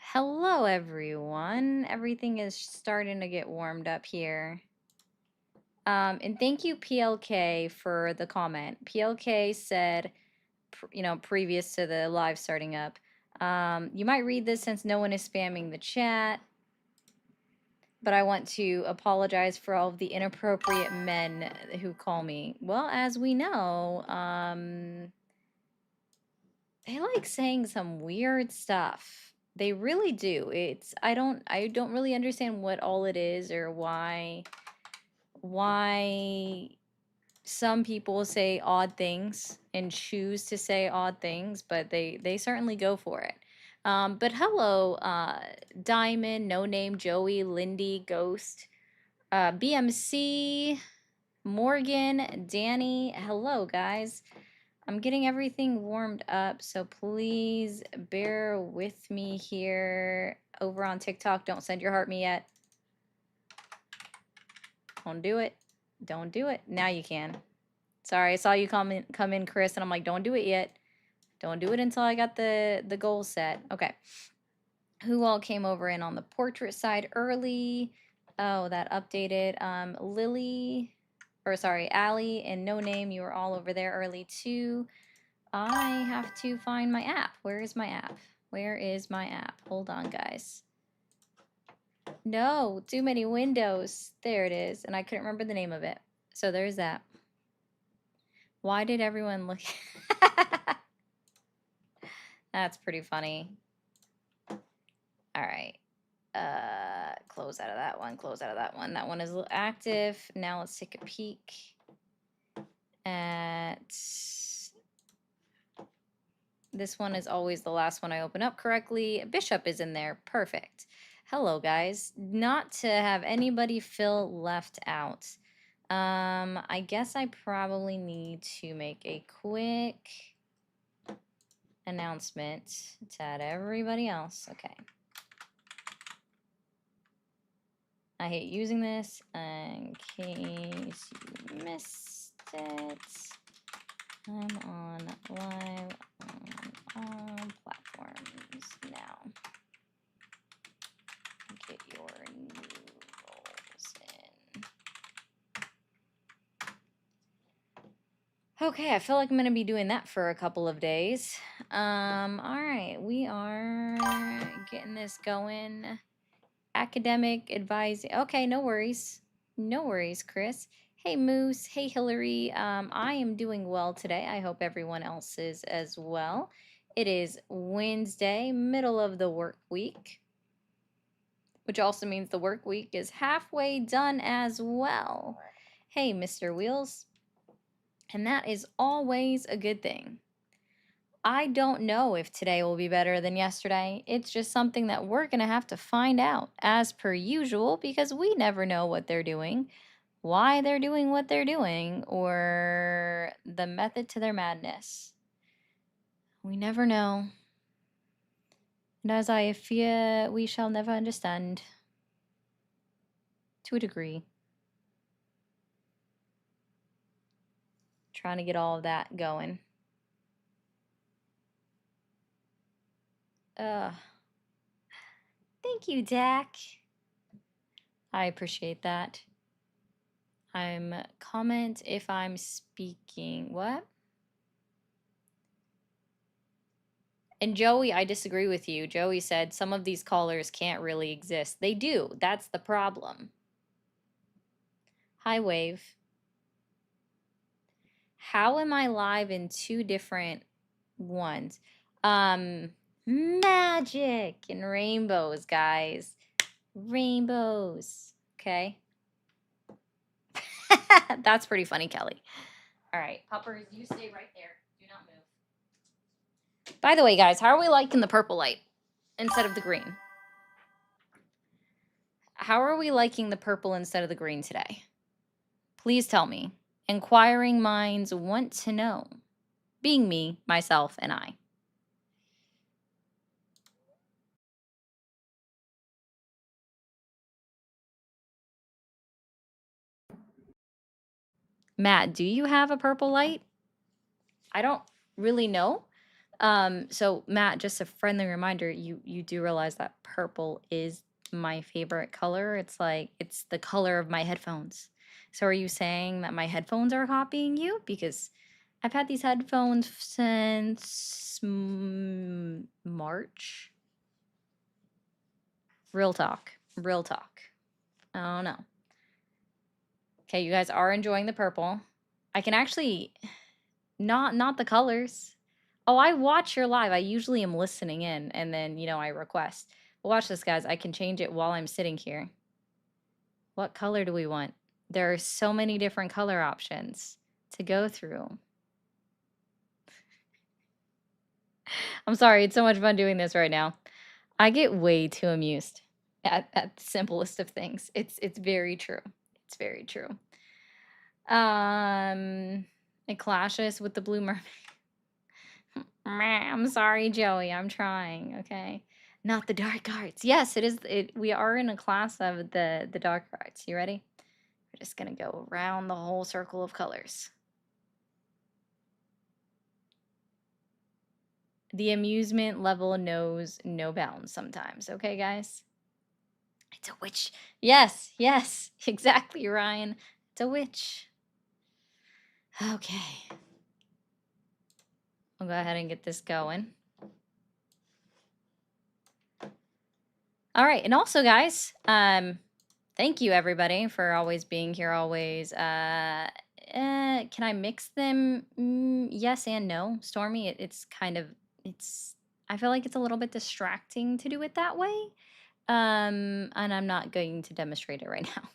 Hello, everyone. Everything is starting to get warmed up here. And thank you, PLK, for the comment. PLK said, previous to the live starting up, you might read this since no one is spamming the chat, but I want to apologize for all of the inappropriate men who call me. Well, as we know, they like saying some weird stuff. They really do. I don't really understand what all it is or why some people say odd things and choose to say odd things, but they certainly go for it. But hello, Diamond, No Name, Joey, Lindy, Ghost, BMC, Morgan, Danny. Hello, guys. I'm getting everything warmed up, so please bear with me here. Over on TikTok, don't send your heart me yet. Don't do it. Don't do it. Now you can. Sorry, I saw you come in, Chris, and I'm like, don't do it yet. Don't do it until I got the goal set. Okay. Who all came over in on the portrait side early? Oh, that updated. Lily, or sorry, Allie and No Name, you were all over there early too. I have to find my app. Where is my app? Where is my app? Hold on, guys. No, too many windows. There it is. And I couldn't remember the name of it. So there's that. Why did everyone look? That's pretty funny. All right. Close out of that one. Close out of that one. That one is active. Now let's take a peek at... This one is always the last one I open up correctly. Bishop is in there. Perfect. Hello, guys. Not to have anybody feel left out. I guess I probably need to make a quick announcement to add everybody else. Okay. I hate using this in case you missed it. I'm on live on all platforms now. Get your new roles in. Okay, I feel like I'm going to be doing that for a couple of days. All right, we are getting this going. Academic advising. Okay, no worries. No worries, Chris. Hey, Moose. Hey, Hillary. I am doing well today. I hope everyone else is as well. It is Wednesday, middle of the work week, which also means the work week is halfway done as well. Hey, Mr. Wheels. And that is always a good thing. I don't know if today will be better than yesterday. It's just something that we're going to have to find out as per usual because we never know what they're doing, why they're doing what they're doing, or the method to their madness. We never know. And as I fear, we shall never understand. To a degree. Trying to get all of that going. Thank you, Dak. I appreciate that. Comment if I'm speaking. What? And Joey, I disagree with you. Joey said some of these callers can't really exist. They do. That's the problem. Hi, Wave. How am I live in two different ones? Magic and rainbows, guys. Rainbows. Okay. That's pretty funny, Kelly. All right, puppers, you stay right there. Do not move. By the way, guys, how are we liking the purple light instead of the green? How are we liking the purple instead of the green today? Please tell me. Inquiring minds want to know. Being me, myself, and I. Matt, do you have a purple light? I don't really know. So Matt, just a friendly reminder, you do realize that purple is my favorite color. It's like it's the color of my headphones. So are you saying that my headphones are copying you? Because I've had these headphones since March. Real talk. Real talk. I don't know. Okay, you guys are enjoying the purple. I can actually not the colors. Oh, I watch your live. I usually am listening in and then, I request. But watch this, guys. I can change it while I'm sitting here. What color do we want? There are so many different color options to go through. I'm sorry. It's so much fun doing this right now. I get way too amused at the simplest of things. It's very true. It's very true. It clashes with the blue mermaid. I'm sorry, Joey. I'm trying. Okay, not the dark arts. Yes, it is. We are in a class of the dark arts. You ready? We're just gonna go around the whole circle of colors. The amusement level knows no bounds sometimes. Okay, guys. It's a witch. Yes, yes, exactly, Ryan. It's a witch. Okay. I'll go ahead and get this going. All right, and also, guys, thank you everybody for always being here. Always. Can I mix them? Yes and no. Stormy, it's kind of it's. I feel like it's a little bit distracting to do it that way. And I'm not going to demonstrate it right now.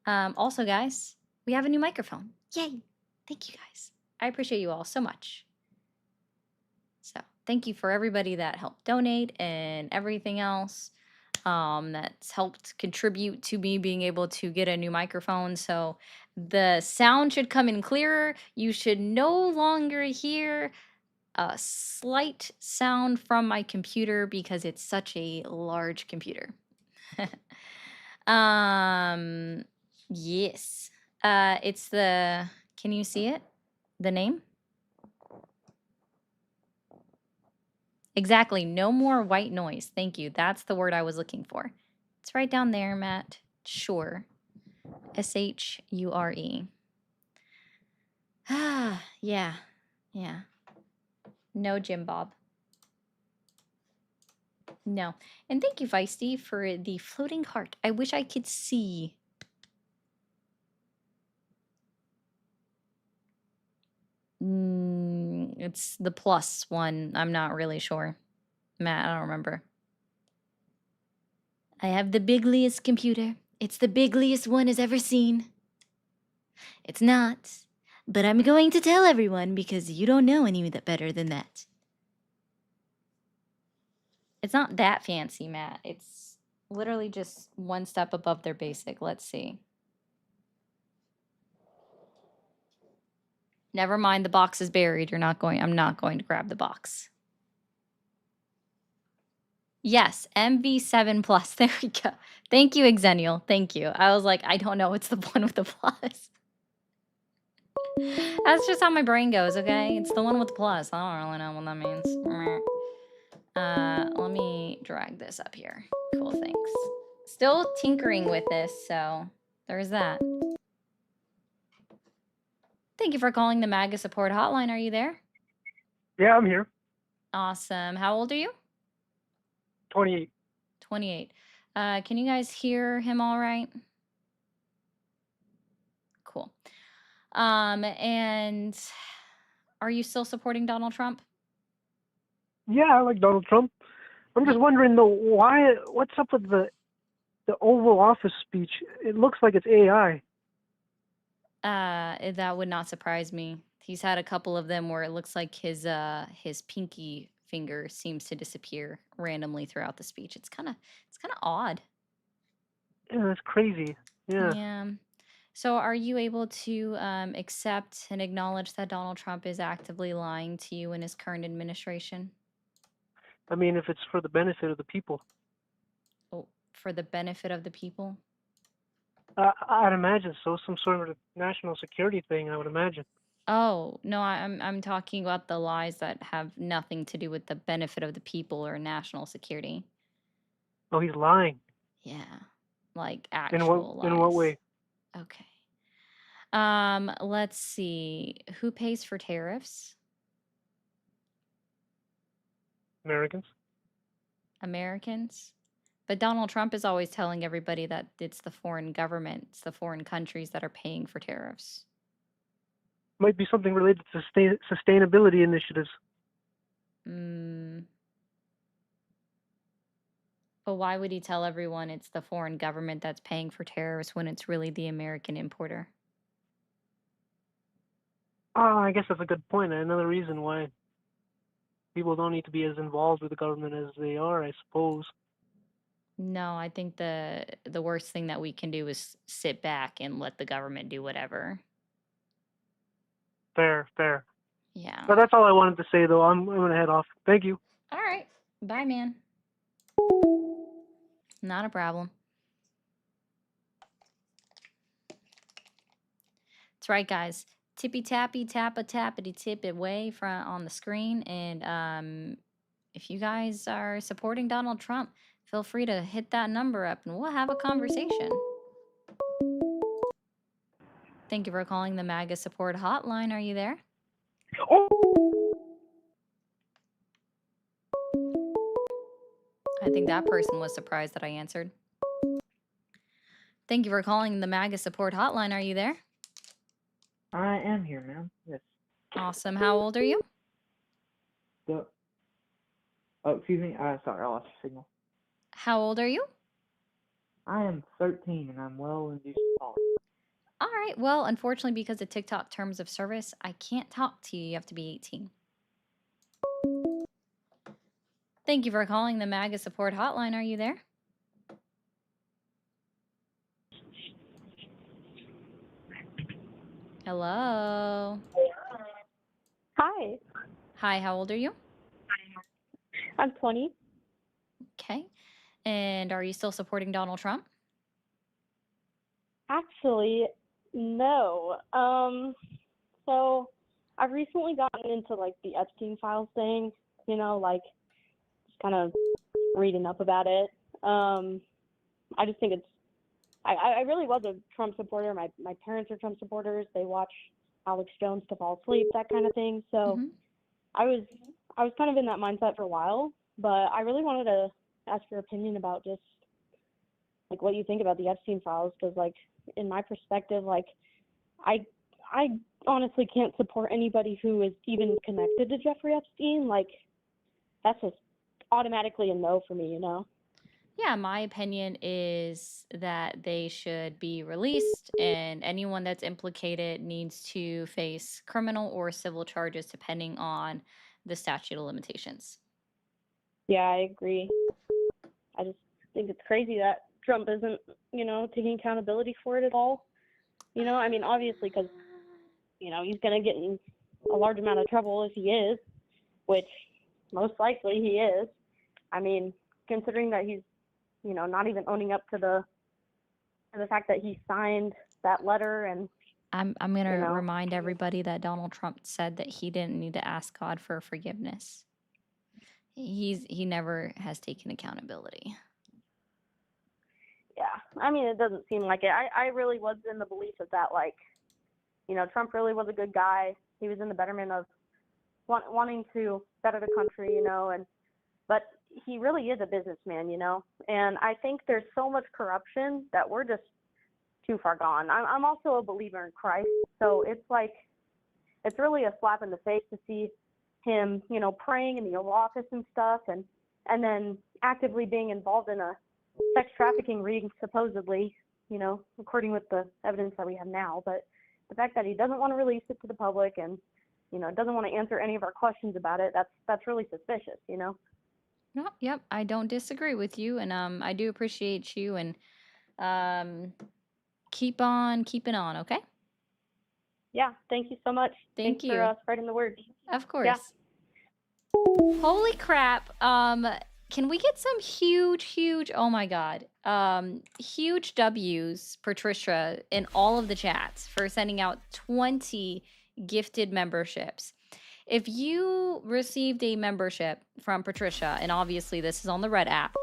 But also, guys, we have a new microphone. Yay! Thank you, guys. I appreciate you all so much. So thank you for everybody that helped donate and everything else. That's helped contribute to me being able to get a new microphone. So the sound should come in clearer. You should no longer hear a slight sound from my computer because it's such a large computer. Yes. It's the, can you see it? The name? Exactly. No more white noise. Thank you. That's the word I was looking for. It's right down there, Matt. Sure. Shure. Ah, yeah. Yeah. No, Jim Bob. No. And thank you, Feisty, for the floating heart. I wish I could see. It's the plus one. I'm not really sure. Matt, I don't remember. I have the bigliest computer. It's the bigliest one has ever seen. It's not. But I'm going to tell everyone because you don't know any better than that. It's not that fancy, Matt. It's literally just one step above their basic. Let's see. Never mind, the box is buried. I'm not going to grab the box. Yes, MV7 Plus. There we go. Thank you, Xennial. Thank you. I was like, I don't know. It's the one with the plus. That's just how my brain goes, okay? It's the one with the plus. I don't really know what that means. Let me drag this up here. Cool, thanks. Still tinkering with this, so there's that. Thank you for calling the MAGA support hotline. Are you there? Yeah, I'm here. Awesome. How old are you? 28. 28. Can you guys hear him all right? Cool. And are you still supporting Donald Trump? Yeah, I like Donald Trump. I'm just wondering though, what's up with the Oval Office speech? It looks like it's AI. That would not surprise me. He's had a couple of them where it looks like his pinky finger seems to disappear randomly throughout the speech. It's kind of odd. Yeah, that's crazy. Yeah. Yeah. So, are you able to accept and acknowledge that Donald Trump is actively lying to you in his current administration? I mean, if it's for the benefit of the people, Oh, for the benefit of the people? I'd imagine so. Some sort of national security thing, I would imagine. Oh, no, I'm talking about the lies that have nothing to do with the benefit of the people or national security. Oh, he's lying. Yeah, like In what actual in what lies. way? Okay. Let's see. Who pays for tariffs? Americans. Americans. But Donald Trump is always telling everybody that it's the foreign governments, the foreign countries that are paying for tariffs. Might be something related to sustainability initiatives. Mm, but why would he tell everyone it's the foreign government that's paying for tariffs when it's really the American importer? I guess that's a good point. Another reason why people don't need to be as involved with the government as they are, I suppose. No, I think the worst thing that we can do is sit back and let the government do whatever. Fair, fair. Yeah. But that's all I wanted to say, though. I'm gonna head off. Thank you. All right. Bye, man. Not a problem. That's right, guys. Tippy tappy tappa tappity tip away from on the screen. And if you guys are supporting Donald Trump, feel free to hit that number up and we'll have a conversation. Thank you for calling the MAGA support hotline. Are you there? I think that person was surprised that I answered. Thank you for calling the MAGA support hotline. Are you there? I am here, ma'am. Yes. Awesome. How old are you? Oh, excuse me. Sorry, I lost your signal. How old are you? I am 13 and I'm well induced college. All right. Well, unfortunately, because of TikTok terms of service, I can't talk to you. You have to be 18. Thank you for calling the MAGA support hotline. Are you there? Hello. Hi, Hi, how old are you? I'm 20. Okay. And are you still supporting Donald Trump? Actually, no. So I've recently gotten into like the Epstein files thing, like just kind of reading up about it. I just think I really was a Trump supporter. My parents are Trump supporters. They watch Alex Jones to fall asleep, that kind of thing. So Mm-hmm. I was I was kind of in that mindset for a while, but I really wanted to ask your opinion about just like what you think about the Epstein files, because like in my perspective, like I I honestly can't support anybody who is even connected to Jeffrey Epstein. Like that's just automatically a no for me. Yeah, my opinion is that they should be released, and anyone that's implicated needs to face criminal or civil charges depending on the statute of limitations. Yeah, I agree. I just think it's crazy that Trump isn't, taking accountability for it at all. I mean, obviously, because he's gonna get in a large amount of trouble if he is, which most likely he is. I mean, considering that he's, not even owning up to the fact that he signed that letter, and I'm going to you know, remind everybody that Donald Trump said that he didn't need to ask God for forgiveness. He never has taken accountability. yeah. I mean, it doesn't seem like it. I really was in the belief of that, like, Trump really was a good guy. He was in the betterment of wanting to better the country, and but he really is a businessman. And I think there's so much corruption that we're just too far gone. I'm also a believer in Christ, so it's like it's really a slap in the face to see him, praying in the Oval Office and stuff, and then actively being involved in a sex trafficking ring, supposedly, according with the evidence that we have now. But the fact that he doesn't want to release it to the public and doesn't want to answer any of our questions about it, that's really suspicious. No, yep, I don't disagree with you, and I do appreciate you, and um, keep on keeping on, okay? Yeah, thank you so much. Thank Thanks you. for spreading the word. Of course. Yeah. Holy crap. Can we get some huge, oh my God, huge W's, Patricia, in all of the chats for sending out 20 gifted memberships. If you received a membership from Patricia, and obviously this is on the Red app,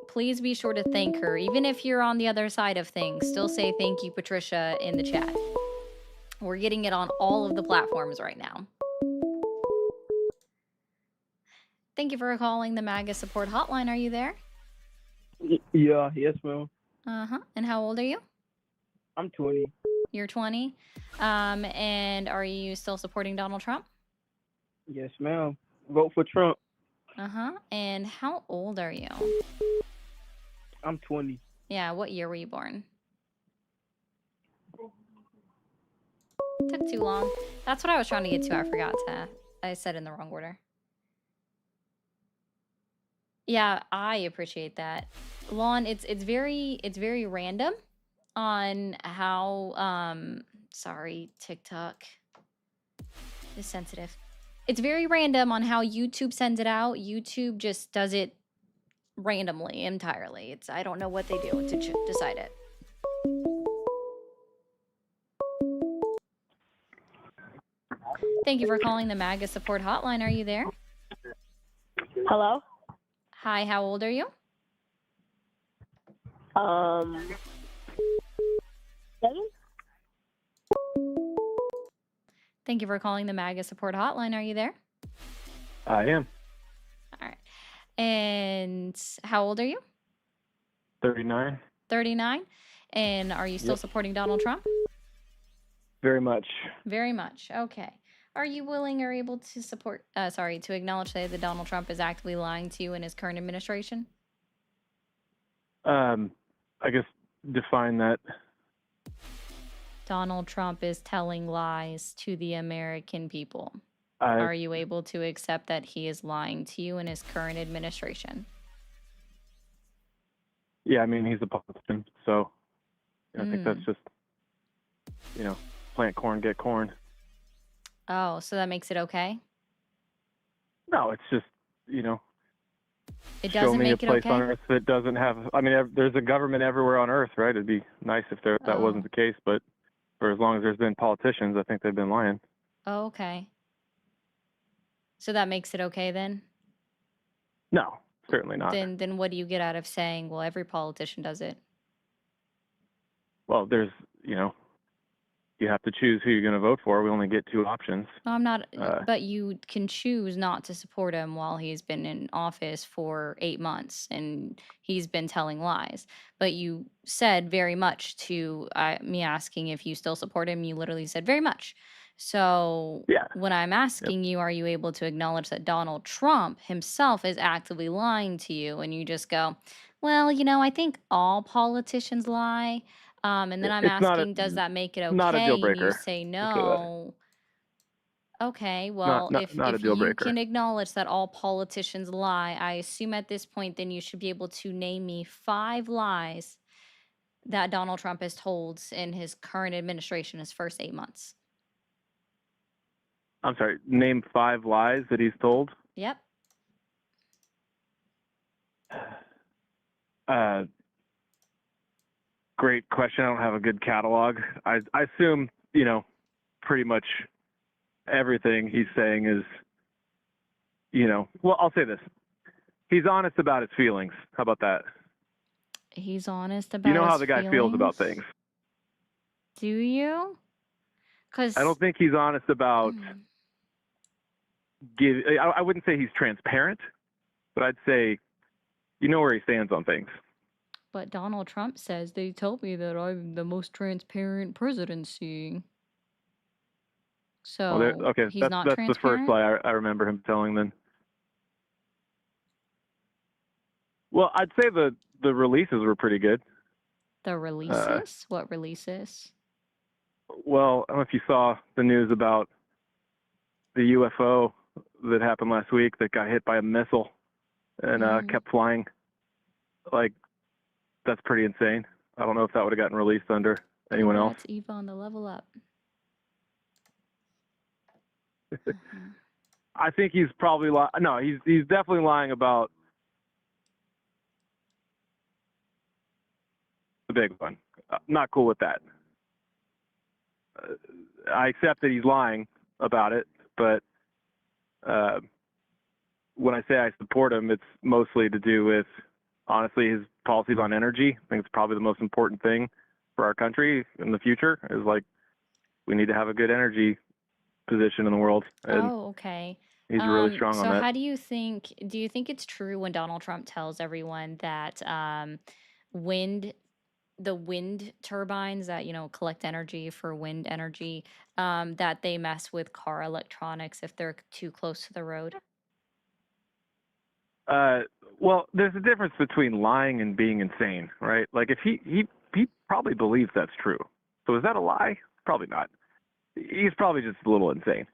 please be sure to thank her. Even if you're on the other side of things, still say thank you, Patricia, in the chat. We're getting it on all of the platforms right now. Thank you for calling the MAGA support hotline. Are you there? Yeah, yes, ma'am. And how old are you? I'm 20. You're 20. And are you still supporting Donald Trump? Yes, ma'am. Vote for Trump. And how old are you? I'm 20. Yeah, what year were you born? Took too long. That's what I was trying to get to. I forgot to. I said in the wrong order. Yeah, I appreciate that. Lon, it's very random on how sorry, TikTok is sensitive. It's very random on how YouTube sends it out. YouTube just does it randomly entirely. I don't know what they do to decide it. Thank you for calling the MAGA support hotline. Are you there? Hello? Hi, how old are you? 7? Thank you for calling the MAGA support hotline. Are you there? I am. All right. And how old are you? 39. 39. And are you still supporting Donald Trump? Very much. Very much. Okay. Are you willing or able to support, to acknowledge that Donald Trump is actively lying to you in his current administration? I guess define that. Donald Trump is telling lies to the American people. Are you able to accept that he is lying to you in his current administration? Yeah, I mean, he's a politician, so I think that's just, plant corn, get corn. Oh, so that makes it okay? No, it's just, It show doesn't me a make it place on okay? Earth that doesn't have, I mean, there's a government everywhere on Earth, right? It'd be nice if that wasn't the case, but for as long as there's been politicians, I think they've been lying. Oh, okay. So that makes it okay then? No, certainly not. Then what do you get out of saying, well, every politician does it? Well, there's, you have to choose who you're going to vote for. We only get two options. No, I'm not, but you can choose not to support him while he's been in office for 8 months and he's been telling lies. But you said very much to me asking if you still support him. You literally said very much. So Yeah. when I'm asking you, are you able to acknowledge that Donald Trump himself is actively lying to you? And you just go, well, I think all politicians lie. And then I'm It's not asking, does that make it okay? not a deal And you breaker. say Say that. no. Okay, well, Not a if deal you breaker. can acknowledge that all politicians lie, I assume at this point then you should be able to name me 5 lies that Donald Trump has told in his current administration, his first 8 months. I'm sorry, name 5 lies that he's told? Yep. Great question. I don't have a good catalog. I assume, pretty much everything he's saying is, well, I'll say this. He's honest about his feelings. How about that? He's honest about You know his how the guy feels about things. Do you? Because I don't think he's honest about I wouldn't say he's transparent, but I'd say you know where he stands on things. But Donald Trump says they told me that I'm the most transparent presidency. So Okay, he's that's not the transparent? first lie I remember him telling then. Well, I'd say the releases were pretty good. The releases? What releases? Well, I don't know if you saw the news about the UFO that happened last week that got hit by a missile and kept flying. Like, that's pretty insane. I don't know if that would have gotten released under anyone else. Congrats, Eva, on the level up. I think he's probably no, he's definitely lying about the big one. Not cool with that. I accept that he's lying about it, but when I say I support him, it's mostly to do with, honestly, his policies on energy. I think it's probably the most important thing for our country in the future, is like, we need to have a good energy position in the world. And Oh, okay. he's really strong on So that. how do you think it's true when Donald Trump tells everyone that wind the wind turbines that, collect energy for wind energy, that they mess with car electronics if they're too close to the road? Well, there's a difference between lying and being insane, right? Like, if he probably believes that's true. So is that a lie? Probably not. He's probably just a little insane.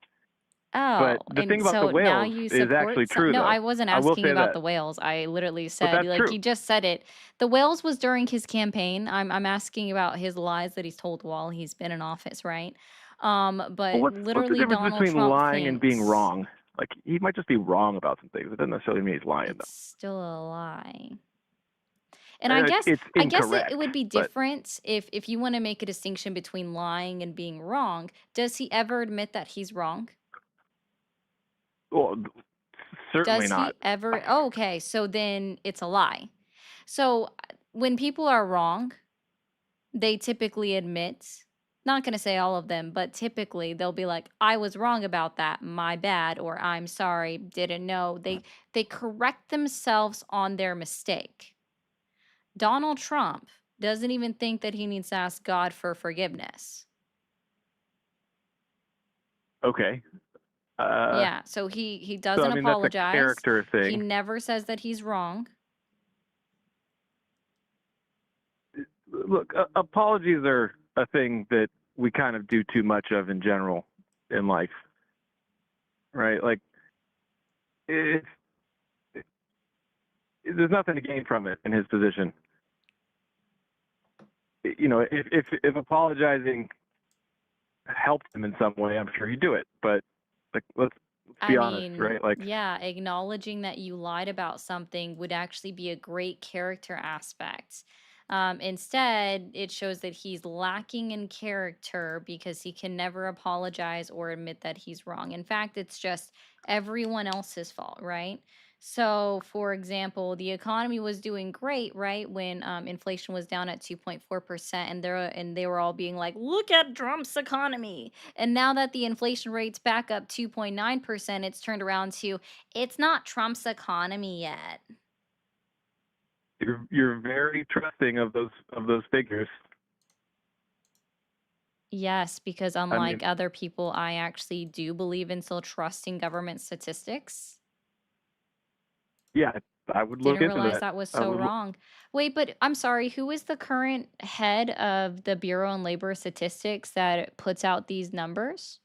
Oh, But the and thing about the so now whales you is actually support true, no, though. I wasn't I will asking say about that. the whales. I literally But said, that's like, true. he just said it. The whales was during his campaign. I'm asking about his lies that he's told while he's been in office, right? Well, But what's the literally difference Donald between Trump lying and being thinks wrong? Like, he might just be wrong about some things. It doesn't necessarily mean he's lying, it's though. still a lie. And I Like, guess it's I guess it incorrect. would be But, different if you want to make a distinction between lying and being wrong. Does he ever admit that he's wrong? well, certainly Does not. he ever? Oh, okay, so then it's a lie. So when people are wrong, they typically admit, not going to say all of them, but typically they'll be like, I was wrong about that, my bad, or I'm sorry, didn't know. They correct themselves on their mistake. Donald Trump doesn't even think that he needs to ask God for forgiveness. Okay. Yeah, so he So, doesn't I mean, that's a apologize. character He thing. never says that he's wrong. Look, apologies are a thing that we kind of do too much of in general in life, right? Like, it's, there's nothing to gain from it in his position. You know, if apologizing helped him in some way, I'm sure he'd do it. But, like, let's I be honest, mean, right? Like, yeah, acknowledging that you lied about something would actually be a great character aspect. Instead, it shows that he's lacking in character because he can never apologize or admit that he's wrong. In fact, it's just everyone else's fault, right? So, for example, the economy was doing great, right, when inflation was down at 2.4%, and they were all being like, "Look at Trump's economy." And now that the inflation rate's back up 2.9%, it's turned around to, it's not Trump's economy yet. you're very trusting of those figures. Yes, because I unlike mean, other people, I actually do believe in still trusting government statistics. yeah, I would look Didn't into realize that. that was I so would. wrong. Wait, but I'm sorry, who is the current head of the Bureau of Labor Statistics that puts out these numbers?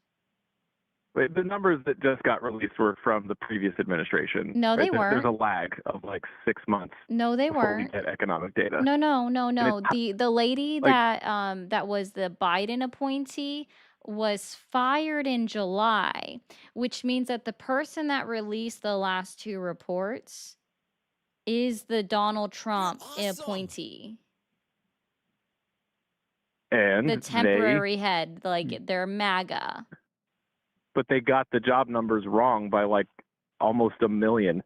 Wait, the numbers that just got released were from the previous administration, No, right? they There's weren't. a lag of like 6 months No, they before we weren't. get economic data. No, no, no, And it's no. The lady like, that was the Biden appointee was fired in July, which means that the person that released the last two reports is the Donald Trump appointee. The and temporary head, like they're MAGA. but they got the job numbers wrong by like almost a million,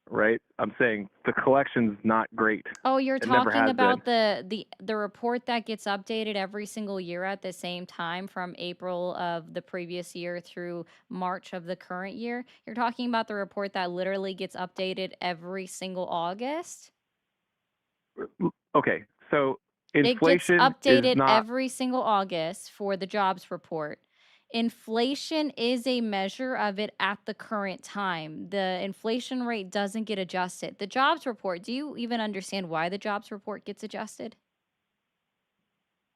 right? I'm saying the collection's not great. Oh, you're It never talking has been. about the report that gets updated every single year at the same time from April of the previous year through March of the current year. You're talking about the report that literally gets updated every single August? Okay, so It gets inflation is updated not. every single August for the jobs report. Inflation is a measure of it at the current time. The inflation rate doesn't get adjusted. The jobs report, do you even understand why the jobs report gets adjusted?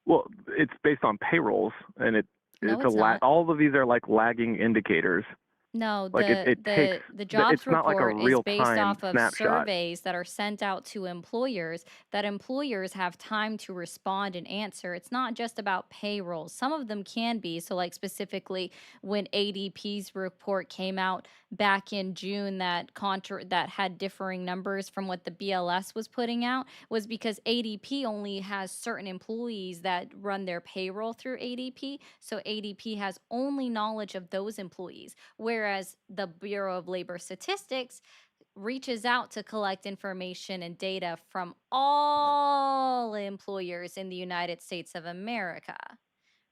Well, it's based on payrolls, and No, it's it's not. all of these are like lagging indicators. No, Like the takes the the jobs it's not like a report is real based time off of snapshot. surveys that are sent out to employers that employers have time to respond and answer. It's not just about payroll. Some of them can be. So like specifically when ADP's report came out back in June that had differing numbers from what the BLS was putting out was because ADP only has certain employees that run their payroll through ADP. So ADP has only knowledge of those employees, whereas the Bureau of Labor Statistics reaches out to collect information and data from all employers in the United States of America,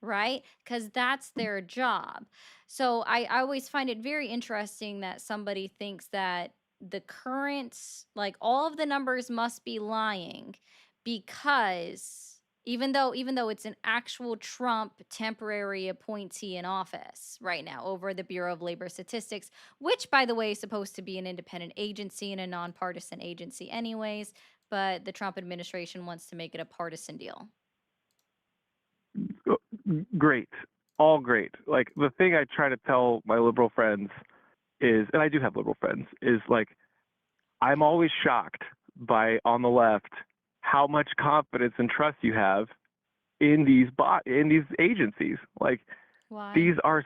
right? Because that's their job. So I always find it very interesting that somebody thinks that the current, like all of the numbers must be lying because even though it's an actual Trump temporary appointee in office right now over the Bureau of Labor Statistics, which by the way is supposed to be an independent agency and a nonpartisan agency anyways, but the Trump administration wants to make it a partisan deal. Great, all great. Like the thing I try to tell my liberal friends is, and I do have liberal friends, is like I'm always shocked by on the left how much confidence and trust you have in these agencies. Like Why? these are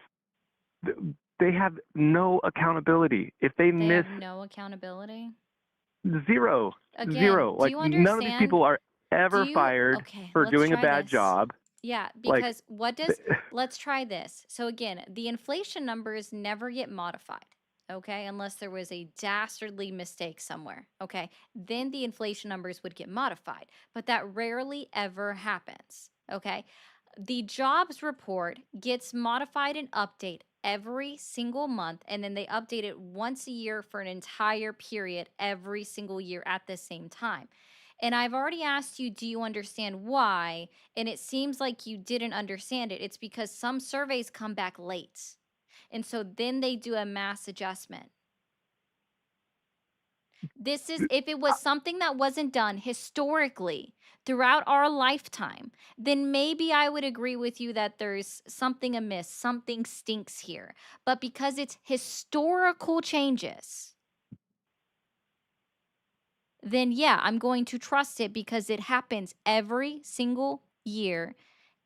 they have no accountability. If they They miss have no accountability. zero, Again, zero, do like you none of these understand? people are Do ever you fired okay, for let's doing a try bad this. job. Yeah, Like because let's try this. So again, the inflation numbers never get modified, okay, unless there was a dastardly mistake somewhere, okay? Then the inflation numbers would get modified, but that rarely ever happens, okay? The jobs report gets modified and update every single month, and then they update it once a year for an entire period every single year at the same time. And I've already asked you, do you understand why? And it seems like you didn't understand it. It's because some surveys come back late. And so then they do a mass adjustment. This is if it was something that wasn't done historically throughout our lifetime, then maybe I would agree with you that there's something amiss, something stinks here. But because it's historical changes, then yeah, I'm going to trust it because it happens every single year,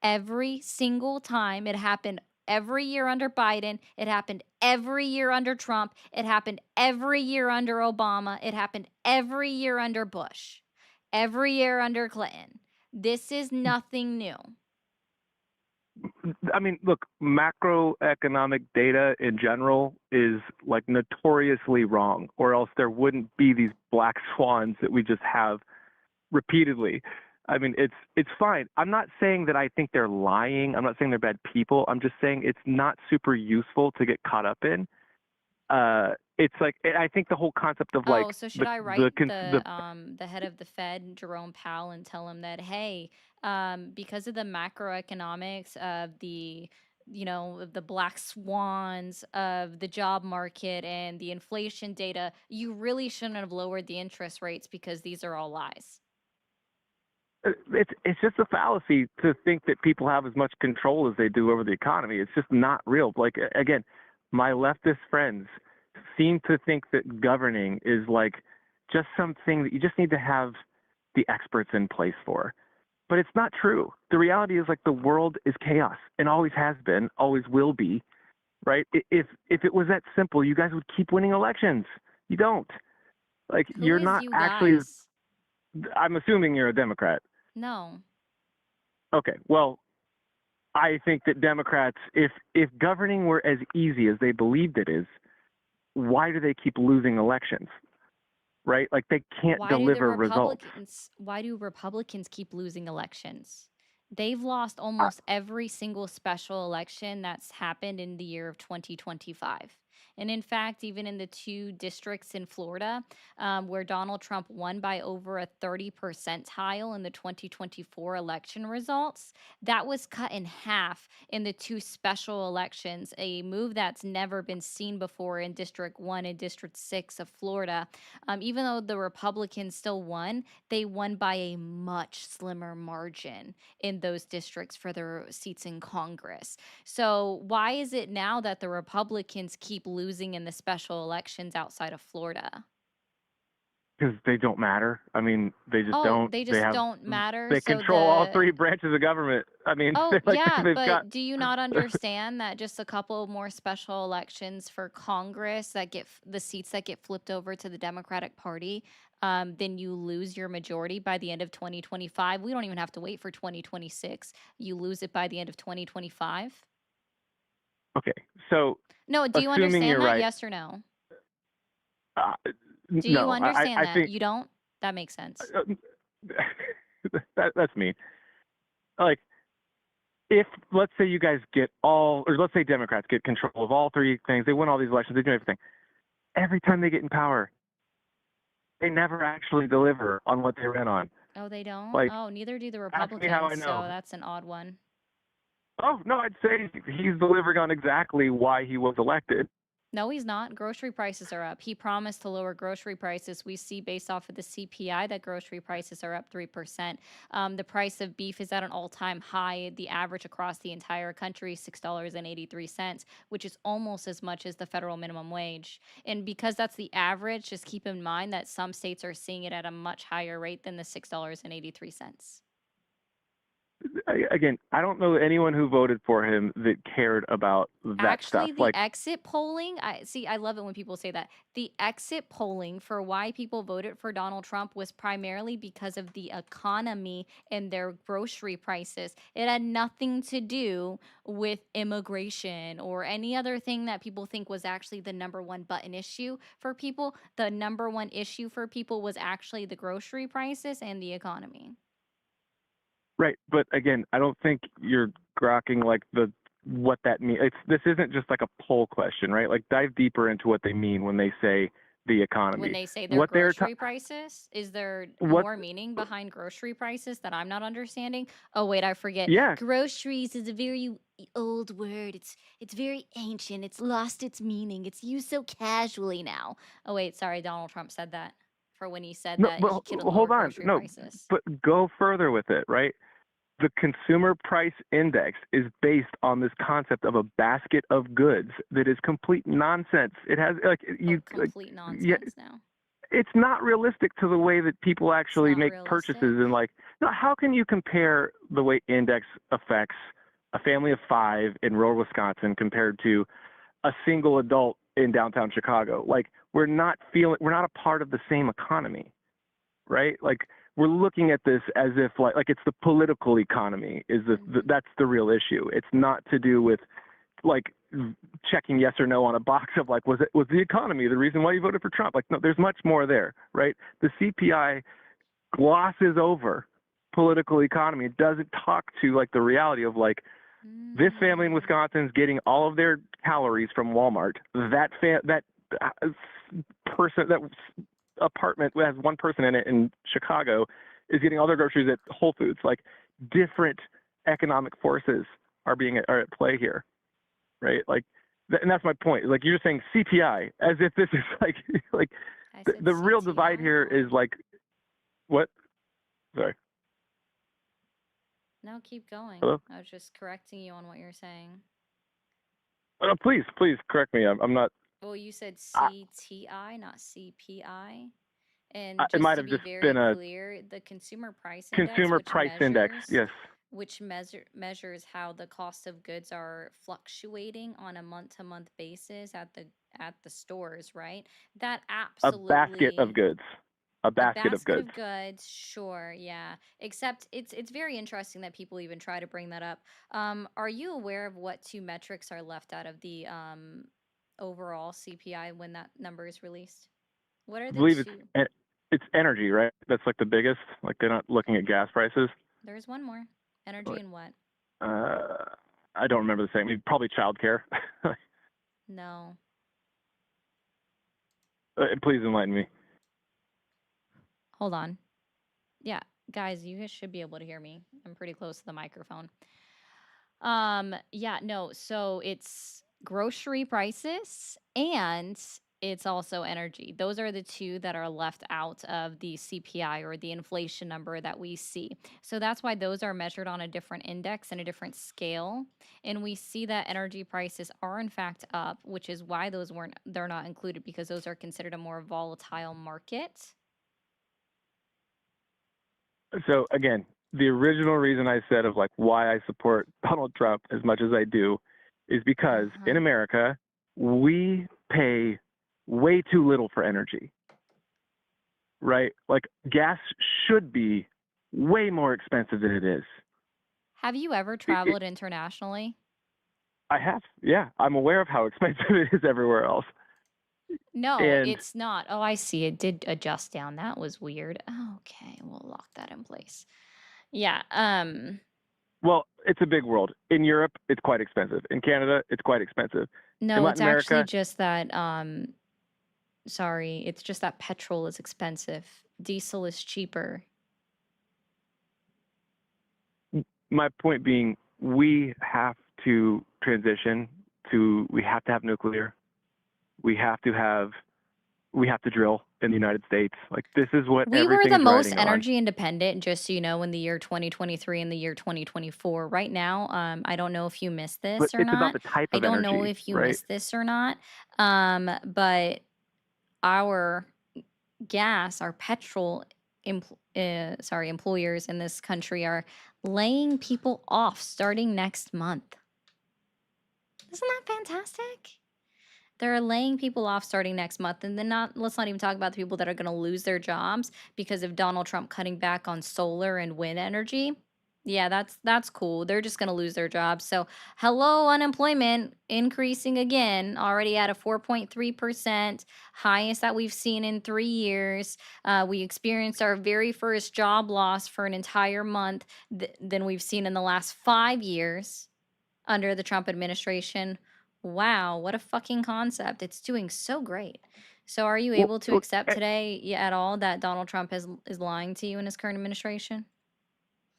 every single time. It happened every year under Biden. It happened every year under Trump. It happened every year under Obama. It happened every year under Bush, every year under Clinton. This is nothing new. I mean, look, macroeconomic data in general is like notoriously wrong, or else there wouldn't be these black swans that we just have repeatedly. I mean, it's fine. I'm not saying that I think they're lying. I'm not saying they're bad people. I'm just saying it's not super useful to get caught up in. It's like I think the whole concept of like Oh, so should I write the the head of the Fed, Jerome Powell, and tell him that, hey, because of the macroeconomics of the of the black swans of the job market and the inflation data, you really shouldn't have lowered the interest rates because these are all lies. it's just a fallacy to think that people have as much control as they do over the economy. It's just not real. Like again, my leftist friends seem to think that governing is like just something that you just need to have the experts in place for. But it's not true. The reality is like the world is chaos and always has been, always will be, right? If it was that simple, you guys would keep winning elections. You don't. Like Who you're is not you actually guys? I'm assuming you're a Democrat. No. Okay. Well, I think that Democrats, if governing were as easy as they believed it is, why do they keep losing elections? Right? Like they can't deliver results. Why do Republicans keep losing elections? They've lost I, almost every single special election that's happened in the year of 2025. And in fact, even in the two districts in Florida, where Donald Trump won by over a 30 percentile in the 2024 election results, that was cut in half in the two special elections, a move that's never been seen before in District 1 and District 6 of Florida. Even though the Republicans still won, they won by a much slimmer margin in those districts for their seats in Congress. So, why is it now that the Republicans keep keep losing in the special elections outside of Florida? Because they don't matter. I mean, they just don't. They They just have don't matter. they So control all the three branches of government. I mean, Oh, yeah, they've got. but do you not understand that just a couple more special elections for Congress that get the seats that get flipped over to the Democratic Party, then you lose your majority by the end of 2025? We don't even have to wait for 2026. You lose it by the end of 2025? Okay, so No, do you assuming you're understand that? right, Yes or no? do you no, understand I that? think You don't? That makes sense. that's me. Like, if let's say you guys get all, or let's say Democrats get control of all three things, they win all these elections, they do everything. Every time they get in power, they never actually deliver on what they ran on. Oh, they don't? Like, Oh, neither do the ask me how I Republicans, so know. that's an odd one. Oh no, I'd say he's delivering on exactly why he was elected. No, he's not. Grocery prices are up. He promised to lower grocery prices. We see based off of the CPI that grocery prices are up 3%. The price of beef is at an all-time high. The average across the entire country is $6.83, which is almost as much as the federal minimum wage. And because that's the average, just keep in mind that some states are seeing it at a much higher rate than the $6.83. Again, I don't know anyone who voted for him that cared about that Actually, stuff. the Like, exit polling, I love it when people say that. The exit polling for why people voted for Donald Trump was primarily because of the economy and their grocery prices. It had nothing to do with immigration or any other thing that people think was actually the number one button issue for people. The number one issue for people was actually the grocery prices and the economy. right, but again, I don't think you're grokking like what that means. This isn't just like a poll question, right? Like, dive deeper into what they mean when they say the economy. When they say their What they're grocery prices, is there what more meaning behind grocery prices that I'm not understanding? Oh wait, I forget. yeah, Groceries is a very old word. It's very ancient. It's lost its meaning. It's used so casually now. Oh wait, sorry, Donald Trump said that for when he said no, that but he could lower hold on, grocery no, prices. but go further with it, right? The consumer price index is based on this concept of a basket of goods that is complete nonsense. It has Complete nonsense now. it's not realistic to the way that people actually not make realistic? purchases. And like, no, how can you compare the way index affects a family of 5 in rural Wisconsin compared to a single adult in downtown Chicago? Like, we're not a part of the same economy, right? Like, we're looking at this as if like it's the political economy is that's the real issue. It's not to do with like checking yes or no on a box of like, was the economy the reason why you voted for Trump? Like, no, there's much more there, right? The CPI glosses over political economy. It doesn't talk to like the reality of like, this family in Wisconsin is getting all of their calories from Walmart. That apartment has one person in it in Chicago is getting all their groceries at Whole Foods. Like, different economic forces are at play here, right? Like, and that's my point. Like, you're saying CPI as if this is like the real divide here is like what? Sorry. No, keep going. Hello? I was just correcting you on what you're saying. Please correct me. I'm not. Well, you said CTI, not CPI. And It just might to have be just very been a clear, the consumer price index, consumer price index. Yes. which measures how the cost of goods are fluctuating on a month-to-month basis at the stores, right? That absolutely A basket of goods. A basket of goods. Sure, yeah. Except it's very interesting that people even try to bring that up. Are you aware of what two metrics are left out of the overall CPI when that number is released? What are I the believe two? it's energy, right? That's like the biggest. Like, they're not looking at gas prices. There's one more. Energy and what? I don't remember the same. Probably childcare. No. Please enlighten me. Hold on. Yeah, guys, you guys should be able to hear me. I'm pretty close to the microphone. Yeah, no, so it's grocery prices and it's also energy. Those are the two that are left out of the CPI or the inflation number that we see. So that's why those are measured on a different index and a different scale. And we see that energy prices are in fact up, which is why they're not included, because those are considered a more volatile market. So again, the original reason I said of like why I support Donald Trump as much as I do is because in America, we pay way too little for energy, right? Like gas should be way more expensive than it is. Have you ever traveled internationally? I have, yeah. I'm aware of how expensive it is everywhere else. No, And it's not. Oh, I see. It did adjust down. That was weird. Okay, we'll lock that in place. Yeah. well, it's a big world. In Europe, it's quite expensive. In Canada, it's quite expensive. No, in it's Latin actually America, just that sorry, it's just that petrol is expensive. Diesel is cheaper. my point being, we have to transition to, we have to have nuclear. We have to drill in the United States. Like this is what We were everything the is most riding on. energy independent, just so you know, in the year 2023 and the year 2024. Right now, I don't know if you missed But this or it's about not. the type I of don't know energy, if you right? missed this or not. But our gas, our petrol employers in this country are laying people off starting next month. Isn't that fantastic? They're laying people off starting next month, and then let's not even talk about the people that are going to lose their jobs because of Donald Trump cutting back on solar and wind energy. Yeah, that's cool. They're just going to lose their jobs. So, hello, unemployment increasing again, already at a 4.3%, highest that we've seen in 3 years. We experienced our very first job loss for an entire month than we've seen in the last 5 years under the Trump administration. Wow, what a fucking concept. It's doing so great. So are you able to accept today at all that Donald Trump is lying to you in his current administration?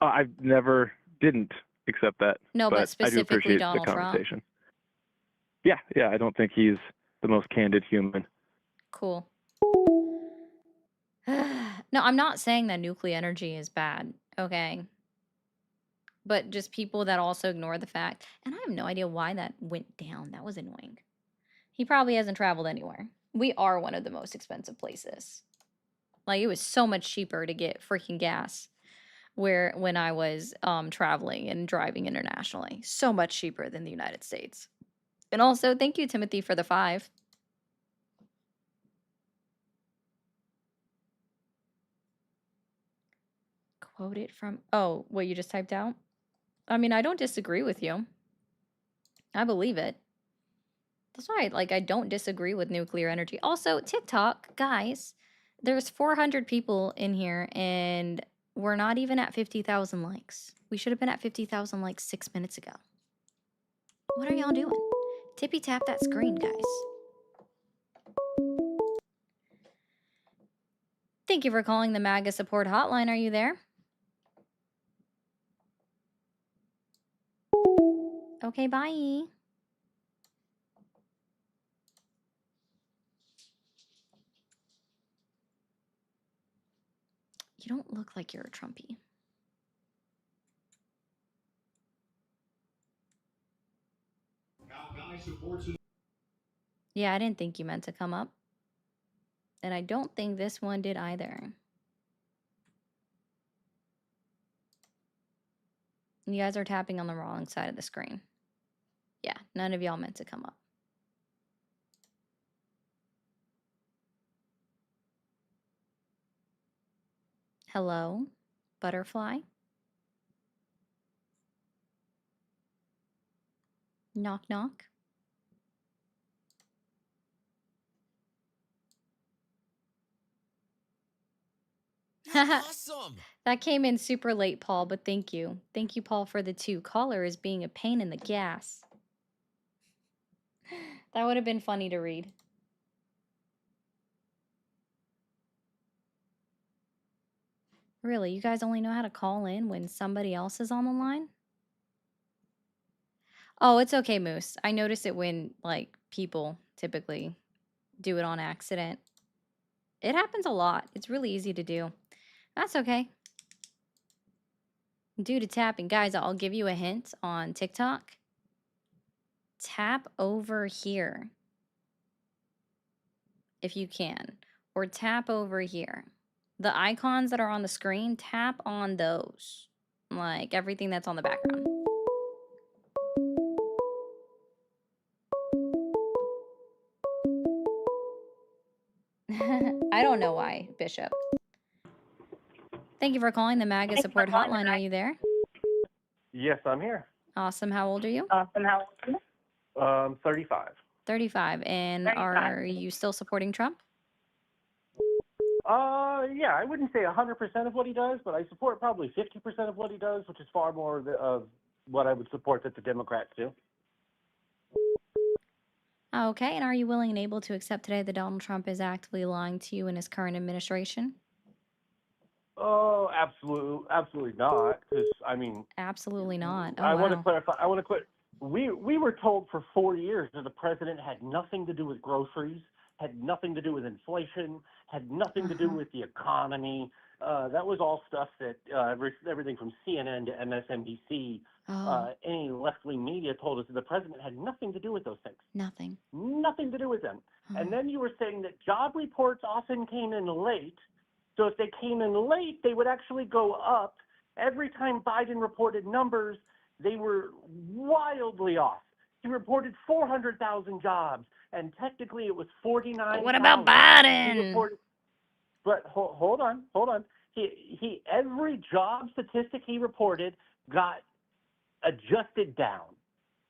I've never didn't accept that. No, but I do specifically appreciate Donald the Trump. conversation. Yeah, I don't think he's the most candid human. Cool. No, I'm not saying that nuclear energy is bad, okay? But just people that also ignore the fact, and I have no idea why that went down. That was annoying. He probably hasn't traveled anywhere. We are one of the most expensive places. Like, it was so much cheaper to get freaking gas when I was traveling and driving internationally. So much cheaper than the United States. And also, thank you, Timothy, for the 5. Quote it from, oh, what you just typed out? I mean, I don't disagree with you. I believe it. That's why, I don't disagree with nuclear energy. Also, TikTok, guys, there's 400 people in here, and we're not even at 50,000 likes. We should have been at 50,000 likes 6 minutes ago. What are y'all doing? Tippy tap that screen, guys. Thank you for calling the MAGA support hotline. Are you there? Okay, bye. You don't look like you're a Trumpy. Yeah, I didn't think you meant to come up. And I don't think this one did either. You guys are tapping on the wrong side of the screen. Yeah, none of y'all meant to come up. Hello, butterfly? Knock, knock. Awesome. That came in super late, Paul, but thank you. Thank you, Paul, for the 2. Caller is being a pain in the gas. That would have been funny to read. Really, you guys only know how to call in when somebody else is on the line? Oh, it's okay, Moose. I notice it when, people typically do it on accident. It happens a lot. It's really easy to do. That's okay. Due to tapping. Guys, I'll give you a hint on TikTok. Tap over here if you can, or tap over here. The icons that are on the screen, tap on those. Like everything that's on the background. I don't know why, Bishop. Thank you for calling the MAGA support hotline. Are you there? Yes, I'm here. Awesome. How old are you? 35. 35. And are you still supporting Trump? Yeah, I wouldn't say 100% of what he does, but I support probably 50% of what he does, which is far more of what I would support that the Democrats do. Okay. And are you willing and able to accept today that Donald Trump is actively lying to you in his current administration? Oh, absolutely not. Because I mean, Absolutely not. Oh, I want to wow. clarify. I want to quit. We were told for 4 years that the president had nothing to do with groceries, had nothing to do with inflation, had nothing to do with the economy. That was all stuff that everything from CNN to MSNBC, Oh, any left-wing media told us that the president had nothing to do with those things. nothing. Nothing to do with them. Oh. And then you were saying that job reports often came in late. So if they came in late, they would actually go up. Every time Biden reported numbers, they were wildly off. He reported 400,000 jobs, and technically it was 49,000. What about Biden? He reported, but hold on. He every job statistic he reported got adjusted down.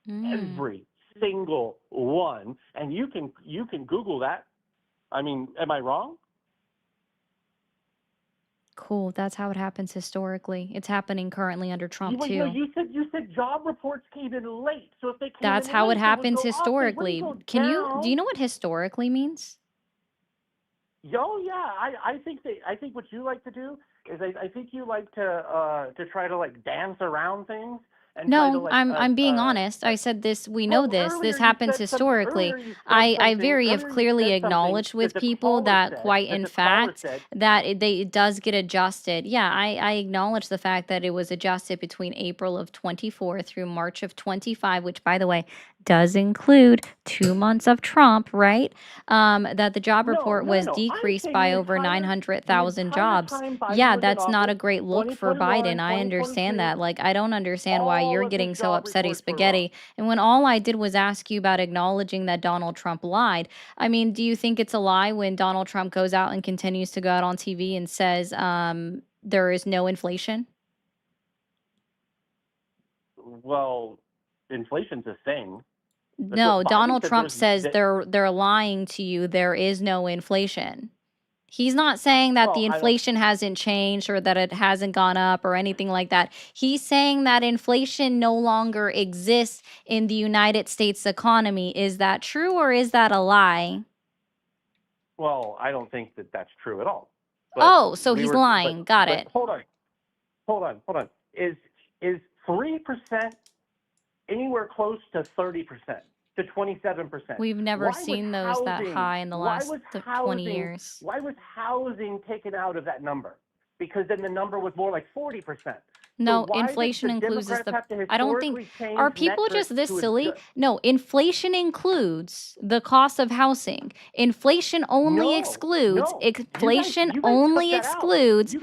Every single one, and you can Google that. I mean, am I wrong? Cool. That's how it happens historically. It's happening currently under Trump too. No, you said job reports came in late. So if they came That's in how late, it they would happens go historically. Up, Do you down. know what historically means? Oh yeah, I think what you like to do is I think you like to try to like dance around things and try to No, like I'm being honest. I said this, we know this. earlier This you happens said something. historically. Earlier you said I something. very have Earlier you clearly said something acknowledged that with the people caller that said, quite that in the caller fact said, that it does get adjusted. Yeah, I acknowledge the fact that it was adjusted between April of 24 through March of 25, which by the way does include 2 months of Trump, right? That the job report was No. I'm decreased saying by the over entire 900,000 jobs. time Biden Yeah, was in that's not office, a great look for 2021, Biden. I understand 2022, that. Like, I don't understand why all you're of his getting so job upsetty reports were wrong. spaghetti. And when all I did was ask you about acknowledging that Donald Trump lied, I mean, do you think it's a lie when Donald Trump goes out and continues to go out on TV and says there is no inflation? Well, inflation's a thing. No, Biden Donald said Trump says they're lying to you. There is no inflation. He's not saying that the inflation hasn't changed or that it hasn't gone up or anything like that. He's saying that inflation no longer exists in the United States economy. Is that true or is that a lie? Well, I don't think that that's true at all. But oh, so he's lying. Got but it. hold on. Is 3% anywhere close to 30%? To 27%. We've never seen those that high in the last 20 years. Why was housing taken out of that number? Because then the number was more like 40%. No, inflation includes I don't think are people just this silly? No, inflation includes the cost of housing. Inflation only excludes inflation only excludes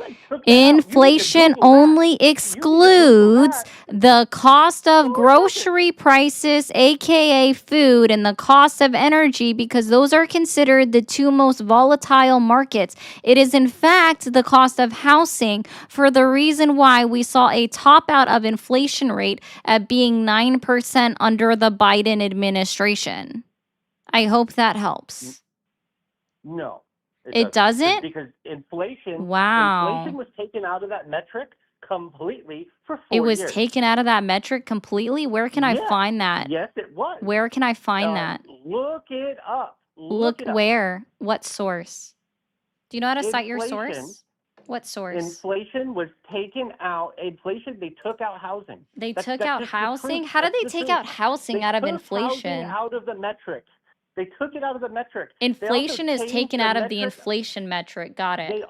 inflation only excludes the cost of grocery prices, aka food, and the cost of energy, because those are considered the two most volatile markets. It is in fact the cost of housing, for the reason why we saw a top out of inflation rate at being 9% under the Biden administration. I hope that helps. No. It doesn't? Because inflation was taken out of that metric completely for 4 years. It was taken out of that metric completely? Where can I find that? Yes, it was. Where can I find that? Look it up. Look where? What source? Do you know how to cite your source? What source? Inflation was taken out. They took out housing. They took out housing? How did they take out housing out of inflation? Housing out of the metric. They took it out of the metric. Inflation is taken out of the metric. inflation metric. Got it.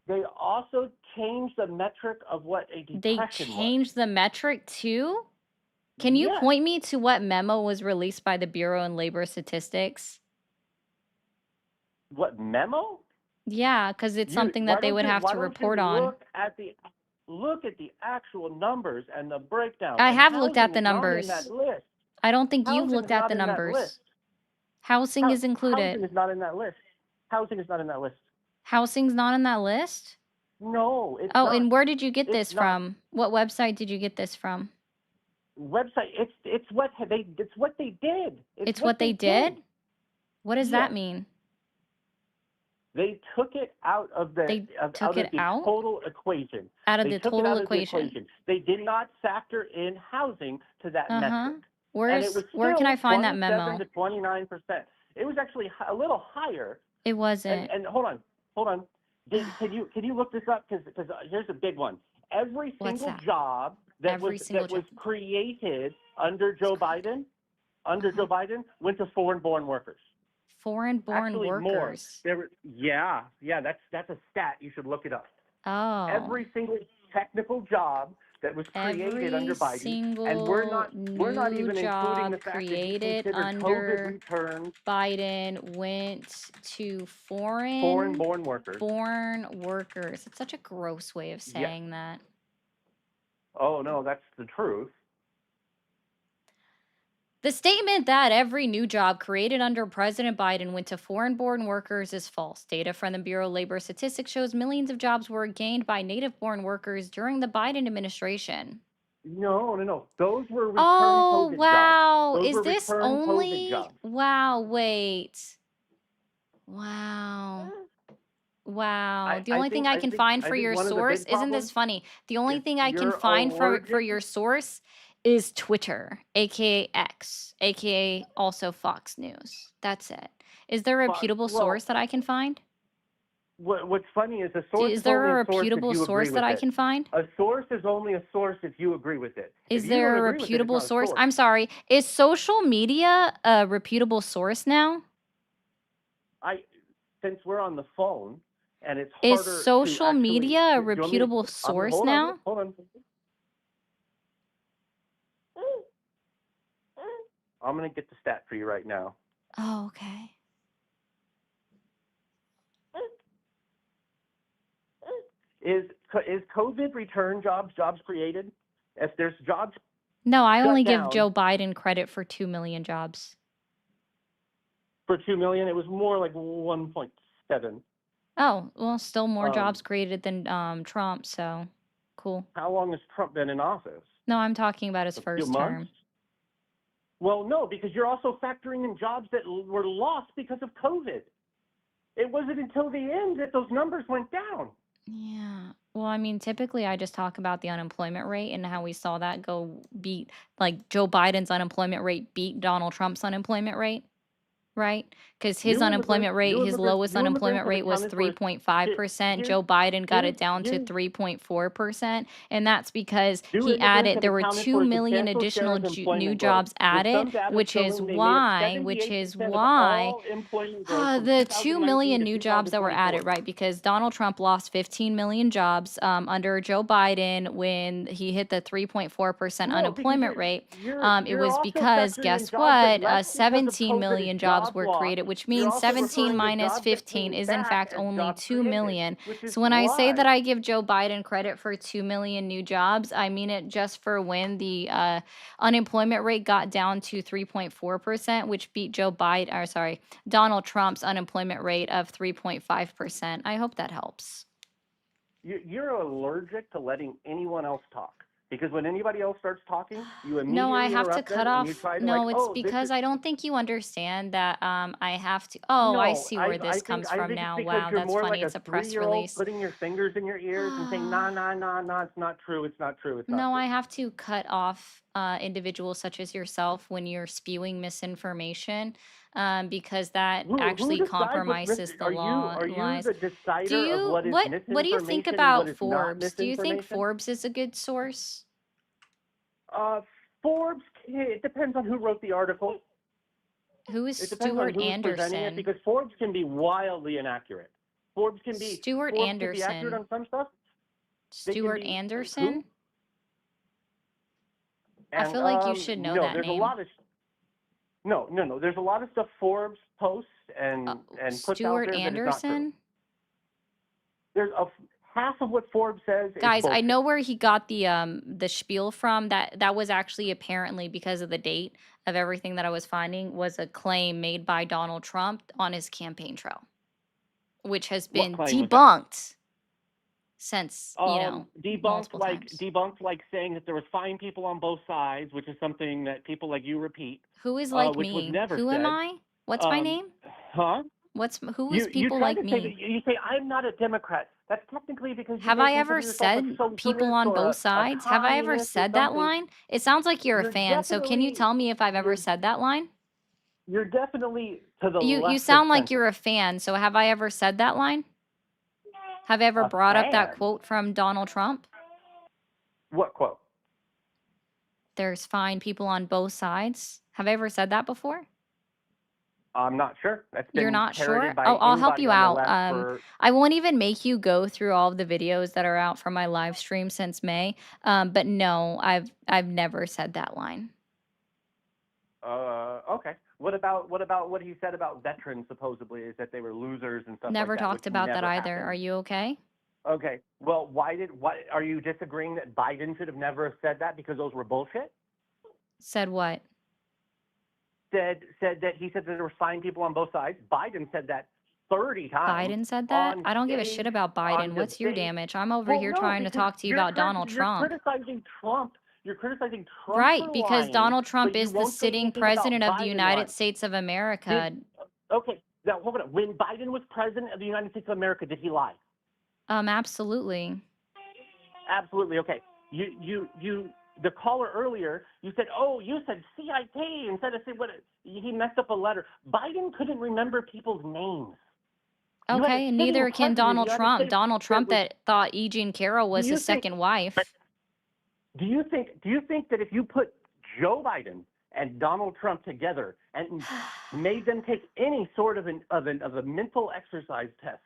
They also changed the metric of what a They depression was. changed the metric too? Can you Yes. point me to what memo was released by the Bureau of Labor Statistics? What memo? Yeah, because it's something that they would have to report on. Look at the actual numbers and the breakdown. I And have looked at the housing is not in numbers. that list. I don't think you've Housing looked is at not the in that numbers. list. Housing is included. Housing is not in that list. Housing is not in that list. Housing's not in that list? No, it's Oh, not. and where did you get It's this not. from? What website did you get this from? Website. It's what they did. It's what they did? What does that Yes. mean? They took it out of the total equation. Out of They the took it total out of equation. the equation. They did not factor in housing to that metric. And it was Where can I find that 27 memo? to 29%. It was actually a little higher. It wasn't. And hold on. Can you look this up? Because here's a big one. Every What's single that? job that Every was single was job. created under Joe Biden, Joe Biden, went to foreign-born workers. Foreign-born Actually, workers. more. That's a stat. You should look it up. Oh. Every single technical job that was created under Biden, and we're not even including the fact that he considered COVID returns Biden went to foreign-born workers. It's such a gross way of saying that. Oh no, that's the truth. The statement that every new job created under President Biden went to foreign-born workers is false. Data from the Bureau of Labor Statistics shows millions of jobs were gained by native-born workers during the Biden administration. No. Those were return Oh, COVID wow. jobs. Those Is were this return only? COVID jobs. Wow, wait. Wow. Wow. The only thing I can find for your source, isn't this funny? The only thing I can find for your source is Twitter, aka X, aka also Fox News. That's it. Is there a reputable source that I can find? What's funny is a source Is there a only source reputable if you source agree that with I it. can find? A source is only a source if you agree with it. Is If you don't there a agree with it, it's reputable not a source? I'm sorry. Is social media a reputable source now? Since we're on the phone and it's harder Is social to actually, media a do you want me to- reputable source hold now? On, hold on. I'm going to get the stat for you right now. Oh, okay. Is COVID return jobs created? If there's jobs No, I only give down. Joe Biden credit for 2 million jobs. for 2 million, it was more like 1.7. Oh, well, still more Um, jobs created than Trump, so cool. How long has Trump been in office? No, I'm talking about his A few first months? term. Well, no, because you're also factoring in jobs that were lost because of COVID. It wasn't until the end that those numbers went down. Yeah. Well, I mean, typically I just talk about the unemployment rate and how we saw that go beat, like Joe Biden's unemployment rate beat Donald Trump's unemployment rate, right? Because his unemployment rate, his lowest unemployment rate was 3.5%. Joe Biden got it down to 3.4%. And that's because he added, there were 2 million additional new jobs added, which is why the 2 million new jobs that were added, right? Because Donald Trump lost 15 million jobs under Joe Biden when he hit the 3.4% unemployment rate. It was because, guess what? 17 million jobs were created, which means 17 minus 15 is in fact only 2 million. So when I say that I give Joe Biden credit for 2 million new jobs, I mean it just for when the unemployment rate got down to 3.4%, which beat Donald Trump's unemployment rate of 3.5%. I hope that helps. You're allergic to letting anyone else talk. Because when anybody else starts talking, you immediately No, I have to interrupt them cut and off. you try to No, like, it's oh, this because is- I don't think you understand that I have to. Oh, I No, see where this think- comes I from think now. it's because Wow, you're that's more funny. like It's a press 3-year-old release. putting your fingers in your ears and saying, nah, it's not true, it's not true, it's not No, true. I have to cut off individuals such as yourself when you're spewing misinformation, because that Who actually decides what's compromises the law. Are you lies. the decider Do you of what is what do you think misinformation and about what is not Forbes? Do you think misinformation? Forbes is a good source? Forbes, it depends on who wrote the article. Who is It depends on Stuart who's presenting it Anderson? because Forbes can be wildly inaccurate. Forbes can be Stuart accurate Anderson. on some stuff. Stuart Who? Anderson? I And feel like you should know no, that there's a name. lot of no. There's a lot of stuff Forbes posts and puts out Stuart there that is not true. Anderson? There's half of what Forbes says is Guys, I bullshit. know where he got the spiel from. That was actually apparently because of the date of everything that I was finding was a claim made by Donald Trump on his campaign trail, which has been What claim was that? debunked since, multiple times. Debunked like saying that there was fine people on both sides, which is something that people like you repeat. Who is like which me? was never Who said. am I? What's my name? Huh? Who is people like me? You say I'm not a Democrat. That's technically because you Have may I ever consider yourself a said socialist people on or both a sides? Have I ever communist or said that something. line? It sounds like you're a You're fan. So can you definitely- tell me if I've ever said that line? You're definitely to the You left sound of like center. you're a fan. So have I ever said that line? Have I ever brought up that fan? quote from Donald Trump? What quote? There's fine people on both sides. Have I ever said that before? I'm not sure. That's been You're not parroted sure? by Oh, I'll help anybody you on the out. left for I won't even make you go through all of the videos that are out from my live stream since May. But no, I've never said that line. okay. What about what he said about veterans supposedly is that they were losers and stuff Never like that? talked which about that never either. happened. Are you okay? Okay. Well, why are you disagreeing that Biden should have never said that because those were bullshit? Said what? Said that he said that there were fine people on both sides. Biden said that 30 times. Biden said that? on I don't give a stage, shit about on Biden. What's your debate. damage? I'm over Well, here no, trying to because talk to you you're about Donald You're Trump. criticizing Trump. You're criticizing Trump Right, for because lying, Donald Trump but you is the won't say sitting anything about president of the Biden United lying. States of America. Okay, now hold on. When Biden was president of the United States of America, did he lie? Absolutely. Absolutely. Okay. The caller earlier, you said, you said CIT instead of saying what he messed up a letter. Biden couldn't remember people's names. Okay, and neither can Donald Trump. Donald Trump that thought E. Jean Carroll was his second wife. Do you think that if you put Joe Biden and Donald Trump together and made them take any sort of a mental exercise test,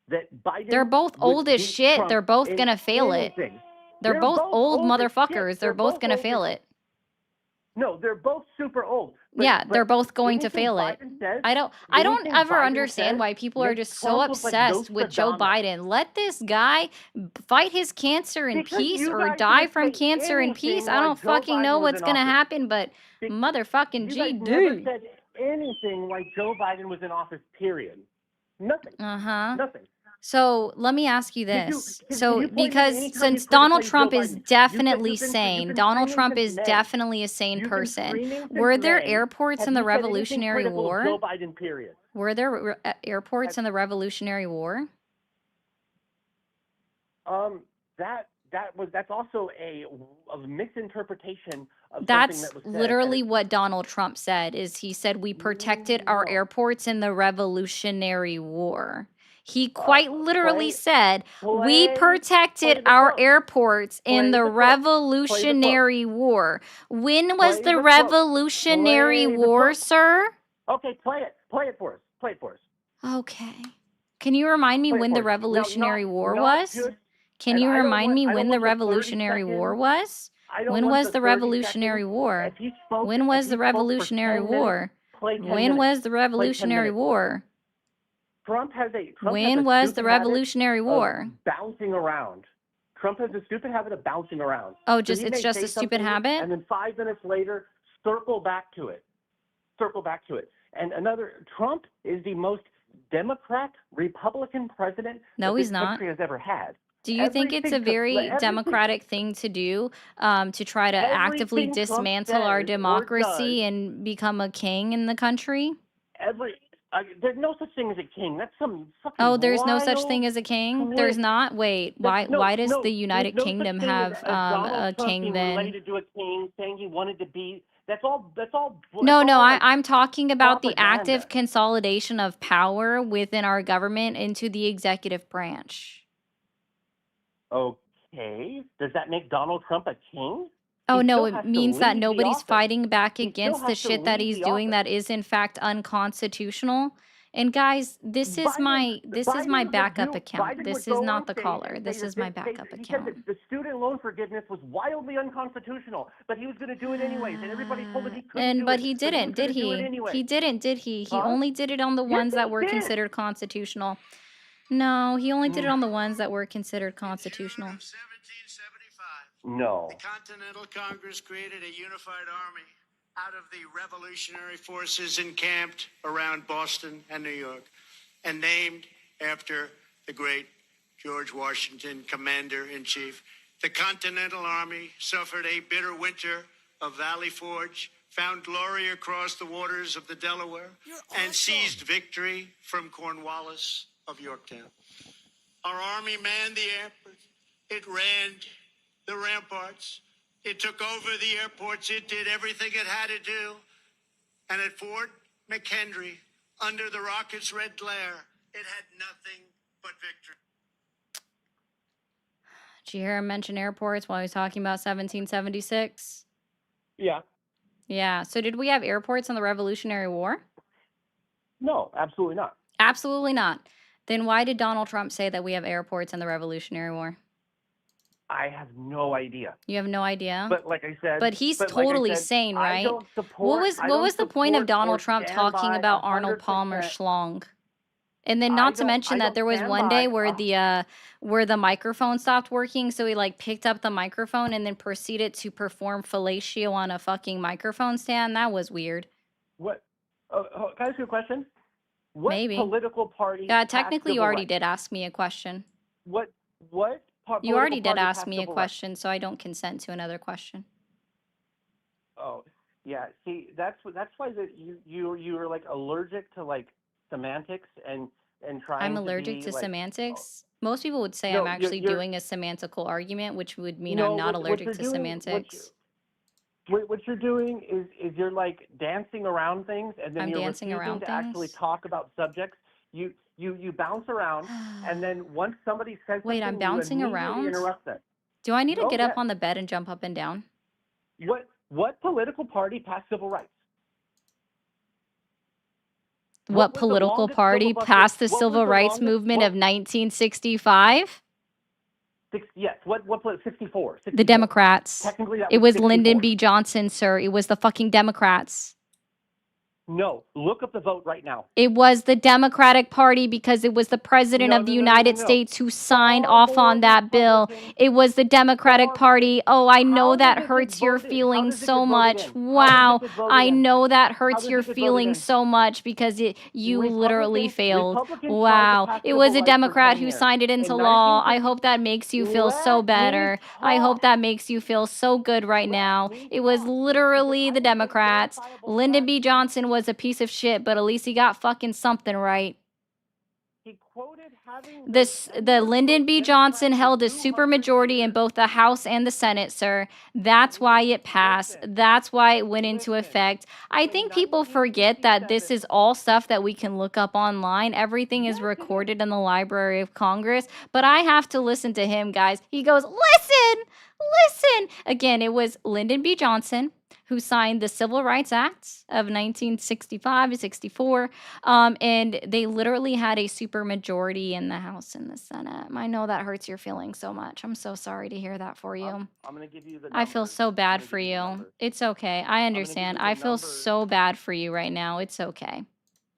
that Biden They're both would old as beat shit. Trump They're both in gonna fail anything? it. They're both old as motherfuckers. shit. They're both gonna old fail as- it. No, they're both super old. Yeah, they're both going to anything fail it. Biden says- I don't anything ever Biden understand says why people are makes just so Trump look like obsessed with Joe Nostradamus. Biden. Let this guy fight his cancer in Because peace you or guys die didn't from say cancer in peace. anything I don't while Joe fucking Biden know was what's in gonna office. happen, but Because motherfucking You guys never GD. said anything like Joe Biden was in office, period. Nothing. Nothing. So let me ask you Can this. you So point me to because any time since you Donald criticized Trump Joe is Biden? definitely You've been sane, Donald screaming Trump since is May. definitely a sane You've been person. screaming since Were there May. airports Have in the you said anything Revolutionary critical of War? Joe Biden, period. Were there airports in the Revolutionary War? That's also a misinterpretation of something That's that was said. literally what Donald Trump said. Is he said we protected our No. airports in the Revolutionary War. He quite literally said we protected the our quote. airports in Play the the quote. Revolutionary War. When was Play the the quote. Revolutionary Play the War, quote. sir? Okay, play it. Play it for us. Play it for us. Okay. Can you remind me Play it when for the us. Now, Revolutionary War not was? just- Can and you I don't remind want- me I don't when the want the 30 Revolutionary War seconds. was? I don't When want was the 30 Revolutionary seconds. War? If he spoke- When if was he the spoke for Revolutionary 10 minutes, War? play 10 When minutes. was the Play 10 Revolutionary minutes. War? Trump has a When was the stupid habit Revolutionary of War? bouncing around. Trump has a stupid habit of bouncing around. Oh, So it's he may just say a stupid something, habit? and then 5 minutes later, circle back to it. And Trump is the most Democrat, Republican president No, that he's this not. country has ever had. Do you think it's a very democratic thing to do, to try to actively everything Trump dismantle our says or democracy and become a king in the country? There's no such thing as a king. That's some fucking Oh, there's no such wild thing as a king? twist. There's not? Wait, why does the United there's no Kingdom such thing have as Donald a Trump king being then? related to a king, saying he wanted to be. That's all. No, like, I'm talking about the propaganda. active consolidation of power within our government into the executive branch. Okay. Does that make Donald Trump a king? Oh, he no, still it has to means that leave the nobody's office. fighting back He still against the has to shit that leave he's the doing office. that is in fact unconstitutional. And guys, this is my Biden would backup account. Biden would This is go on not the stage caller. and This is my backup he said that account. the student loan forgiveness was wildly unconstitutional, but he was going to do it anyways, and everybody told him he couldn't do But it. he didn't, but he was did going to do it he? anyway. He didn't, did he? He Huh? only did it on the Yes, ones that he were did. considered constitutional. No, he only did it on the ones that were considered constitutional. In June of 1775, No. the Continental Congress created a unified army out of the revolutionary forces encamped around Boston and New York, and named after the great George Washington, Commander-in-Chief. The Continental Army suffered a bitter winter of Valley Forge, found glory across the waters of the Delaware, and seized victory from Cornwallis of Yorktown. Our army manned the airports. It ran the ramparts. It took over the airports. It did everything it had to do. And at Fort McHenry, under the rocket's red glare, it had nothing but victory. Did you hear him mention airports while he was talking about 1776? Yeah. Yeah. So did we have airports in the Revolutionary War? No, absolutely not. Absolutely not. Then why did Donald Trump say that we have airports in the Revolutionary War? I have no idea. You have no idea? But like I said, But he's but like I totally said, sane, I right? don't What support. was I what don't was the point of support Donald or Trump stand talking by about Arnold Palmer 100%. schlong? And then I not to don't- mention I that don't there was stand one by day where the microphone stopped working, so he like picked up the microphone and then proceeded to perform fellatio on a fucking microphone stand. That was weird. What? Can I ask you a question? What Maybe. political party? passed Technically, you civil already rights? did ask me a question. What? You already political did party ask passed me a civil rights? question, so I don't consent to another question. Oh, yeah. See, that's why that you're like allergic to like semantics and trying I'm to allergic be to like. semantics. Most people would say No, I'm actually you're- doing a semantical argument, which would mean No, I'm not what allergic you're to doing- semantics. What you're doing is you're like dancing around things, and then I'm you're dancing refusing around to actually things? talk about subjects. You bounce around, and then once somebody says Wait, I'm something, you bouncing immediately around? interrupt them. Do I need to Oh, get up yes. on the bed and jump up and down? What political party passed civil rights? What was the political longest party filibuster- passed the what was civil the rights longest- movement what- of 1965? Yes. What 64? The Democrats. Technically, that It was 64. Lyndon B. Johnson, sir. It was the fucking Democrats. No, look up the vote right now. It was the Democratic Party because it was the president of the United States who signed off on that bill. It was the Democratic Party. Oh, I know that hurts your feelings so much. Wow. I know that hurts your feelings so much because you literally failed. Wow. It was a Democrat who signed it into law. I hope that makes you feel so better. I hope that makes you feel so good right now. It was literally the Democrats. Lyndon B. Johnson was a piece of shit, but at least he got fucking something right. He quoted having The Lyndon B. Johnson held a supermajority in both the House and the Senate, sir. That's why it passed. That's why it went into effect. I think people forget that this is all stuff that we can look up online. Everything is recorded in the Library of Congress, but I have to listen to him, guys. He goes, listen. Again, it was Lyndon B. Johnson who signed the Civil Rights Act of 1965 to 64. And they literally had a supermajority in the House and the Senate. I know that hurts your feelings so much. I'm so sorry to hear that for you. I'm going to give you the I feel numbers. so I'm bad gonna for give the you. numbers. It's okay. I understand. you the I feel numbers. so bad for you right now. It's okay.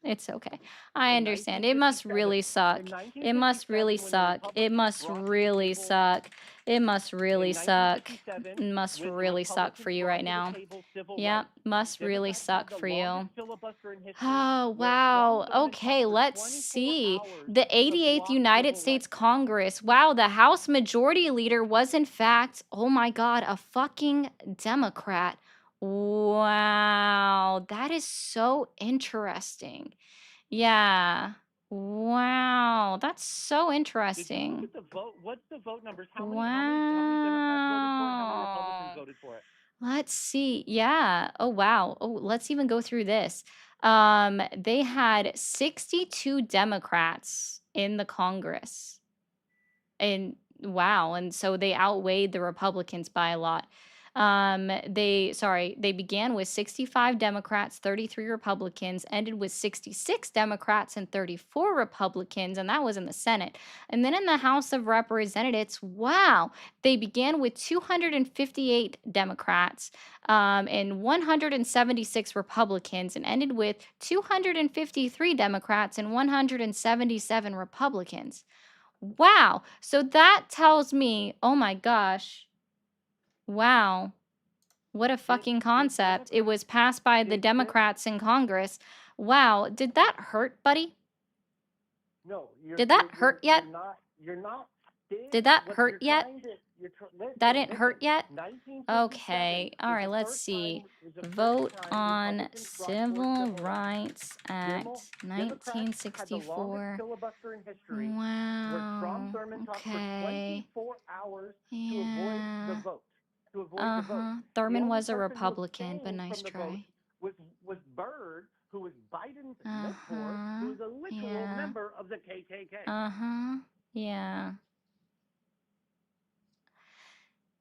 It's okay. I In understand. It must 1957 really suck. It must really 1957, when the suck. It Republicans must brought to the really table- suck. It must really in suck. 1957, It must when the really suck for Republicans you brought right to the now. table civil Yeah, rights, must really Democrats had suck the for you. longest filibuster in history, Oh, where wow. Trump would Okay, talk for let's 24 see. hours The to 88th block United civil States rights. Congress. Wow, the House Majority Leader was, in fact, oh my God, a fucking Democrat. Wow, that is so interesting. Yeah. Wow, that's so Did you look interesting. at the vote? What's the vote numbers? How many Democrats voted for it? How many Republicans Wow. voted for it? Let's see. Yeah. Oh, wow. Oh, let's even go through this. They had 62 Democrats in the Congress. And wow. And so they outweighed the Republicans by a lot. They began with 65 Democrats, 33 Republicans, ended with 66 Democrats and 34 Republicans, and that was in the Senate. And then in the House of Representatives, wow, they began with 258 Democrats and 176 Republicans, and ended with 253 Democrats and 177 Republicans. Wow. So that tells me, oh my gosh, wow. What a fucking concept. It was passed by the Democrats in Congress. Wow. Did that hurt, buddy? No. Did that hurt yet? You're not. Did that hurt yet? Listen, That didn't hurt yet? 1957 Okay. All right, let's see. Vote on Civil Rights Act Democrats had the longest 1964. filibuster in history, where Wow. Strom Thurmond talked for Okay. 24 hours to avoid the Yeah. vote. The vote. The Thurman only was a person who Republican, but abstained nice from the vote try. was Byrd, who was Biden's mentor, who was a literal Yeah. member of the KKK. Yeah.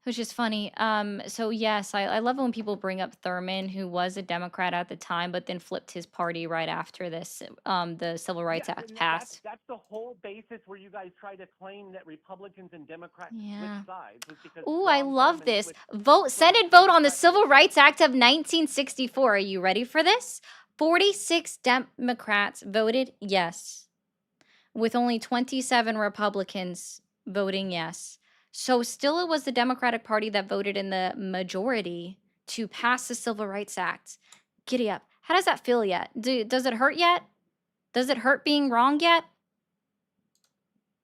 Which is funny. So yes, I love it when people bring up Thurman, who was a Democrat at the time, but then flipped his party right after this, the Civil Rights Act passed. That's the whole basis where you guys try to claim that Republicans and Democrats Yeah. switch sides. Was because Ooh, I Strom love Thurmond this. switched Senate vote on the Civil Rights Act of 1964. Are you ready for this? 46 Democrats voted yes, with only 27 Republicans voting yes. So still it was the Democratic Party that voted in the majority to pass the Civil Rights Act. Giddy up. How does that feel yet? Does it hurt yet? Does it hurt being wrong yet?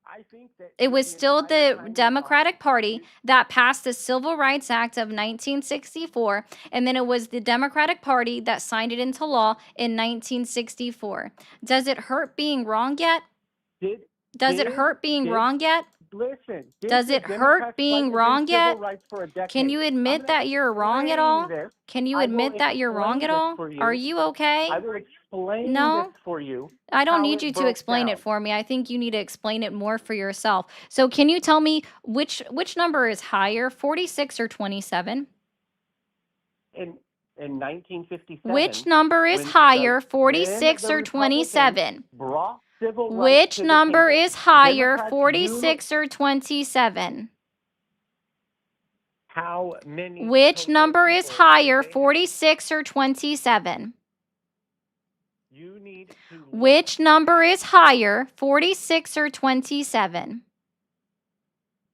I think that it was still the Democratic Party that passed the Civil Rights Act of 1964, and then it was the Democratic Party that signed it into law in 1964. Does it hurt being wrong yet? Does it hurt being wrong yet? Listen. Does it hurt being wrong yet? Can you admit that you're wrong at all? Can you admit that you're wrong at all? Are you okay? I will explain No? this for you. I don't how need it you to broke explain down. it for me. I think you need to explain it more for yourself. So can you tell me which number is higher, 46 or 27? In 1957. Which number is when higher, the 46 or Republicans 27? brought civil rights Which to the number table, is higher, Democrats 46 or 27? How many? Which total number is people higher, did they have? 46 or 27? You need to look Which number at is higher, 46 or 27?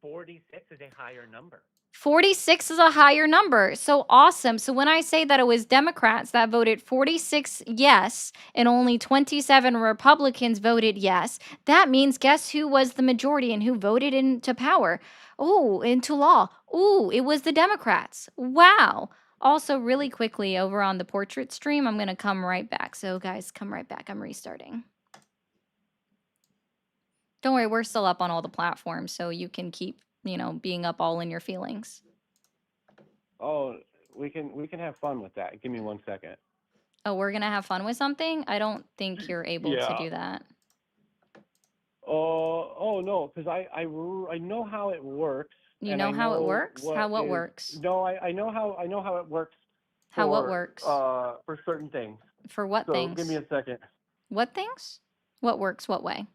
46 is a higher number. 46 is a higher number. So awesome. So when I say that it was Democrats that voted 46 yes and only 27 Republicans voted yes, that means guess who was the majority and who voted into power? Oh, into law. Ooh, it was the Democrats. Wow. Also, really quickly over on the portrait stream, I'm going to come right back. So guys, come right back. I'm restarting. Don't worry, we're still up on all the platforms, so you can keep, being up all in your feelings. Oh, we can have fun with that. Give me 1 second. Oh, we're going to have fun with something? I don't think you're able to Yeah. do that. Oh no, because I know how it works. You and know I how it know works? How what is- works? No, I know how it works. How what for, works? For certain things. For what So things? give me a second. What things? What works what way?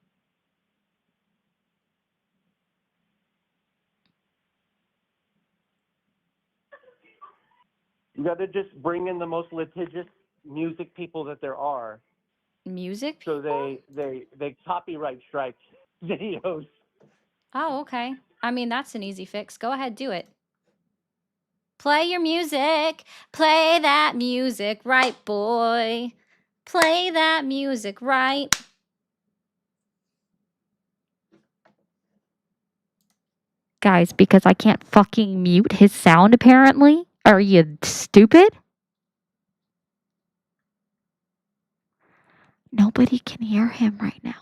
You got to just bring in the most litigious music people that there are. Music? So they copyright strike videos. Oh, okay. I mean, that's an easy fix. Go ahead, do it. Play your music. Play that music right, boy. Play that music right. Guys, because I can't fucking mute his sound apparently? Are you stupid? Nobody can hear him right now.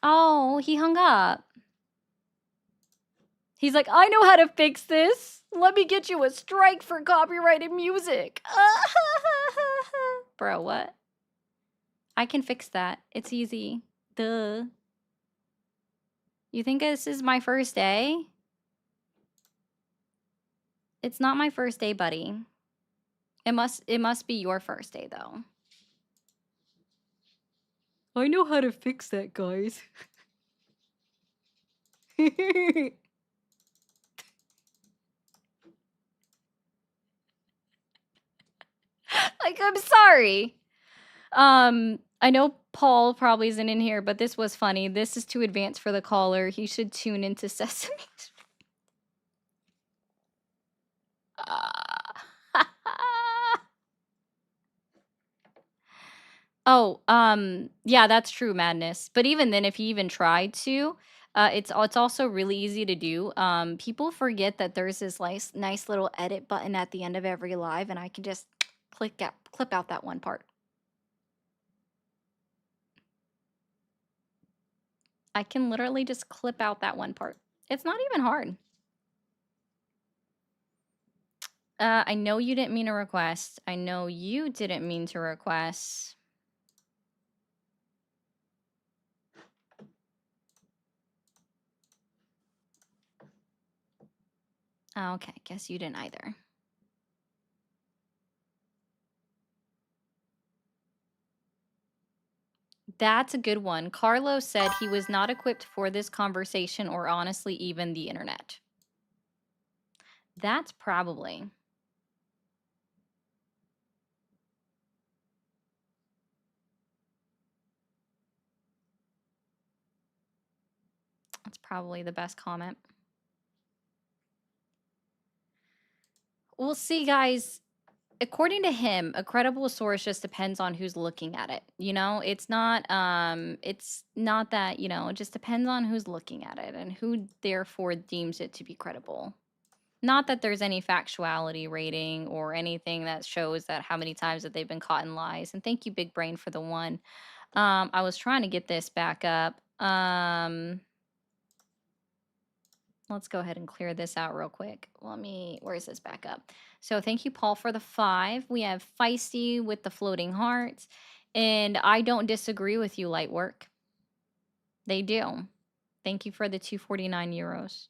Oh, he hung up. He's like, I know how to fix this. Let me get you a strike for copyrighted music. Bro, what? I can fix that. It's easy. Duh. You think this is my first day? It's not my first day, buddy. It must be your first day though. I know how to fix that, guys. Like, I'm sorry. I know Paul probably isn't in here, but this was funny. This is too advanced for the caller. He should tune into Sesame. Oh, yeah, that's true, Madness. But even then, if he even tried to, it's also really easy to do. People forget that there's this nice little edit button at the end of every live, and I can just clip out that one part. I can literally just clip out that one part. It's not even hard. I know you didn't mean to request. I know you didn't mean to request. Oh, okay, guess you didn't either. That's a good one. Carlos said he was not equipped for this conversation or honestly even the internet. That's probably. That's probably the best comment. We'll see, guys. According to him, a credible source just depends on who's looking at it. You know, it's not that, you know, it just depends on who's looking at it and who therefore deems it to be credible. Not that there's any factuality rating or anything that shows that how many times that they've been caught in lies. And thank you, Big Brain, for the one. I was trying to get this back up. Let's go ahead and clear this out real quick. Where's this back up? So thank you, Paul, for the 5. We have Feisty with the floating hearts. And I don't disagree with you, Lightwork. They do. Thank you for the 249 euros.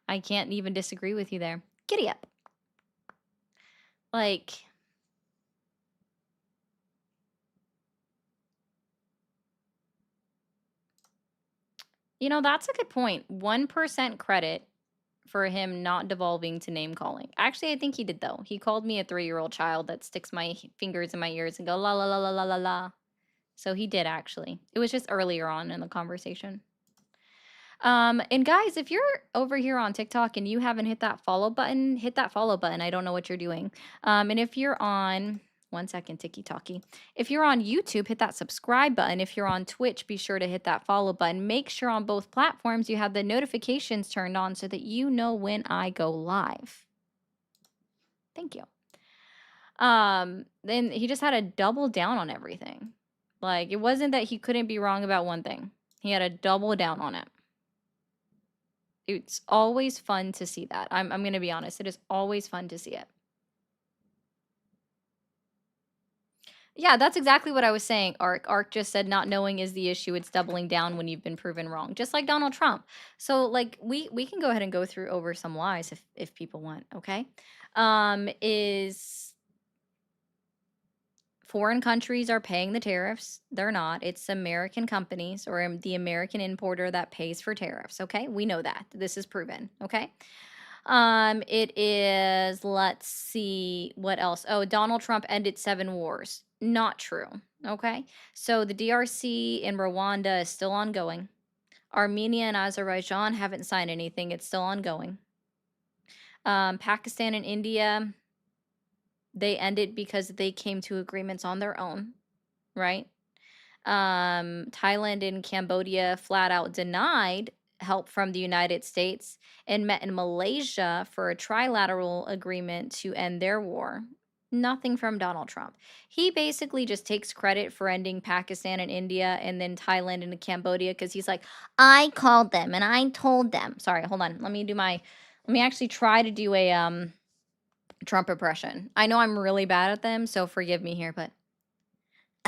I can't even disagree with you there. Giddy up. Like, you know, that's a good point. 1% credit for him not devolving to name calling. Actually, I think he did, though. He called me a 3-year-old child that sticks my fingers in my ears and go la la la la la la la. So he did, actually. It was just earlier on in the conversation. And guys, if you're over here on TikTok and you haven't hit that follow button, hit that follow button. I don't know what you're doing. And if you're on, one second, ticky-talkie. If you're on YouTube, hit that subscribe button. If you're on Twitch, be sure to hit that follow button. Make sure on both platforms you have the notifications turned on so that you know when I go live. Thank you. Then he just had to double down on everything. Like, it wasn't that he couldn't be wrong about one thing. He had to double down on it. It's always fun to see that. I'm going to be honest. It is always fun to see it. Yeah, that's exactly what I was saying, Ark. Ark just said not knowing is the issue. It's doubling down when you've been proven wrong, just like Donald Trump. So, like, we can go ahead and go through over some lies if people want, okay? Is foreign countries are paying the tariffs. They're not. It's American companies or the American importer that pays for tariffs, okay? We know that. This is proven, okay? It is, let's see, what else? Oh, Donald Trump ended 7 wars. Not true, okay? So the DRC in Rwanda is still ongoing. Armenia and Azerbaijan haven't signed anything. It's still ongoing. Pakistan and India, they ended because they came to agreements on their own, right? Thailand and Cambodia flat out denied help from the United States and met in Malaysia for a trilateral agreement to end their war. Nothing from Donald Trump. He basically just takes credit for ending Pakistan and India and then Thailand and Cambodia because he's like, I called them and I told them. Sorry, hold on. Let me actually try to do a Trump impression. I know I'm really bad at them, so forgive me here, but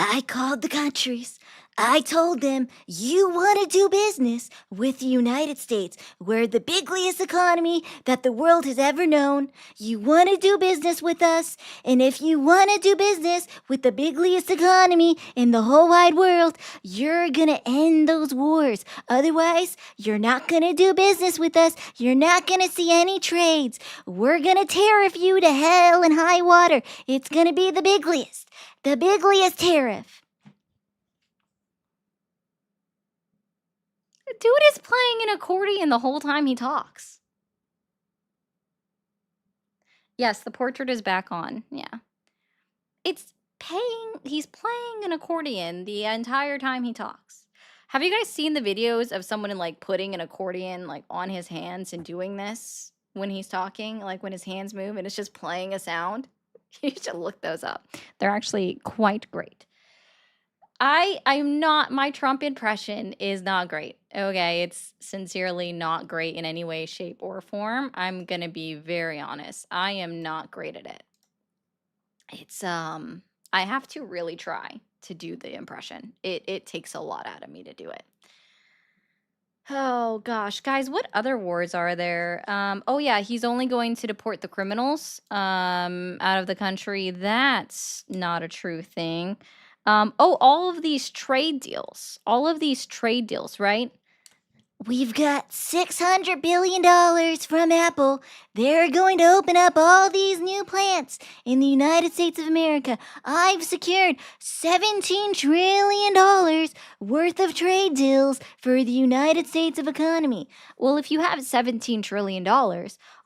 I called the countries. I told them, you want to do business with the United States. We're the biggest economy that the world has ever known. You want to do business with us. And if you want to do business with the biggest economy in the whole wide world, you're going to end those wars. Otherwise, you're not going to do business with us. You're not going to see any trades. We're going to tariff you to hell and high water. It's going to be the biggest. The biggest tariff. The dude is playing an accordion the whole time he talks. Yes, the portrait is back on. Yeah. He's playing an accordion the entire time he talks. Have you guys seen the videos of someone like putting an accordion like on his hands and doing this when he's talking, like when his hands move and it's just playing a sound? You should look those up. They're actually quite great. I'm not, my Trump impression is not great. Okay, it's sincerely not great in any way, shape, or form. I'm gonna be very honest. I am not great at it. It's I have to really try to do the impression. It takes a lot out of me to do it. Oh gosh, guys, what other wars are there? Oh yeah, he's only going to deport the criminals out of the country. That's not a true thing. Oh, all of these trade deals. All of these trade deals, right? We've got $600 billion from Apple. They're going to open up all these new plants in the United States of America. I've secured $17 trillion worth of trade deals for the United States of economy. Well, if you have $17 trillion,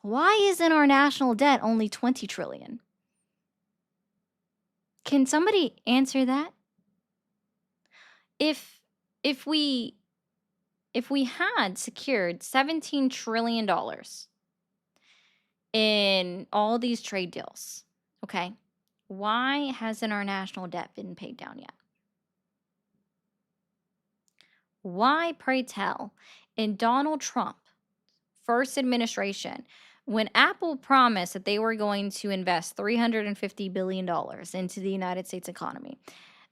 why isn't our national debt only $20 trillion? Can somebody answer that? If we had secured $17 trillion in all these trade deals, okay, why hasn't our national debt been paid down yet? Why, pray tell, in Donald Trump first administration, when Apple promised that they were going to invest $350 billion into the United States economy,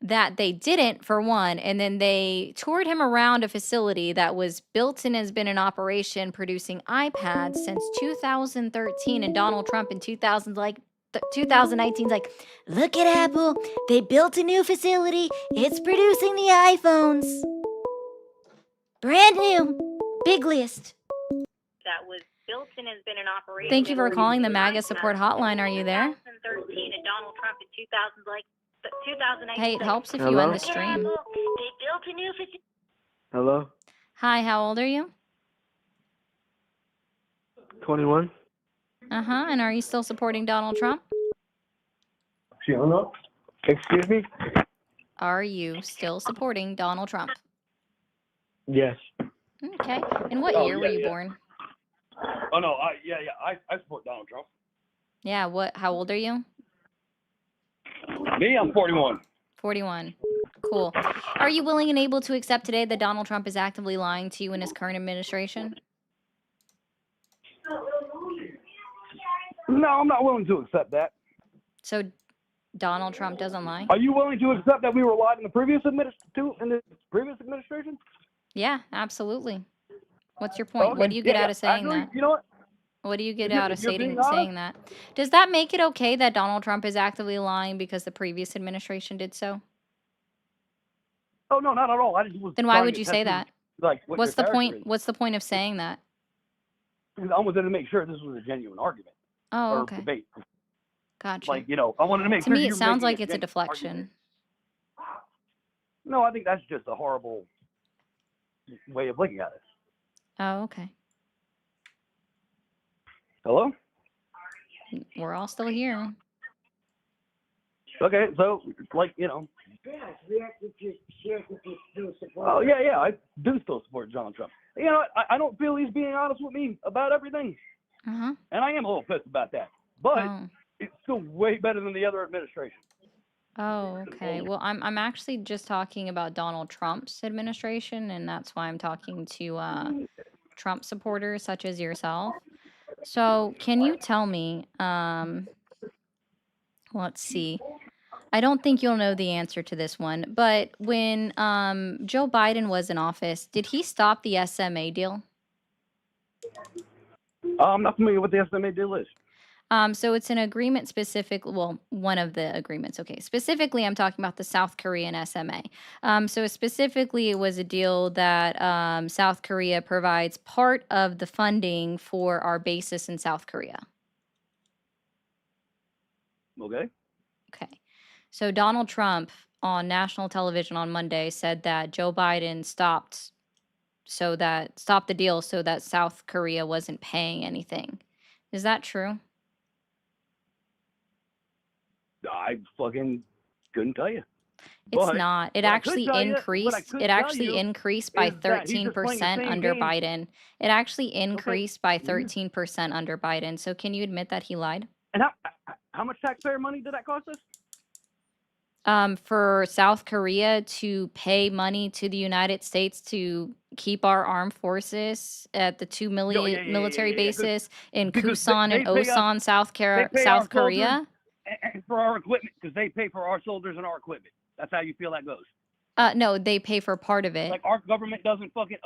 that they didn't, for one, and then they toured him around a facility that was built and has been in operation producing iPads since 2013, and Donald Trump in 2019 is like, look at Apple. They built a new facility. It's producing the iPhones. Brand new. Big list. That was built and has been in operation. Thank you for calling the MAGA support hotline. Are you there? 2013 and Donald Trump in 2008. Hey, it helps if you Hello? end the stream. They built a new facility. Hello? Hi, how old are you? 21? And are you still supporting Donald Trump? Excuse me? Are you still supporting Donald Trump? Yes. Okay. In what year were you born? Oh no, I support Donald Trump. Yeah, how old are you? Me, I'm 41. 41. Cool. Are you willing and able to accept today that Donald Trump is actively lying to you in his current administration? No, I'm not willing to accept that. So Donald Trump doesn't lie? Are you willing to accept that we were lied in the previous administration? Yeah, absolutely. What's your point? Okay. What do you get out of saying agree. that? You know what? What do you get If you're- out of if you're saying being honest- saying that? Does that make it okay that Donald Trump is actively lying because the previous administration did so? Oh no, not at all. I just was. Then why trying would to you say test that? Like, what What's your the character point? is. What's the point of saying that? I wanted to make sure this was a genuine argument Oh, or okay. debate. Gotcha. Like, I wanted to make To sure me, you it were sounds making like it's a genuine deflection. argument. No, I think that's just a horrible way of looking at it. Oh, okay. Hello? We're all still here. Okay, so like oh yeah, I do still support Donald Trump. You know, I don't feel he's being honest with me about everything, Uh-huh. and I am a little pissed about that. But Oh. it's still way better than the other administration. Oh, okay. Well, I'm actually just talking about Donald Trump's administration, and that's why I'm talking to Trump supporters such as yourself. So, can you tell me, let's see. I don't think you'll know the answer to this one, but when Joe Biden was in office, did he stop the SMA deal? I'm not familiar with the SMA deal is. So it's an agreement well, one of the agreements. Okay. Specifically, I'm talking about the South Korean SMA. So specifically, it was a deal that South Korea provides part of the funding for our bases in South Korea. Okay. Okay. So Donald Trump on national television on Monday said that Joe Biden stopped the deal so that South Korea wasn't paying anything. Is that true? I fucking couldn't tell you. It's But not. It what I could actually tell you, what I increased. could It tell actually you increased by is that he's just playing the 13% same under game. Biden. It actually Okay. increased by 13% under Biden. So can you admit that he lied? And how much taxpayer money did that cost us? For South Korea to pay money to the United States to keep our armed forces at the two military bases in Because Kusan and they pay us, Osan, South they pay our South soldiers Korea. and for our equipment, because they pay for our soldiers and our equipment. That's how you feel that goes. No, they pay for part of it. Like our government doesn't fucking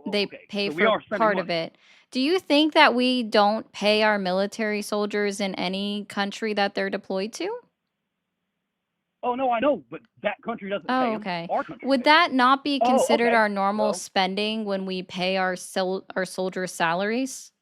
They okay. pay So we for are spending part money. of it. Do you think that we don't pay our military soldiers in any country that they're deployed to? Oh no, I know, but that country doesn't pay Oh, them. okay. Our country Would pays that not be them. Oh, considered okay. our normal Well, spending when we pay our soldiers' salaries?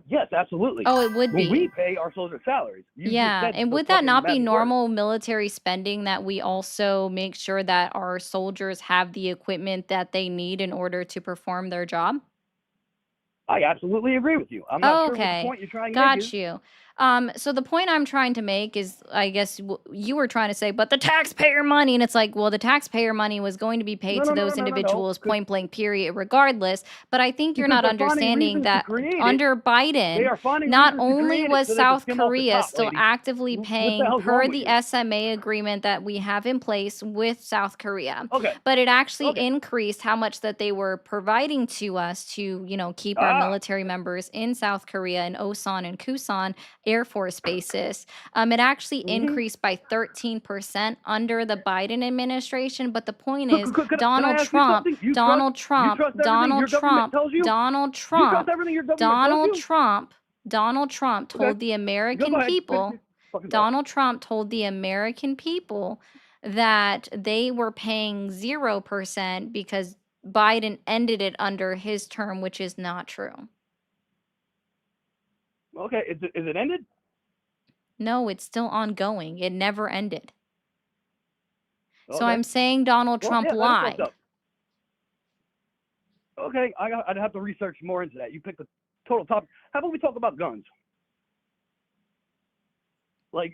yes, absolutely. Oh, it would When we be. pay our soldiers' salaries, you just Yeah, said and the would that fucking not be magic word. normal military spending that we also make sure that our soldiers have the equipment that they need in order to perform their job? I absolutely agree with you. I'm not sure what the Okay, point you're trying to make got is. you. So the point I'm trying to make is, I guess you were trying to say, but the taxpayer money, and it's like, well, the taxpayer money was going to be paid to those individuals, point blank, period, regardless. But I think you're Because not they're finding understanding reasons to that create it. under They Biden, are finding not reasons to only create it was so they can South skim off the Korea top, still lady. actively What the paying hell's per wrong with the you? SMA agreement that we have in place with South Korea, Okay. but it actually Okay. increased how much that they were providing to us to, keep our military members in South Korea and Osan and Kusan Air Force bases. It actually increased by 13% under the Biden administration. But the point is, Can I Donald ask you Trump, something? You Donald trust Trump, everything Donald your government Trump, tells you? Donald You trust Trump, everything your government Donald tells you? Trump, Donald Trump Okay. told the Go American ahead. Finish people, your fucking thought. Donald Trump told the American people that they were paying 0% because Biden ended it under his term, which is not true. Okay. Is it ended? No, it's still ongoing. It never ended. So Okay. I'm saying Donald Well, Trump yeah, that is fucked lied. up. Okay, I'd have to research more into that. You picked a total topic. How about we talk about guns? Like,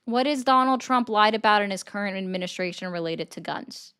What is Donald Trump lied about in his current administration related to guns?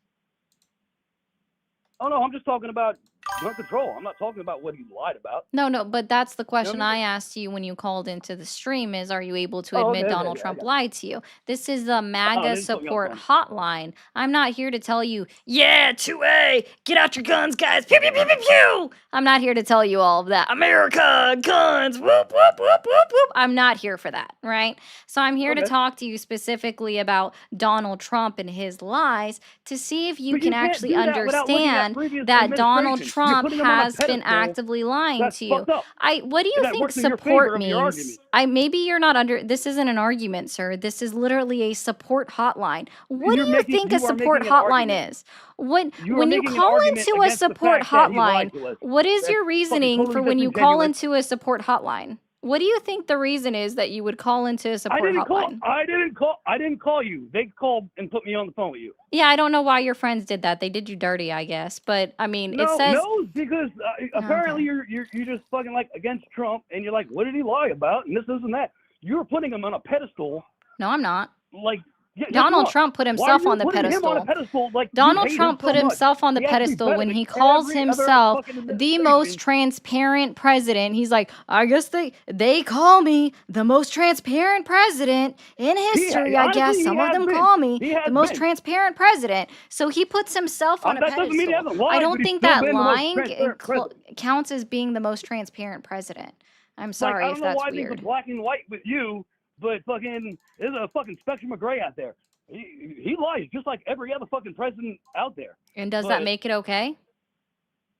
oh no, I'm just talking about gun control. I'm not talking about what he lied about. No, but that's the question I I mean? asked you when you called into the stream is, are you able to Oh, admit okay, Donald I Trump got it. lied to you? This is the Oh, MAGA this is putting me on the support phone. hotline. I'm not here to tell you, yeah, 2A, get out your guns, guys, pew, pew, pew, pew, pew. I'm not here to tell you all of that. America, guns, whoop, whoop, whoop, whoop, whoop. I'm not here for that, right? So I'm here to Okay. talk to you specifically about Donald Trump and his lies to see if you But can you can't actually do that without looking at understand previous that Donald administrations. You're Trump putting them on a has been pedestal. actively lying That's to you. fucked up. What do you And that think works in your support favor of your means? argument. Maybe you're not under. This isn't an argument, sir. This is literally a support hotline. What do You you think a are support making an hotline argument. is? When You are you making an call argument into a against the support fact that he lied hotline, to us. what is That's your fucking reasoning totally for when you call disingenuous. into a support hotline? What do you think the reason is that you would call into a support hotline? I didn't call you. They called and put me on the phone with you. Yeah, I don't know why your friends did that. They did you dirty, I guess. But I mean, it No, says because apparently you're just fucking like against Trump, and you're like, what did he lie about? And this and that. You're putting him on a pedestal. No, I'm not. Like yes, Donald Trump put himself on the putting him on a pedestal. pedestal? Like Donald you hate Trump him put so much. himself on the He has to be pedestal better when than he calls every other himself fucking the most administration. transparent president. He's like, I guess they call me the most transparent president in history. I guess honestly, some he of has them been. call me He has the most been. transparent president. So he puts himself on a That doesn't mean he pedestal. hasn't lied, I but don't he's think still that been the most lying transparent president. counts as being the most transparent president. I'm Like, sorry I if don't know that's why things are weird. black and white with you, but fucking there's a fucking spectrum of gray out there. He lies just like every other fucking president out there. And does that But make it okay?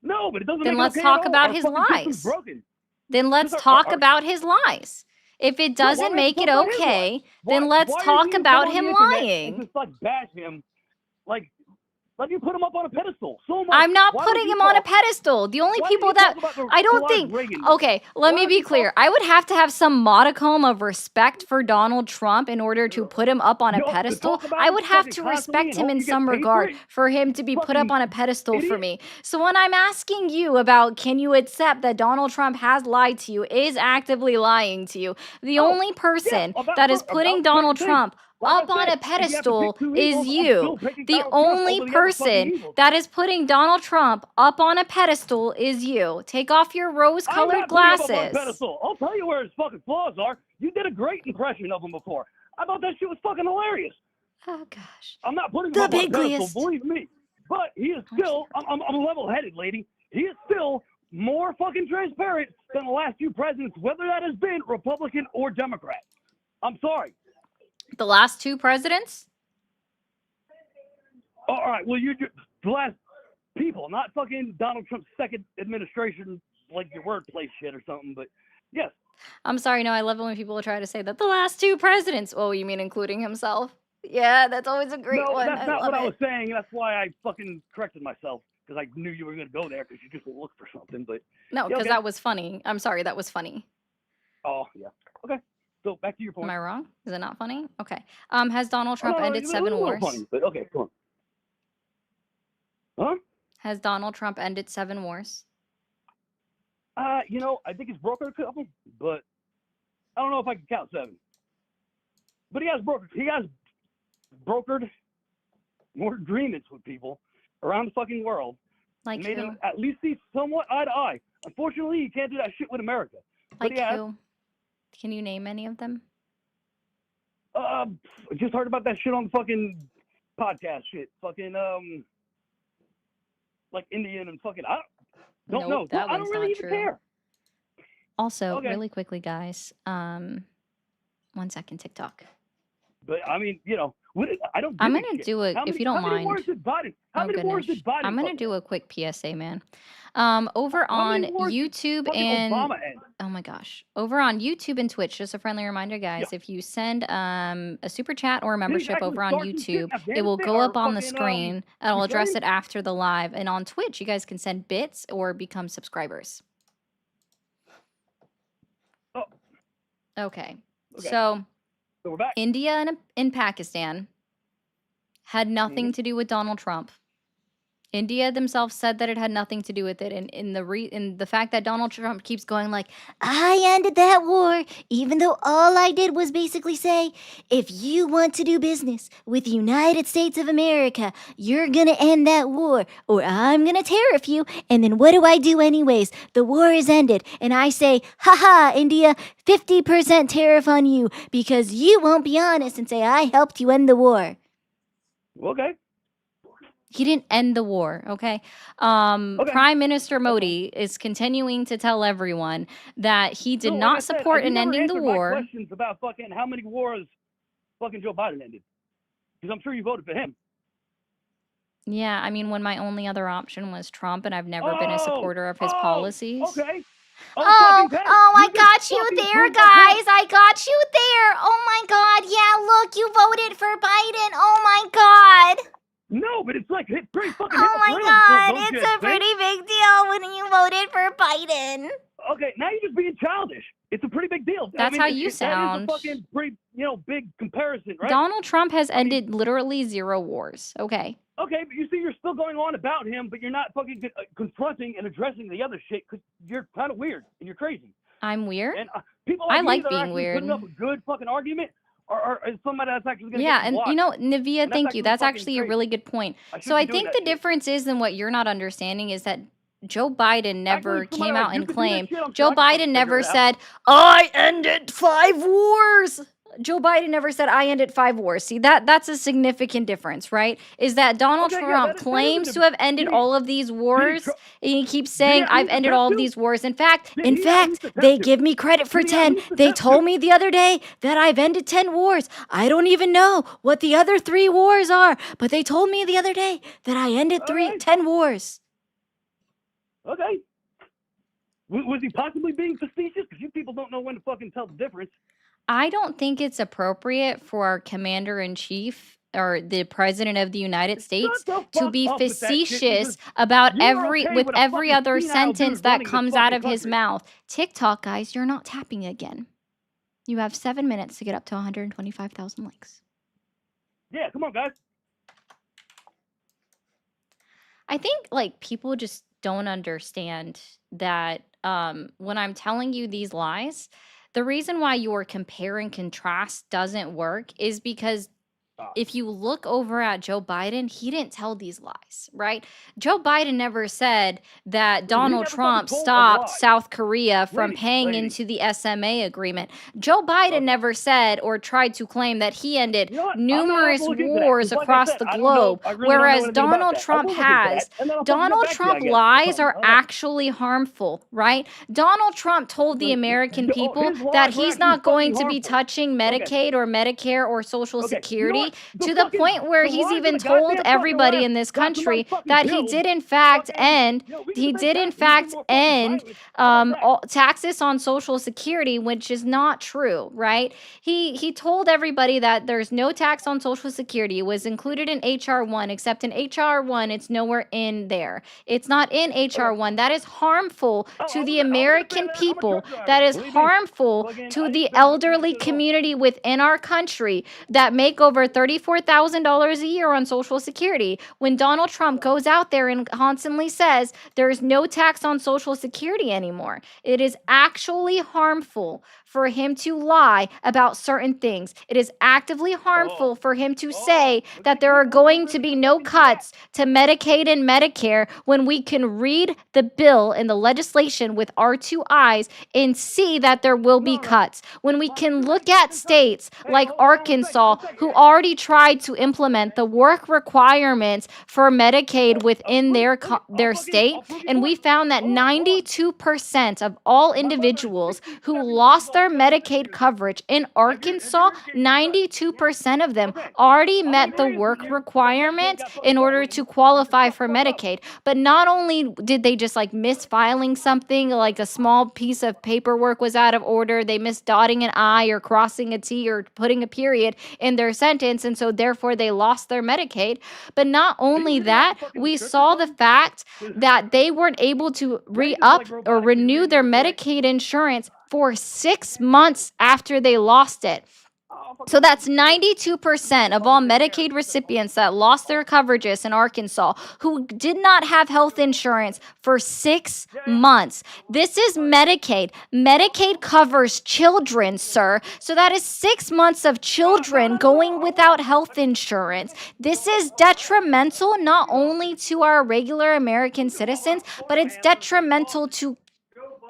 no, but it doesn't Then make it let's okay talk at all. about Our his fucking system's lies. broken. Then let's Because talk about his lies. If it No, why doesn't do we have make to it talk about his lies? okay, then Why let's does he talk need to come about on him the internet lying. and just like bash him, like you put him up on a pedestal so much? I'm not Why would putting you him on a talk? pedestal. The only Why people don't you that talk about the I don't collage think. Reagan? Okay, let Why me don't be you clear. talk? I would have to have some modicum of respect for Donald Trump in order to put him up on a To pedestal. talk about I him would have fucking to constantly respect and him hope in you get some paid for regard it? for him to be put up Fucking on a pedestal for idiot. me. So when I'm asking you about can you accept that Donald Trump has lied to you, is actively lying to you, the Oh, only person yeah, that is about putting certain Donald things. Trump Like I up on said, a if you have to pedestal pick two is evils, I'm you. still picking The Donald Trump only over the other fucking person evils. that is putting Donald Trump up on a pedestal is you. Take off your I'm rose-colored not putting him up on a glasses. pedestal. I'll tell you where his fucking flaws are. You did a great impression of him before. I thought that shit was fucking hilarious. Oh gosh. I'm not putting him The up on a pedestal, bigliest. believe me. But he is still, I'm level-headed, lady. He is still more fucking transparent than the last few presidents, whether that has been Republican or Democrat. I'm sorry. The last two presidents? All right, well, the last people, not fucking Donald Trump's second administration, like your wordplay shit or something, but yes. I'm sorry, no, I love it when people try to say that the last two presidents. Oh, you mean including himself? Yeah, that's always a great No, one. that's I not love what I it. was saying. That's why I fucking corrected myself, because I knew you were going to go there because you just looked for something, but No, yeah, because okay. that was funny. I'm sorry, that was funny. Oh, yeah. Okay, so back to your Am point. I wrong? Is it not funny? Okay. Has Donald Oh, Trump no, ended it was 7 a little wars? funny, but okay, come on. Huh? Has Donald Trump ended 7 wars? You know, I think he's brokered a couple, but I don't know if I can count 7. But he has brokered more agreements with people around the fucking world Like and made who? them at least see somewhat eye to eye. Unfortunately, he can't do that shit with America. But Like yeah, who? Can you name any of them? I just heard about that shit on the fucking podcast shit. Fucking like Indian and fucking I don't Nope, know. that I one's don't really not even true. care. Also, Okay. really quickly, guys. 1 second, TikTok. But I mean, you know, I don't. I'm give a gonna shit. do it if you don't how many mind. wars did Biden? How Oh many wars goodness. did Biden? I'm gonna fucking do end? a quick PSA, man. Over How on many wars did YouTube fucking and Obama end? oh my gosh, over on YouTube and Twitch. Just a friendly reminder, guys. If you send a super chat or a Did he membership actually over on start some shit in YouTube, it will Afghanistan go up or on the fucking screen, and I'll address Ukraine? it after the live. And on Twitch, you guys can send bits or become subscribers. Oh, Okay. okay. So So we're back. India and Pakistan had nothing to do with Donald Trump. India themselves said that it had nothing to do with it, and in the fact that Donald Trump keeps going like, I ended that war, even though all I did was basically say, if you want to do business with the United States of America, you're gonna end that war, or I'm gonna tariff you, and then what do I do anyways? The war is ended, and I say, haha, India, 50% tariff on you, because you won't be honest and say I helped you end the war. Okay. he didn't end the war, okay? Okay. Prime Minister That's fine. Modi is continuing to tell everyone that he did So, like not I said, support you in never ending the answered my war. questions about fucking how many wars fucking Joe Biden ended, because I'm sure you voted for him. Yeah, I mean, when my only other option was Trump, and I've never been a supporter of his policies. Okay. Oh, fucking I just got you fucking there, proved my point. guys. I got you there. Oh my God. Yeah, look, you voted for Biden. Oh my God. No, but it's like it's pretty fucking Oh my hypocritical, God. don't you It's a think? pretty big deal when you voted for Biden. Okay, now you're just being childish. It's a pretty big deal. That's how you That is sound. a fucking pretty, big comparison, right? Donald Trump has ended literally 0 wars. Okay. Okay, but you see, you're still going on about him, but you're not fucking confronting and addressing the other shit because you're kind of weird and you're crazy. I'm weird? And people I like me like that are being actually weird. putting up a good fucking argument are somebody that's actually going to Yeah, get and watched. you know, Navia, And that's thank you. actually That's fucking actually a great. really good point. I So I shouldn't be doing think that the shit. difference is, and what you're not understanding is that Joe Biden never Actually, somebody came like out you and could do that claimed. shit, I'm Joe sure I could fucking Biden figure never it out. said, I ended 5 wars. Joe Biden never said I ended 5 wars. See, that's a significant difference, right? Is that Donald Okay, yeah, Trump that is a claims to difference. have ended Did he? all of these Did he? wars, and he keeps Did he saying at I've least ended attempt all of to? these wars. Did he at least attempt They to? give me credit for Did he at 10. least They attempt told to? me the other day that I've ended 10 wars. I don't even know what the other 3 wars are, but they told me the other day that I ended All right. 10 wars. Okay. Was he possibly being facetious? Because you people don't know when to fucking tell the difference. I don't think it's appropriate for our commander-in-chief or the president of the United States Shut the to fuck be up with that shit, facetious because about you are okay with with a every fucking other senile sentence dude that running this comes out fucking of his country. mouth. TikTok, guys, you're not tapping again. You have 7 minutes to get up to 125,000 likes. Yeah, come on, guys. I think like people just don't understand that when I'm telling you these lies, the reason why your compare and contrast doesn't work is because if you look over at Joe Biden, he didn't tell these lies, right? Joe Biden never said that He Donald never fucking Trump told a stopped lie. South Korea from Lady, paying lady. into the SMA agreement. Joe Biden Okay. never said or tried to claim that he ended You know what? I'm not gonna numerous look into that, wars 'cause like I across said, the I don't know. globe, I really don't know whereas anything about Donald that. I Trump will look into has. that, and then I'll fucking get Donald back to you, I Trump guess, or lies something. are I don't know. actually harmful, right? Donald Trump told the American people His that lies are he's actually not going fucking to be harmful. touching Okay. Medicaid or Medicare or Social Okay. You know Security what? to the point where the he's lies of even the told goddamn fucking everybody left in this got somebody country fucking that he killed. did in fact Fucking, end you know, we can he debate did in that. We can do fact more fucking end violence. How about that? all taxes on Social Security, which is not true, right? He told everybody that there's no tax on Social Security. It was included in HR1, except in HR1 it's nowhere in there. It's not in HR1. That is harmful to the American people. That is harmful to the elderly community within our country that make over $34,000 a year on Social Security. When Donald Trump goes out there and constantly says there is no tax on Social Security anymore, it is actually harmful for him to lie about certain things. It is actively harmful for him to say that there are going to be no cuts to Medicaid and Medicare when we can read the bill and the legislation with our 2 eyes and see that there will be cuts. When we can look at states like Arkansas who already tried to implement the work requirements for Medicaid within their state, and we found that 92% of all individuals who lost their Medicaid coverage in Arkansas, 92% of them already met the work requirements in order to qualify for Medicaid. But not only did they just like miss filing something, like a small piece of paperwork was out of order, they missed dotting an I or crossing a T or putting a period in their sentence, and so therefore they lost their Medicaid. But not only that, we saw the fact that they weren't able to re-up or renew their Medicaid insurance for 6 months after they lost it. So that's 92% of all Medicaid recipients that lost their coverages in Arkansas who did not have health insurance for 6 months. This is Medicaid. Medicaid covers children, sir. So that is 6 months of children going without health insurance. This is detrimental not only to our regular American citizens, but it's detrimental to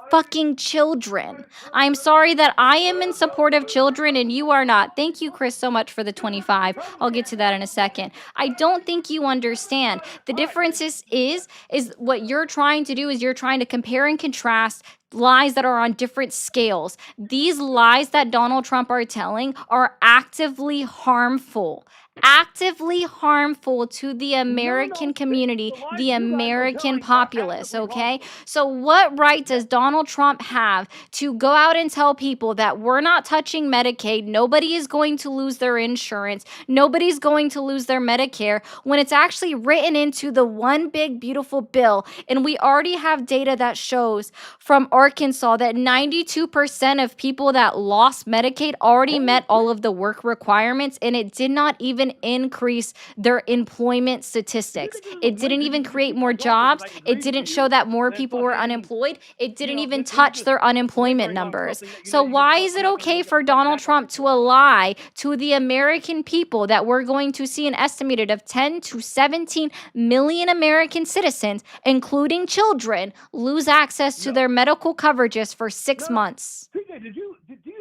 fucking children. I'm sorry that I am in support of children and you are not. Thank you, Chris, so much for the 25. I'll get to that in a second. I don't think you understand. The difference is what you're trying to do is you're trying to compare and contrast lies that are on different scales. These lies that Donald Trump are telling are actively harmful. Actively harmful to the American community, the American populace, okay? So what right does Donald Trump have to go out and tell people that we're not touching Medicaid, nobody is going to lose their insurance, nobody's going to lose their Medicare, when it's actually written into the one big beautiful bill? And we already have data that shows from Arkansas that 92% of people that lost Medicaid already met all of the work requirements, and it did not even increase their employment statistics. It didn't even create more jobs. It didn't show that more people were unemployed. It didn't even touch their unemployment numbers. So why is it okay for Donald Trump to lie to the American people that we're going to see an estimated of 10 to 17 million American citizens, including children, lose access to their medical coverages for 6 months? PJ, do you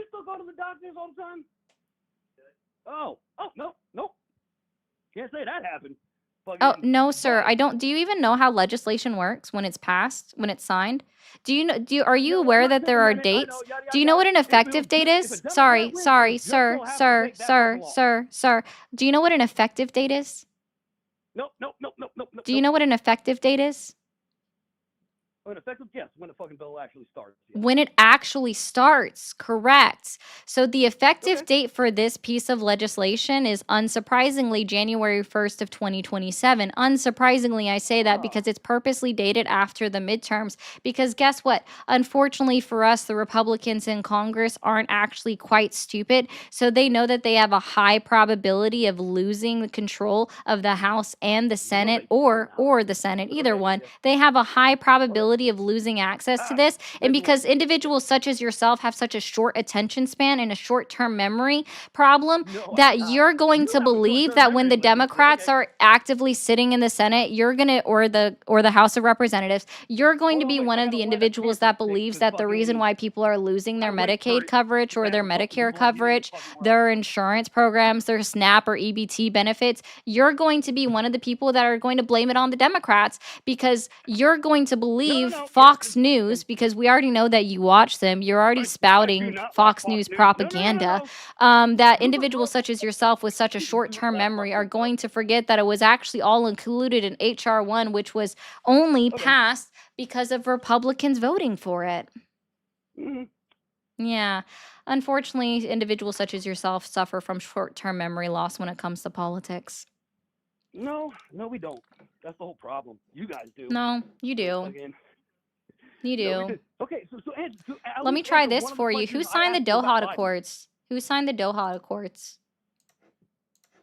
still go to the doctors all the time? Oh, no. Can't say that happened. Oh, Fucking, no, sir. but I don't. Do you even know how legislation works when it's passed, when it's signed? Do you know, are you no, aware not that there Second are Amendment. I dates? know, yada Do yada you know yada. what an effective date If a is? Democrat Sorry, wins, the sorry, judge sir, will have to sir, make that sir, fucking law. sir, sir. Do you know what an effective date is? Nope. Do you know what an effective date is? An effective, yes, when the fucking bill actually starts. Yes. When it actually starts, correct. So the effective Okay. date for this piece of legislation is unsurprisingly January 1st of 2027. Unsurprisingly, I say that because it's purposely dated after the midterms. Because guess what? Unfortunately for us, the Republicans in Congress aren't actually quite stupid. So they know that they have a high probability of losing the control of the House and the Senate, or the Senate, either one. They have a high probability of losing access to this. And because individuals such as yourself have such a short attention span and a short-term memory problem, that you're going to believe that when the Democrats are actively sitting in the Senate, you're gonna, or the House of Representatives, you're going to be one of the individuals that believes that the reason why people are losing their Medicaid coverage or their Medicare coverage, their insurance programs, their SNAP or EBT benefits, you're going to be one of the people that are going to blame it on the Democrats, because you're going to believe Fox News, because we already know that you watch them. You're already spouting Fox News propaganda. That individuals such as yourself with such a short-term memory are going to forget that it was actually all included in HR 1, which was only passed because of Republicans voting for it. Yeah. Unfortunately, individuals such as yourself suffer from short-term memory loss when it comes to politics. No, we don't. That's the whole problem. You guys do. No, you do. Fucking, You no, we do. do. Okay, so at Let me least try answer this one of for the you. Who questions I signed the asked you about Doha Biden. Accords? Who signed the Doha Accords?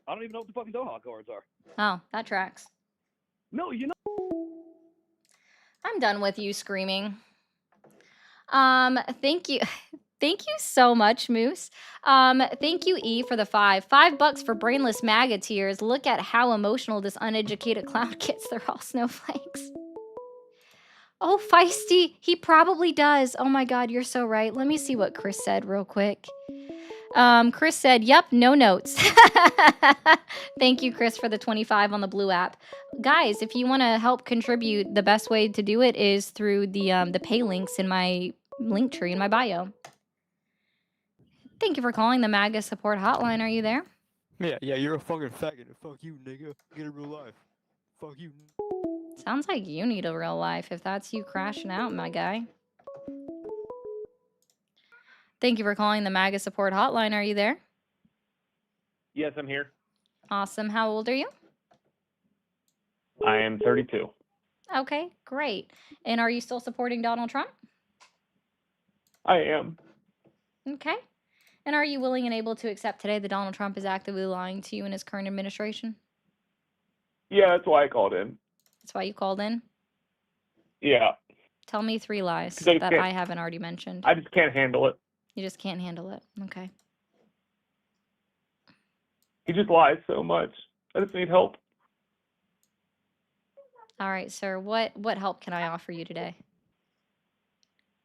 I don't even know what the fucking Doha Accords are. Oh, that tracks. No, you know. I'm done with you screaming. Thank you. Thank you so much, Moose. Thank you, E, for the $5 for brainless MAGA tears. Look at how emotional this uneducated clown gets. They're all snowflakes. Oh, feisty. He probably does. Oh my God, you're so right. Let me see what Chris said real quick. Chris said, yep, no notes. Thank you, Chris, for the 25 on the blue app. Guys, if you want to help contribute, the best way to do it is through the pay links in my link tree in my bio. Thank you for calling the MAGA support hotline. Are you there? Yeah, you're a fucking faggot. Fuck you, nigga. Get a real life. Fuck you. Sounds like you need a real life if that's you crashing out, my guy. Thank you for calling the MAGA support hotline. Are you there? Yes, I'm here. Awesome. How old are you? I am 32. Okay, great. And are you still supporting Donald Trump? I am. Okay. And are you willing and able to accept today that Donald Trump is actively lying to you in his current administration? Yeah, that's why I called in. That's why you called in? Yeah. Tell me 3 lies 'Cause that I haven't already mentioned. I just can't handle it. You just can't handle it. Okay. He just lies so much. I just need help. All right, sir. What help can I offer you today?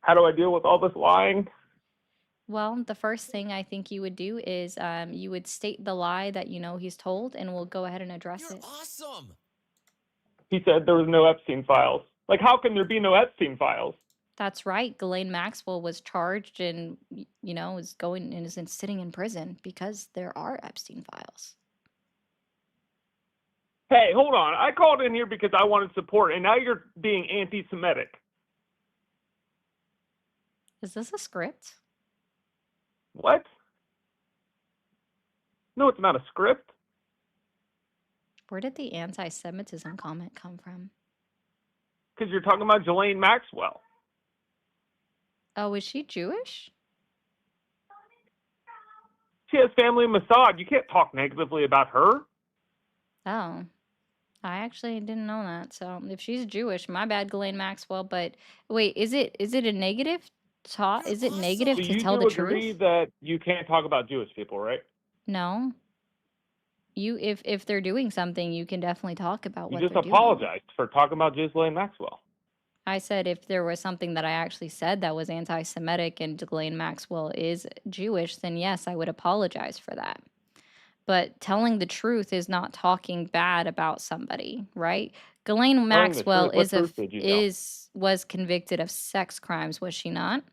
How do I deal with all this lying? Well, the first thing I think you would do is you would state the lie that you know he's told, and we'll go ahead and address it. Awesome. He said there was no Epstein files. Like, how can there be no Epstein files? That's right. Ghislaine Maxwell was charged and, you know, is going and is sitting in prison because there are Epstein files. Hey, hold on. I called in here because I wanted support, and now you're being anti-Semitic. Is this a script? What? No, it's not a script. Where did the anti-Semitism comment come from? Because you're talking about Ghislaine Maxwell. Oh, is she Jewish? She has family in Mossad. You can't talk negatively about her. Oh, I actually didn't know that. So if she's Jewish, my bad, Ghislaine Maxwell. But wait, is it a negative talk? Is it negative So to you tell do the agree truth? that you can't talk about Jewish people, right? No. You, if they're doing something, you can definitely talk about You what just they're doing. apologized for talking about Ghislaine Maxwell. I said if there was something that I actually said that was anti-Semitic and Ghislaine Maxwell is Jewish, then yes, I would apologize for that. But telling the truth is not talking bad about somebody, right? Ghislaine Telling the Maxwell truth. What truth did you tell? was convicted of sex crimes, was she not?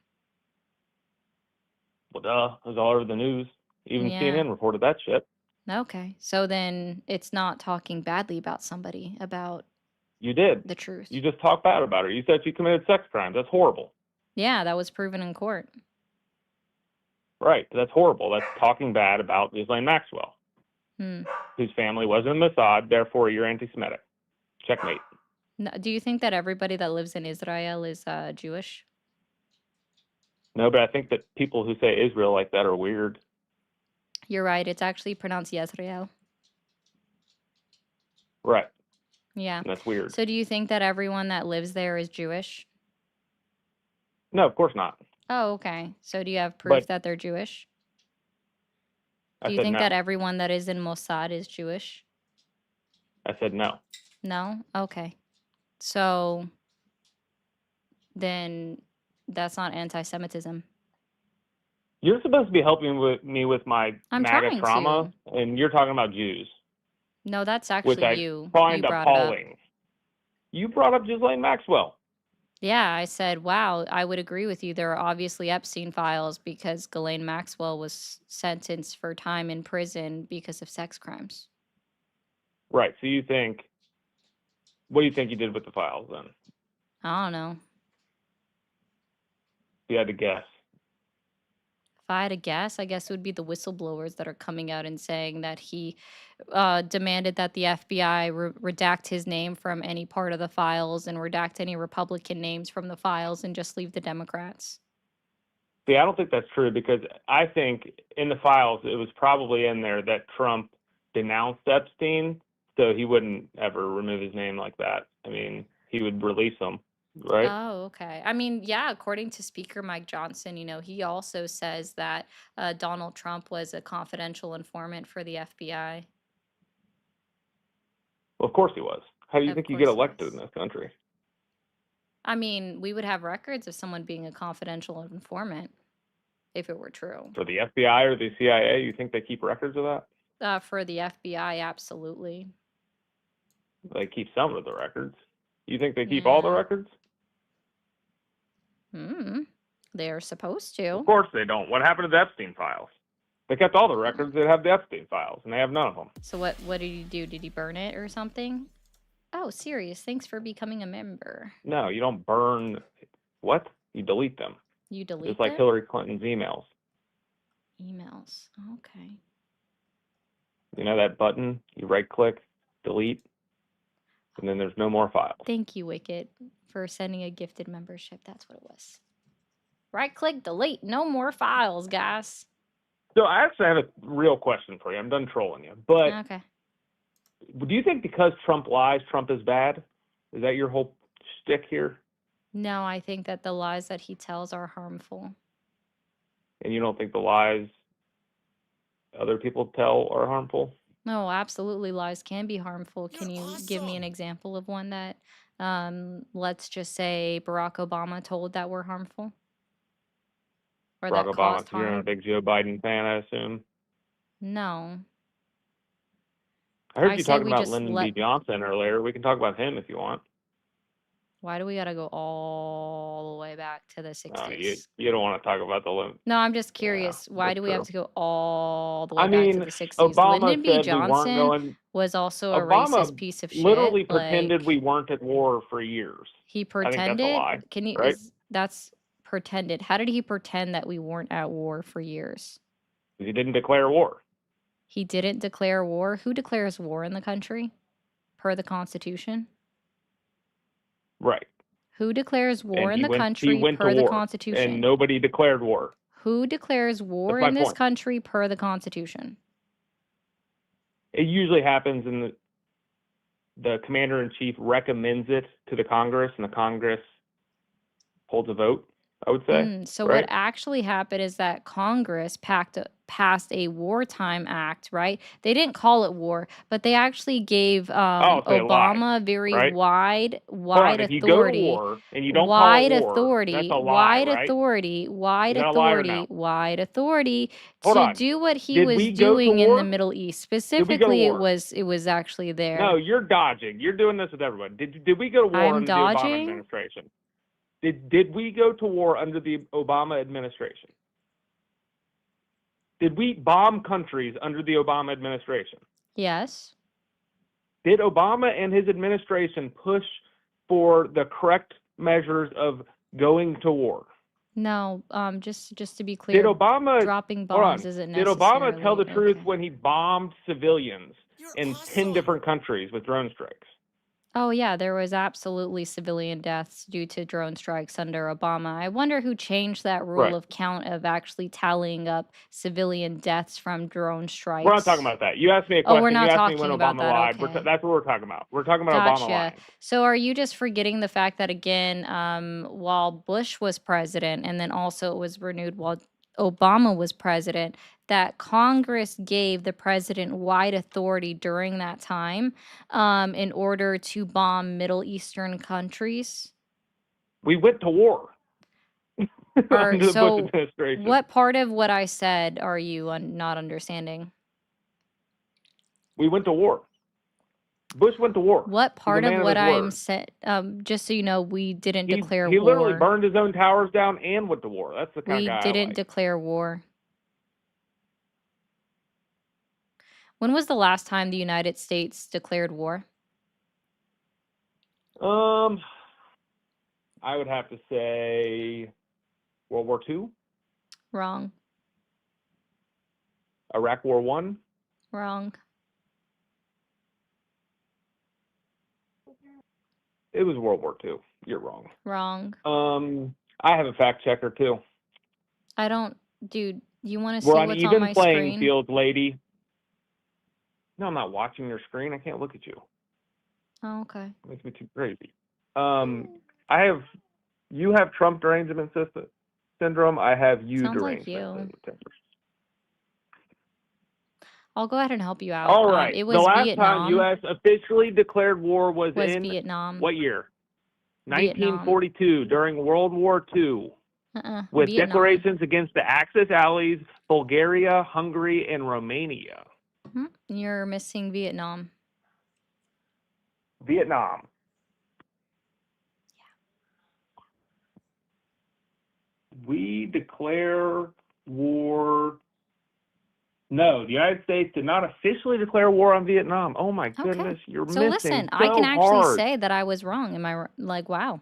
Well, duh. It was all over the news. Even Yeah. CNN reported that shit. Okay. So then it's not talking badly about somebody, about You did. the truth. You just talked bad about her. You said she committed sex crimes. That's horrible. Yeah, that was proven in court. Right. That's horrible. That's talking bad about Ghislaine Maxwell, whose family was in Mossad. Therefore, you're anti-Semitic. Checkmate. Do you think that everybody that lives in Israel is Jewish? No, but I think that people who say Israel like that are weird. You're right. It's actually pronounced Yisrael. Right. Yeah. And that's weird. So do you think that everyone that lives there is Jewish? No, of course not. Oh, okay. So do you have proof But that they're Jewish? I Do you said think no. that everyone that is in Mossad is Jewish? I said no. No? Okay. So then that's not anti-Semitism. You're supposed to be helping me with my I'm MAGA trying trauma, to. and you're talking about Jews, No, that's which actually I you. find You brought it up. appalling. You brought up Ghislaine Maxwell. Yeah, I said, wow, I would agree with you. There are obviously Epstein files because Ghislaine Maxwell was sentenced for time in prison because of sex crimes. Right. So you think, what do you think you did with the files then? I don't know. If you had to guess. If I had to guess, I guess it would be the whistleblowers that are coming out and saying that he demanded that the FBI redact his name from any part of the files and redact any Republican names from the files and just leave the Democrats. See, I don't think that's true because I think in the files it was probably in there that Trump denounced Epstein, so he wouldn't ever remove his name like that. I mean, he would release him, right? Oh, okay. I mean, yeah, according to Speaker Mike Johnson, he also says that Donald Trump was a confidential informant for the FBI. Well, of course he was. How do you Of think you get course he elected was. in this country? I mean, we would have records of someone being a confidential informant if it were true. For the FBI or the CIA, you think they keep records of that? For the FBI, absolutely. They keep some of the records. You think they keep all the records? They are supposed to. Of course they don't. What happened to the Epstein files? They kept all the records. They have the Epstein files, and they have none of them. So what did he do? Did he burn it or something? Oh, serious. Thanks for becoming a member. No, you don't burn. What? You delete them. You delete Just like them? Hillary Clinton's emails. Emails. Okay. You know that button? You right-click, delete, and then there's no more files. Thank you, Wicked, for sending a gifted membership. That's what it was. Right-click, delete. No more files, guys. So I actually have a real question for you. I'm done trolling you. But Okay. do you think because Trump lies, Trump is bad? Is that your whole shtick here? No, I think that the lies that he tells are harmful. And you don't think the lies other people tell are harmful? No, absolutely. Lies can be harmful. Can you give me an example of one that, let's just say Barack Obama told that were harmful? Or Barack that Obama, caused 'cause you're not a harm? big Joe Biden fan, I assume. No. I heard I you say talking we about just Lyndon B. Johnson earlier. We can talk about him if you want. Why do we gotta go all the way back to the You 60s? don't want to talk about the No, I'm just Yeah, curious. Why that's do we have true. to go all the way I back to mean, the 60s? Obama Lyndon B. said we weren't Johnson going. was also a racist Obama piece of literally shit. pretended Like, we weren't at war for years. he I think that's a lie, pretended? Can you, right? that's pretended. How did he pretend that we weren't at war for years? Because he didn't declare war. He didn't declare war? Who declares war in the country? Per the Constitution? Right. Who declares war And in the he country went to per the war, and Constitution? nobody declared war. Who declares war That's my in this point. country per the Constitution? It usually happens in the commander in chief recommends it to the Congress, and the Congress holds a vote I would say, So what right? actually happened is that Congress passed a wartime act, right? They didn't call it war, but they actually gave Oh, so they lied, Obama very right? wide Hold on. wide If you go to authority, war and you don't call it war, that's a lie, wide right? authority, Is wide that a lie or authority, no? wide authority Hold to on. do what he Did was we go to doing in the war? Middle East. Did we go to Specifically, war? it was actually No, there. you're dodging. You're doing this with everyone. Did we go to war I'm under the Obama dodging. administration? Did we go to war under the Obama administration? Did we bomb countries under the Obama administration? Yes. Did Obama and his administration push for the correct measures of going to war? No, just to be Did clear, Obama, dropping hold bombs on, isn't did Obama tell the necessarily truth okay. when he bombed civilians in 10 different countries with drone strikes? Oh yeah, there was absolutely civilian deaths due to drone strikes under Obama. I wonder who changed that rule Right. of count of actually tallying up civilian deaths from drone We're not talking strikes. about that. You asked me a Oh, we're question. You not asked me when talking about Obama that. lied. Okay. That's what we're talking about. We're talking about Obama Gotcha. lying. So are you just forgetting the fact that again, while Bush was president, and then also it was renewed while Obama was president, that Congress gave the president wide authority during that time, in order to bomb Middle Eastern countries? We went to war Or under the Bush so administration. what part of what I said are you not understanding? We went to war. Bush went to war. What He's a part of man of what his I'm word. said, just so you know, we didn't He declare literally war. burned his own towers down and went to war. That's the kind We of guy I didn't like. declare war. When was the last time the United States declared war? I would have to say World War II, Wrong. Iraq War One. Wrong. It was World War II. You're wrong. Wrong. I have a fact checker too. I don't, dude, you want to We're see on what's on even my playing screen? fields, lady. No, I'm not watching your screen. I can't look at you. Oh, okay. It makes me too crazy. You have Trump derangement syndrome. I have you Sounds like derangement you. syndrome. I'll go ahead and help you out. All right. It The was last time Vietnam. U.S. officially declared war was in Vietnam. what year? Vietnam. 1942, during World War II, with Vietnam. declarations against the Axis allies, Bulgaria, Hungary, and Romania. You're missing Vietnam. Vietnam. We declare war. No, the United States did not officially declare war on Vietnam. Oh my goodness, you're So missing listen, so I can actually hard. say that I was wrong. Am I like, wow,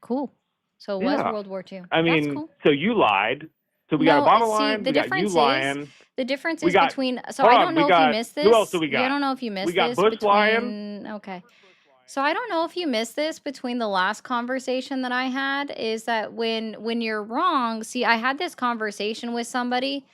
cool. So it was Yeah. World War II. I That's mean, cool. so you lied. So we No, got Obama see, lying. the We got you difference is lying. We got. between. So Hold I on. don't We know if you got. missed Who else this. do we got? I don't know if you missed We got this Bush lying. between. Okay. So I don't know if you missed this between the last conversation that I had. Is that when you're wrong? See, I had this conversation with somebody.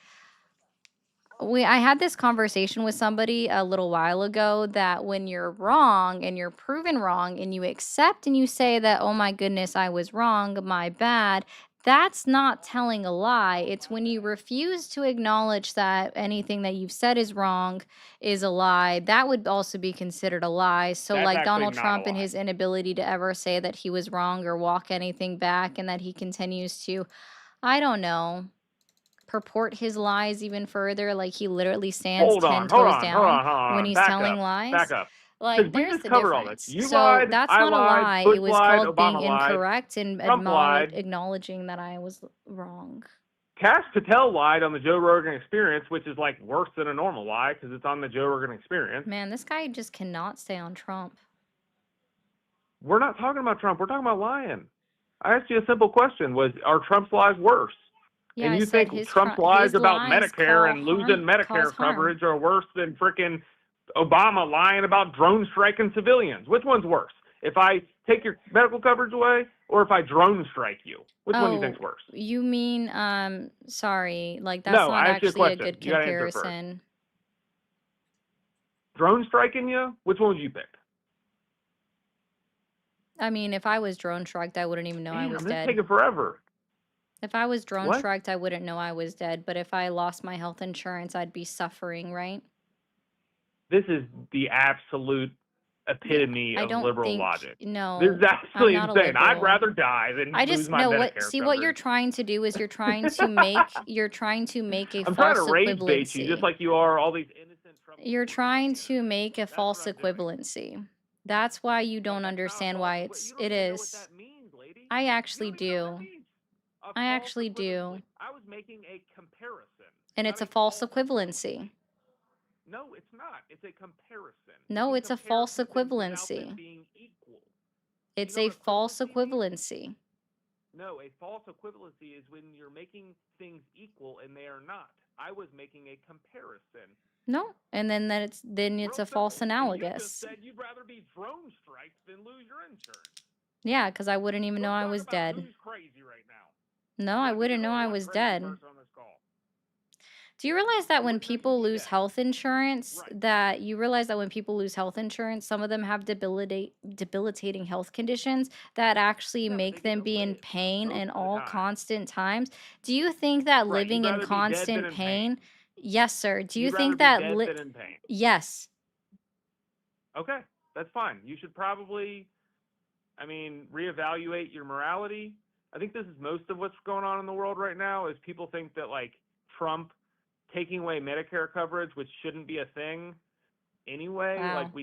I had this conversation with somebody a little while ago that when you're wrong and you're proven wrong and you accept and you say that, oh my goodness, I was wrong, my bad, that's not telling a lie. It's when you refuse to acknowledge that anything that you've said is wrong is a lie. That would also be considered a lie. So, That's like actually Donald not a Trump and lie. his inability to ever say that he was wrong or walk anything back and that he continues to, I don't know, purport his lies even further, like he literally stands Hold 10 on. Hold toes on. Hold down on. Hold when on. he's Back telling up. Back lies. up. Like, Because we there's just the covered all this. difference. You So lied. that's I not a lied. lie. Bush It was lied. called being Obama lied. incorrect and Trump lied. acknowledging that I was wrong. Kash Patel lied on the Joe Rogan Experience, which is like worse than a normal lie because it's on the Joe Rogan Experience. Man, this guy just cannot stay on Trump. We're not talking about Trump. We're talking about lying. I asked you a simple question: are Trump's lies worse? Yeah, and I you said think Trump's lies about Medicare and losing cause Medicare harm. coverage are worse than frickin' Obama lying about drone striking civilians? Which one's worse? If I take your medical coverage away or if I drone strike you? Which one do you think's worse? You mean, sorry, like that's No, not I asked you a actually a question. good You gotta answer first. comparison. Drone striking you? Which one would you pick? I mean, if I was drone struck, I wouldn't even know I was This is dead. taking forever. If I was drone What? striked, I wouldn't know I was dead. But if I lost my health insurance, I'd be suffering, right? This is the absolute epitome I of don't liberal think, logic. This no, is I'm absolutely not a insane. I'd liberal. rather die than I lose just my know what, Medicare see, what you're coverage. trying to do is you're trying to make a I'm trying to false rage bait you, just equivalency. like you are all these innocent Trump You're supporters on trying the to internet. make a That's what false I'm doing. equivalency. That's why you Like, don't that's not a understand false why equi- it's, You it don't even know what is. that means, lady. I You actually don't even know what that do. means. A I false actually do. equivalency. I was making a comparison, And not it's a a false false equivalency. No, it's not. It's a comparison. No, You it's can a compare false two things without them equivalency. being equal. Do you It's know a what false equivalency means? equivalency. No, a false equivalency is when you're making things equal and they are not. I was making a comparison. No, and then it's Real a false simple. And you just analogous. said you'd rather be drone striked than lose your insurance. Yeah, because I wouldn't even know I Let's was talk about dead. who's crazy right now. No, I Let me wouldn't know know I one was crazy dead. person on this call. Do you realize that I when wouldn't know you'd people be lose dead. health insurance, Right. that you realize that when people lose health insurance, some of them have debilitating health conditions that actually Yeah, but make they get them to be in live pain most in of the all time. constant times? Do you think that Right. You'd living in rather be dead than constant in pain. pain? Yes, sir. Do you You'd rather think be that dead than in pain. yes. Okay, that's fine. You should probably, reevaluate your morality. I think this is most of what's going on in the world right now is people think that, like, Trump taking away Medicare coverage, which shouldn't be a thing anyway, Wow. like,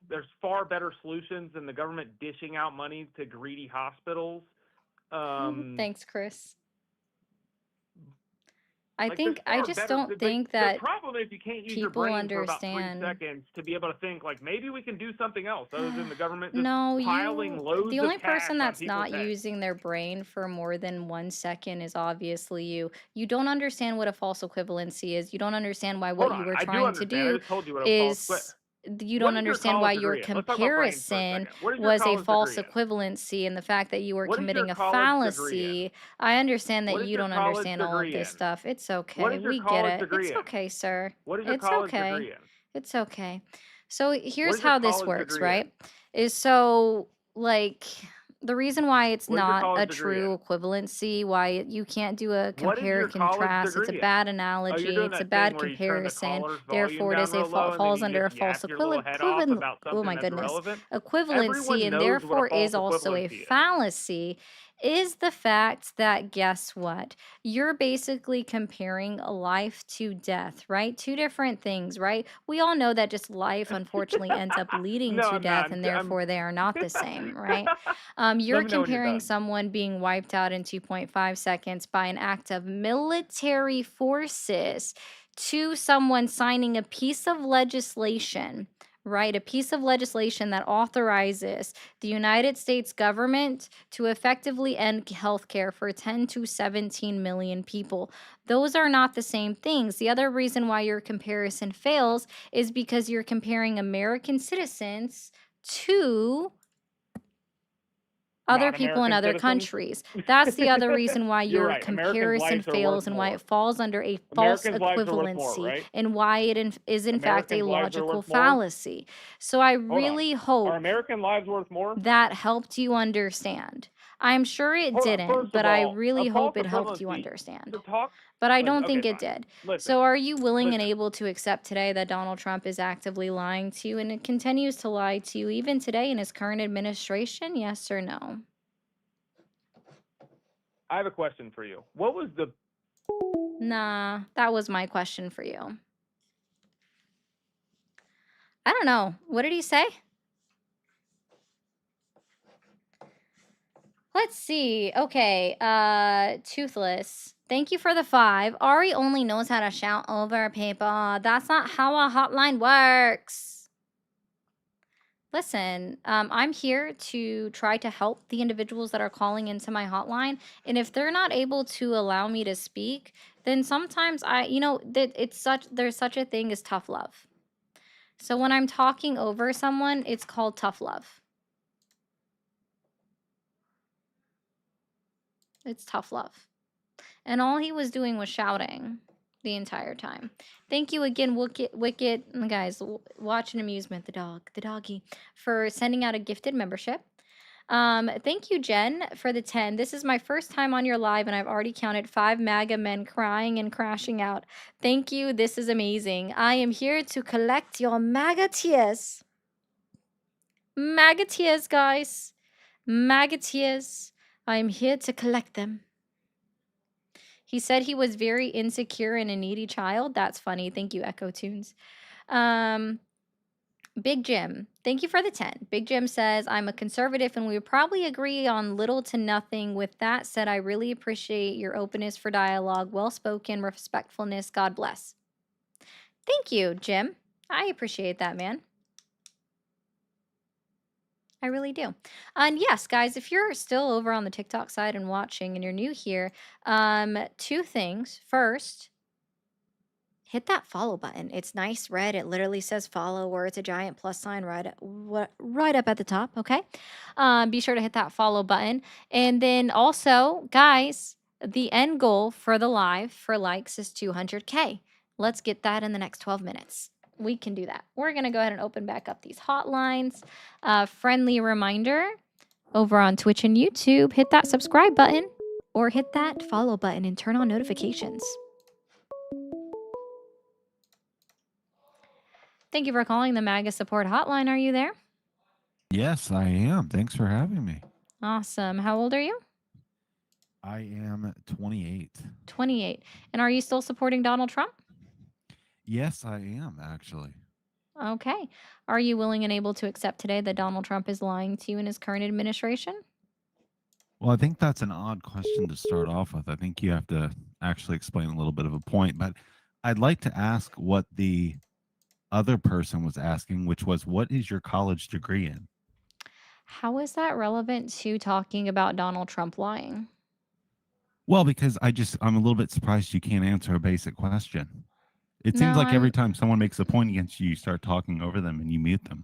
there's far better solutions than the government dishing out money to greedy hospitals. Thanks, Chris. I Like, think there's I far just better. don't think The that problem is you can't use your people brain for about 3 understand. seconds to be able to think, like, maybe we can do something else other than the government just No, piling loads the of only cash person on that's people's not heads. using their brain for more than 1 second is obviously you. You don't understand what a false equivalency is. You don't understand why what Hold you on, were I do trying to understand. I do just told you what a false. is you What don't is your understand why college your degree in? Let's talk about brains for a comparison second. What is your was a college false degree in? equivalency and the fact that you were What is your committing a college degree in? fallacy. I understand that What is you your don't college understand all of degree this in? stuff. It's What okay. is your We get college it. degree It's in? okay, sir. What is your It's college okay. degree in? It's okay. So What here's is your how this college works, degree in? right? Is so like the reason why it's What is your not college a degree in? true equivalency, why you can't do a What is compare your college contrast, it's a degree in? bad Oh, analogy, you're doing it's a that thing bad where you turn the comparison, caller's volume therefore it down is real low and then falls you under a just false yap your little head off about oh something my that's goodness, irrelevant. equivalency, Everyone and knows what a therefore false is also a equivalency is. fallacy, is the fact that guess what? You're basically comparing life to death, right? Two different things, right? We all know that just life unfortunately ends up leading No, to I'm death, not. and therefore they are not the same, right? You're Let me know when you're comparing done. someone being wiped out in 2.5 seconds by an act of military forces to someone signing a piece of legislation, right? A piece of legislation that authorizes the United States government to effectively end healthcare for 10 to 17 million people. Those are not the same things. The other reason why your comparison fails is because you're comparing American citizens to other Not people in American other citizens. countries. That's the other reason why You're your right. Americans' comparison lives are worth fails and why more. it falls under a false Americans' lives are worth more, equivalency right? and why it is in fact a Americans' lives are logical worth more. fallacy. So I Hold on. really Are hope American lives worth more? that helped you understand. I'm sure it Hold on. didn't, First but of I all, a really false hope it helped you equivalency. understand. To talk. But I Listen, don't okay, think it fine. did. Listen. So are you willing and Listen. able to accept today that Donald Trump is actively lying to you and it continues to lie to you even today in his current administration? Yes or no? I have a question for you. What was the Nah, that was my question for you. I don't know. What did he say? Let's see. Okay, Toothless. Thank you for the 5. Ari only knows how to shout over people. That's not how a hotline works. Listen, I'm here to try to help the individuals that are calling into my hotline. And if they're not able to allow me to speak, then sometimes there's such a thing as tough love. So when I'm talking over someone, it's called tough love. It's tough love. And all he was doing was shouting the entire time. Thank you again, Wicked, guys, watch and amusement, the doggy, for sending out a gifted membership. Thank you, Jen, for the 10. This is my first time on your live, and I've already counted 5 MAGA men crying and crashing out. Thank you. This is amazing. I am here to collect your MAGA tears. MAGA tears, guys. MAGA tears. I am here to collect them. He said he was very insecure and a needy child. That's funny. Thank you, Echo Tunes. Big Jim, thank you for the 10. Big Jim says, I'm a conservative and we would probably agree on little to nothing. With that said, I really appreciate your openness for dialogue, well spoken, respectfulness. God bless. Thank you, Jim. I appreciate that, man. I really do. And yes, guys, if you're still over on the TikTok side and watching and you're new here, 2 things. First, hit that follow button. It's nice red. It literally says follow, or it's a giant plus sign right up at the top. Okay. Be sure to hit that follow button. And then also, guys, the end goal for the live for likes is 200K. Let's get that in the next 12 minutes. We can do that. We're going to go ahead and open back up these hotlines. Friendly reminder over on Twitch and YouTube, hit that subscribe button or hit that follow button and turn on notifications. Thank you for calling the MAGA support hotline. Are you there? Yes, I am. Thanks for having me. Awesome. How old are you? I am 28. 28. And are you still supporting Donald Trump? Yes, I am, actually. Okay. Are you willing and able to accept today that Donald Trump is lying to you in his current administration? Well, I think that's an odd question to start off with. I think you have to actually explain a little bit of a point, but I'd like to ask what the other person was asking, which was, what is your college degree in? How is that relevant to talking about Donald Trump lying? Well, because I'm a little bit surprised you can't answer a basic question. It seems No, like every time someone makes a point against you, you start talking over them and you mute them.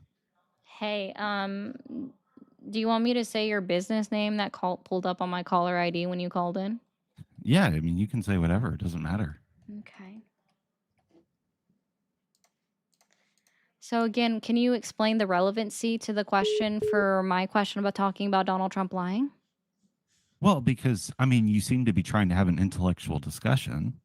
Hey, do you want me to say your business name that pulled up on my caller ID when you called in? Yeah, I mean, you can say whatever. It doesn't matter. Okay. So again, can you explain the relevancy to the question for my question about talking about Donald Trump lying? Well, because, I mean, you seem to be trying to have an intellectual discussion.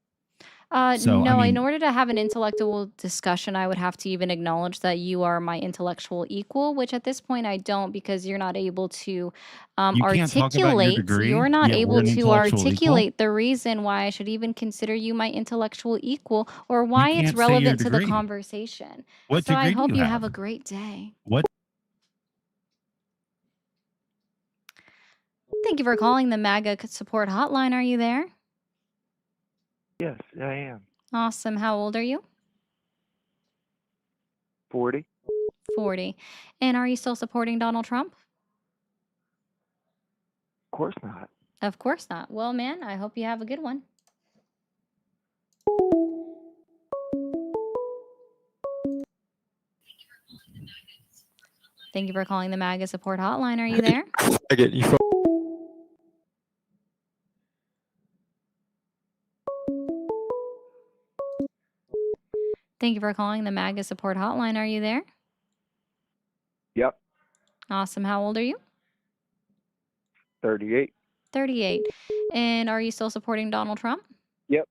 So, No, I in mean, order to have an intellectual discussion, I would have to even acknowledge that you are my intellectual equal, which at this point I don't, because you're not able to you can't talk about your degree, you're not yet we're able an to intellectual equal. articulate the reason why I should even consider you my intellectual equal or You why it's can't say your relevant to the degree. conversation. What So I degree do hope you you have a have? great day. What? Thank you for calling the MAGA support hotline. Are you there? Yes, I am. Awesome. How old are you? 40. 40. And are you still supporting Donald Trump? Of course not. Of course not. Well, man, I hope you have a good one. Thank you for calling the MAGA support hotline. Are you there? I get you. Thank you for calling the MAGA support hotline. Are you there? Yep. Awesome. How old are you? 38. 38. And are you still supporting Donald Trump? Yep.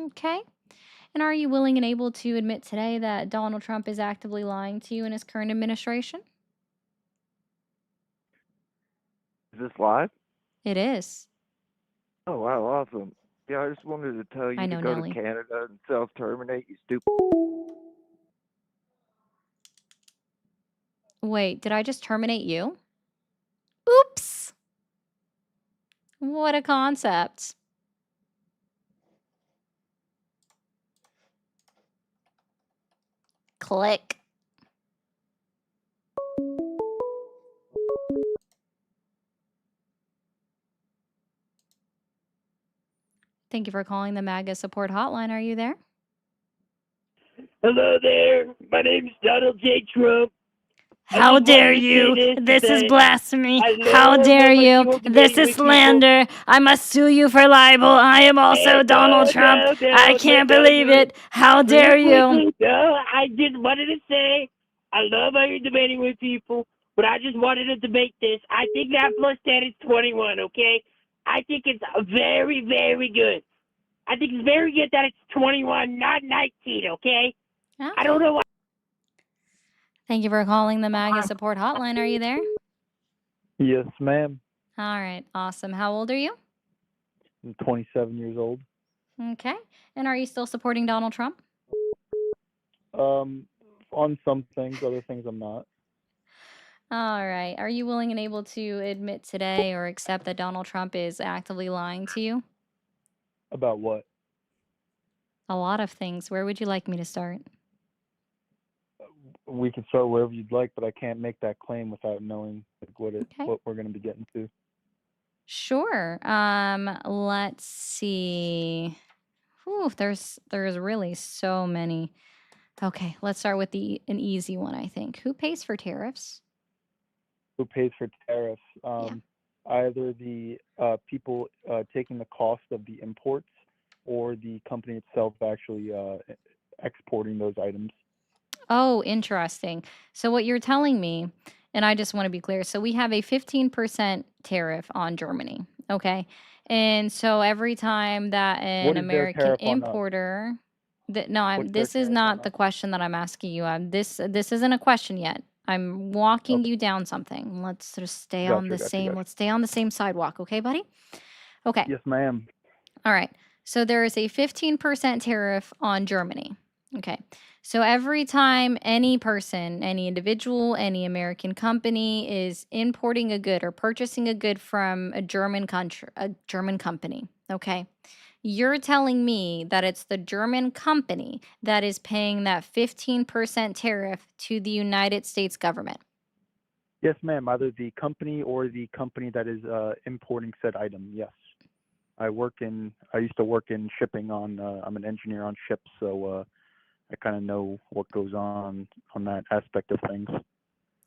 Okay. And are you willing and able to admit today that Donald Trump is actively lying to you in his current administration? Is this live? It is. Oh, wow, awesome. Yeah, I just wanted to tell I you know, to go Nelly. to Canada and self-terminate, you stupid. Wait, did I just terminate you? Oops. What a concept. Click. Thank you for calling the MAGA support hotline. Are you there? Hello there. My name's Donald J. Trump. How dare you? This is blasphemy. How dare you? This is slander. I must sue you for libel. I am also Donald Trump. I can't believe it. How dare you? No, I just wanted to say I love how you're debating with people. but I just wanted to debate this. I think that mustache is 21, okay? I think it's very, very good. I think it's very good that it's 21, not 19, okay? I don't know why. Thank you for calling the MAGA support hotline. Are you there? Yes, ma'am. All right, awesome. How old are you? I'm 27 years old. Okay. And are you still supporting Donald Trump? On some things, other things I'm not. All right. Are you willing and able to admit today or accept that Donald Trump is actively lying to you? About what? A lot of things. Where would you like me to start? We can start wherever you'd like, but I can't make that claim without knowing what we're going to be getting to. Sure. Let's see. Whew, there's really so many. Okay, let's start with an easy one, I think. Who pays for tariffs? Who pays for tariffs? Either the people taking the cost of the imports or the company itself actually exporting those items. Oh, interesting. So what you're telling me, and I just want to be clear. So we have a 15% tariff on Germany. Okay. And so every time that an What is their American tariff on us? importer no, What's their this is tariff on not the question that I'm asking you. This isn't a question yet. I'm walking you down something. Let's just stay on the same. Let's stay on the same sidewalk, okay, buddy? Okay. Yes, ma'am. All right. So there is a 15% tariff on Germany. Okay. So every time any person, any individual, any American company is importing a good or purchasing a good from a German company, okay? You're telling me that it's the German company that is paying that 15% tariff to the United States government. Yes, ma'am. Either the company or the company that is importing said item. Yes. I used to work in shipping I'm an engineer on ships, so I kind of know what goes on that aspect of things.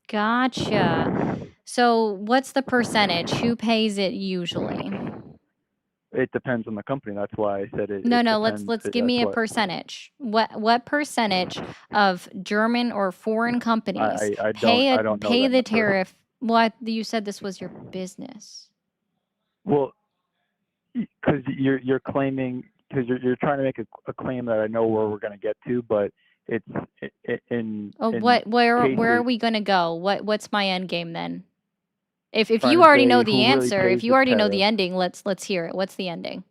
Gotcha. So what's the percentage? Who pays it usually? It depends on the company. That's why I said it. No, It let's depends. give me a percentage. What percentage of German or foreign companies I don't know pay that the number. tariff? What you said this was your business. Well, because you're claiming, because you're trying to make a claim that I know where we're going to get to, but it's Where are cases we going to go? What's my end game then? If trying you to already say know the who really answer, if pays you the already know the tariff. ending, let's hear it. What's the ending?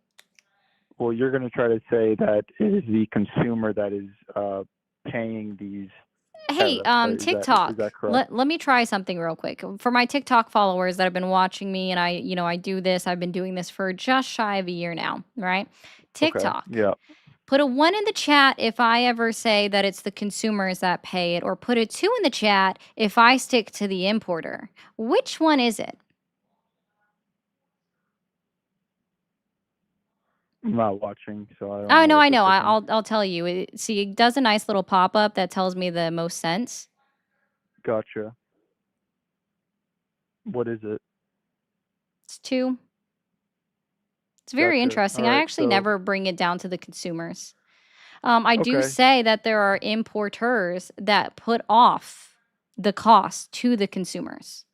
Well, you're going to try to say that it is the consumer that is paying these Hey, tariffs. TikTok. Is that correct? Let me try something real quick. For my TikTok followers that have been watching me and I do this, I've been doing this for just shy of a year now, right? TikTok. Okay. Yeah. Put a 1 in the chat if I ever say that it's the consumers that pay it, or put a 2 in the chat if I stick to the importer. Which one is it? I'm not watching, so I don't Oh, know. no, What I they're know. picking. I'll tell you. See, it does a nice little pop-up that tells me the most sense. Gotcha. What is it? It's 2. It's very Gotcha. interesting. All I right, actually so never bring it down to the consumers. I do okay. say that there are importers that put off the cost to the consumers.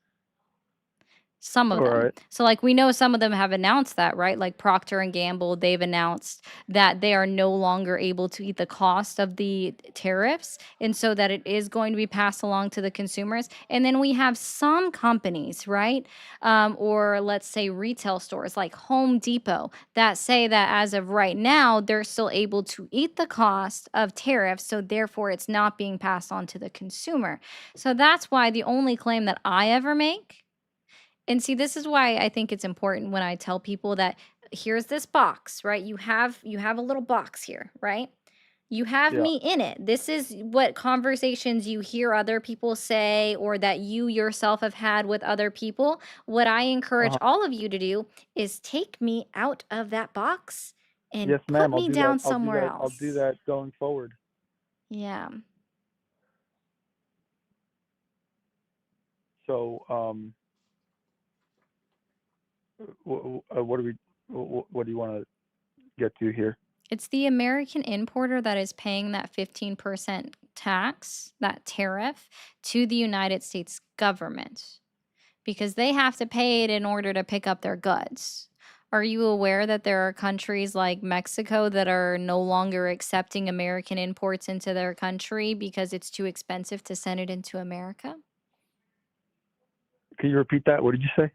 Some of All them. right. So like we know some of them have announced that, right? Like Procter and Gamble, they've announced that they are no longer able to eat the cost of the tariffs, and so that it is going to be passed along to the consumers. And then we have some companies, right? Or let's say retail stores like Home Depot that say that as of right now, they're still able to eat the cost of tariffs, so therefore it's not being passed on to the consumer. So that's why the only claim that I ever make. And see, this is why I think it's important when I tell people that here's this box, right? You have a little box here, right? You have Yeah. me in it. This is what conversations you hear other people say or that you yourself have had with other people. What I encourage all of you to do is take me out of that box and Yes, put ma'am. I'll me do that. down somewhere I'll do else. that going forward. Yeah. So, what do you want to get to here? It's the American importer that is paying that 15% tax, that tariff, to the United States government because they have to pay it in order to pick up their goods. Are you aware that there are countries like Mexico that are no longer accepting American imports into their country because it's too expensive to send it into America? Can you repeat that? What did you say?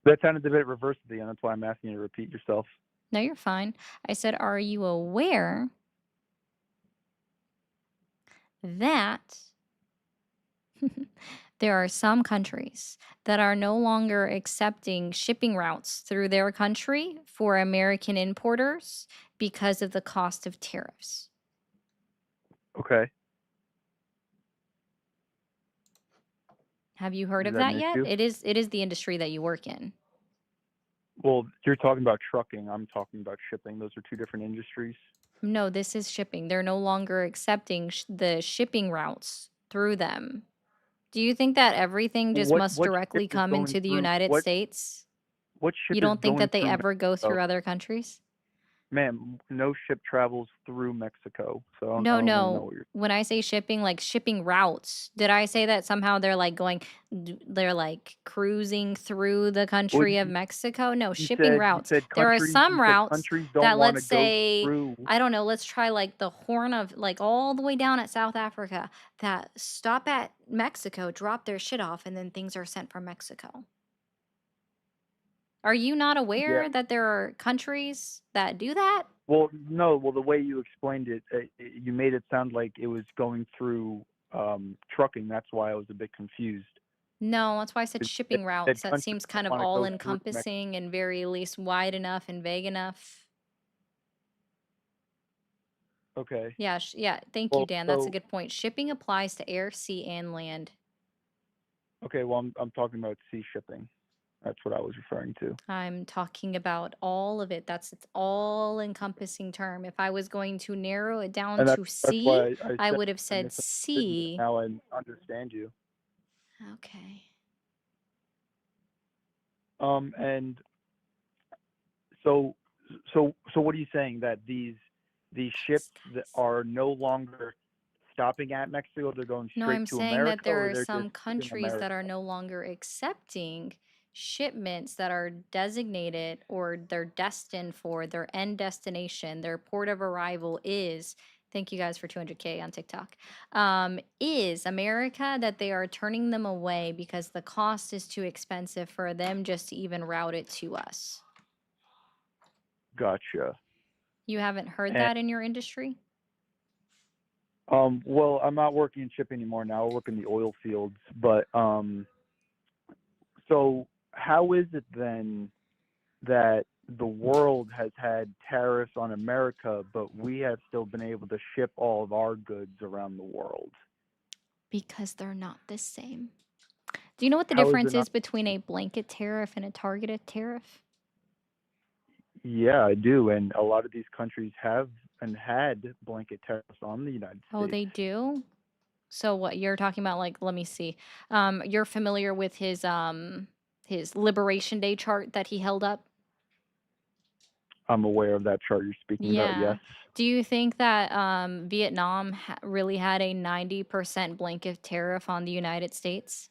That sounded a bit reversed at the end. That's why I'm asking you to repeat yourself. No, you're fine. I said, are you aware that there are some countries that are no longer accepting shipping routes through their country for American importers because of the cost of tariffs? Okay. Have you heard Is of that an that yet? issue? It is the industry that you work in. Well, you're talking about trucking. I'm talking about shipping. Those are two different industries. No, this is shipping. They're no longer accepting the shipping routes through them. Do you think that everything just What must what ship directly is come going into the through United what States? what ship You is don't think going that they through ever go Mexico? through other countries? Ma'am, no ship travels through Mexico, so I No, don't really know no. what you're. When I say shipping, like shipping routes, did I say that somehow they're like they're like cruising through the Well, country of Mexico? No, you shipping said you routes. said There are countries some routes don't that, want to let's go say, through. I don't know, let's try like the Horn of, like all the way down at South Africa, that stop at Mexico, drop their shit off, and then things are sent from Mexico. Are you not Yeah. aware that there are countries that do that? Well, no. Well, the way you explained it, you made it sound like it was going through trucking. That's why I was a bit confused. No, that's why I said It shipping said routes. That countries seems don't kind of want to all go through Mexico. encompassing and very, at least, wide enough and vague enough. Okay. Yeah, thank you, Well, Dan. That's a so good point. Shipping applies to air, sea, and land. okay. Well, I'm talking about sea shipping. That's what I was referring to. I'm talking about all of it. It's all encompassing term. If I was going to narrow it down And to that's sea, why I I said would have I said misunderstood you. sea. Now I understand you. Okay. And so what are you saying, that these ships that are no longer stopping at Mexico, they're going No, straight I'm to saying that America, or there are they're just some leaving countries that are America? no longer accepting shipments that are designated or they're destined for their end destination, their port of arrival is, thank you guys for 200K on TikTok, is America, that they are turning them away because the cost is too expensive for them just to even route it to us. Gotcha. You haven't heard And that in your industry? well, I'm not working in shipping anymore now. I work in the oil fields, but so how is it then that the world has had tariffs on America, but we have still been able to ship all of our goods around the world? Because they're not the same. Do you know what the How is difference it not? is between a blanket tariff and a targeted tariff? Yeah, I do. And a lot of these countries have and had blanket tariffs on the United Oh, States. they do? So what you're talking about, like, let me see. You're familiar with his Liberation Day chart that he held up? I'm aware of that chart you're speaking about, yes. Yeah. Do you think that Vietnam really had a 90% blanket tariff on the United States?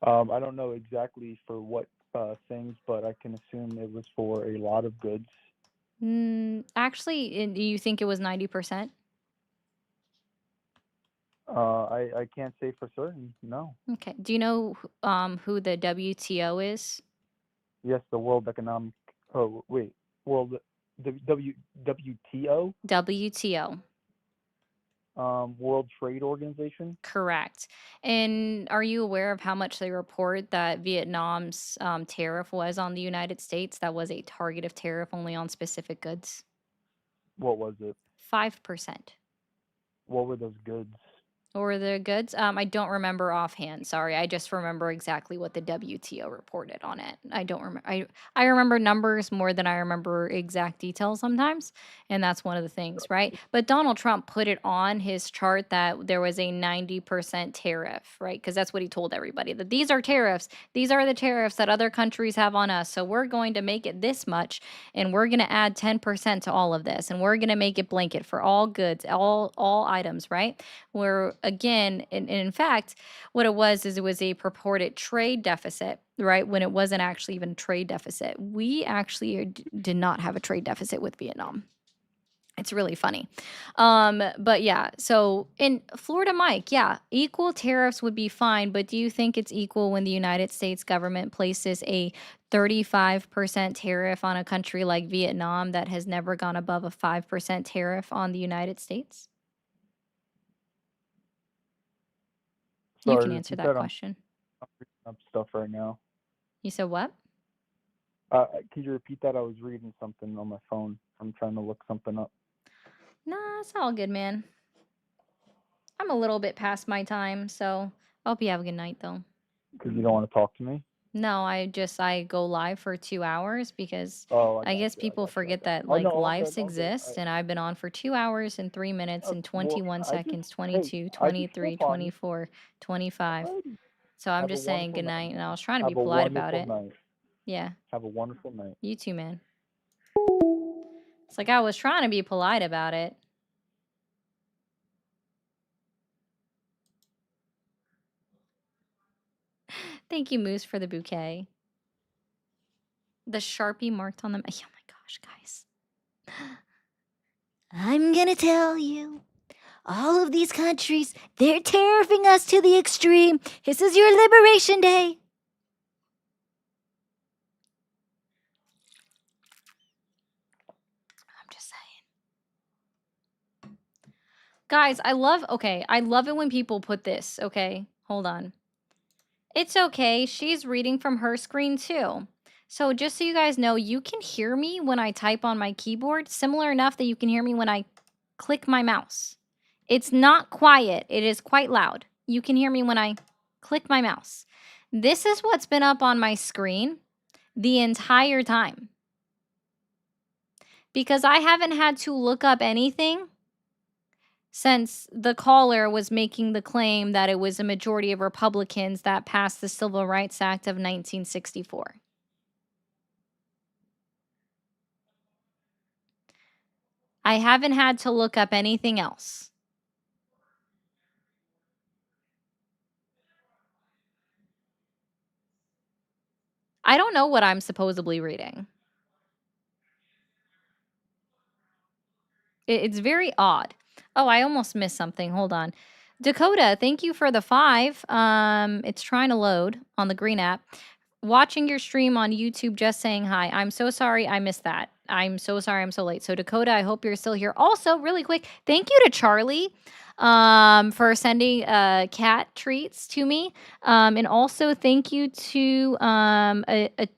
I don't know exactly for what things, but I can assume it was for a lot of goods. Actually, do you think it was 90%? I can't say for certain, no. Okay. Do you know who the WTO is? Yes, the World Economic, oh, wait, World, the WTO, WTO. World Trade Organization. Correct. And are you aware of how much they report that Vietnam's tariff was on the United States? That was a targeted tariff only on specific goods. What was it? 5%. What were those goods? or the goods. I don't remember offhand. Sorry, I just remember exactly what the WTO reported on it. I don't remember. I remember numbers more than I remember exact details sometimes, and that's one of the things, right? But Donald Trump put it on his chart that there was a 90% tariff, right? Because that's what he told everybody, that these are tariffs. These are the tariffs that other countries have on us. So we're going to make it this much, and we're going to add 10% to all of this, and we're going to make it blanket for all goods, all items, right? Where again, in fact, what it was is it was a purported trade deficit, right? When it wasn't actually even a trade deficit. We actually did not have a trade deficit with Vietnam. It's really funny. But yeah, so in Florida, Mike, yeah, equal tariffs would be fine, but do you think it's equal when the United States government places a 35% tariff on a country like Vietnam that has never gone above a 5% tariff on the United States? You can Sorry, answer repeat that that. question. I'm reading up stuff right now. You said what? Could you repeat that? I was reading something on my phone. I'm trying to look something up. Nah, it's all good, man. I'm a little bit past my time, so I hope you have a good night, though. Because you don't want to talk to me? No, I go live for 2 hours because Oh, I guess people forget that Oh, like no, all lives good, all good. exist, and I've been on for 2 hours and 3 minutes and Well, 21 I just, seconds, hey, 22, I just 23, ship on you. 24, 25. Alrighty. So I'm Have a just saying wonderful good night. night, and I was trying to be Have a polite about wonderful it. night. Yeah, Have a wonderful night. you too, man. It's like I was trying to be polite about it. Thank you, Moose, for the bouquet. The Sharpie marked on them. Oh my gosh, guys. I'm gonna tell you. All of these countries, they're tariffing us to the extreme. This is your liberation day. I'm just saying. Guys, I love it when people put this, okay? Hold on. It's okay. She's reading from her screen too. So just so you guys know, you can hear me when I type on my keyboard, similar enough that you can hear me when I click my mouse. It's not quiet. It is quite loud. You can hear me when I click my mouse. This is what's been up on my screen the entire time. Because I haven't had to look up anything since the caller was making the claim that it was a majority of Republicans that passed the Civil Rights Act of 1964. I haven't had to look up anything else. I don't know what I'm supposedly reading. It's very odd. Oh, I almost missed something. Hold on. Dakota, thank you for the 5. It's trying to load on the green app. Watching your stream on YouTube, just saying hi. I'm so sorry I missed that. I'm so sorry I'm so late. So Dakota, I hope you're still here. Also, really quick, thank you to Charlie for sending cat treats to me. And also thank you to a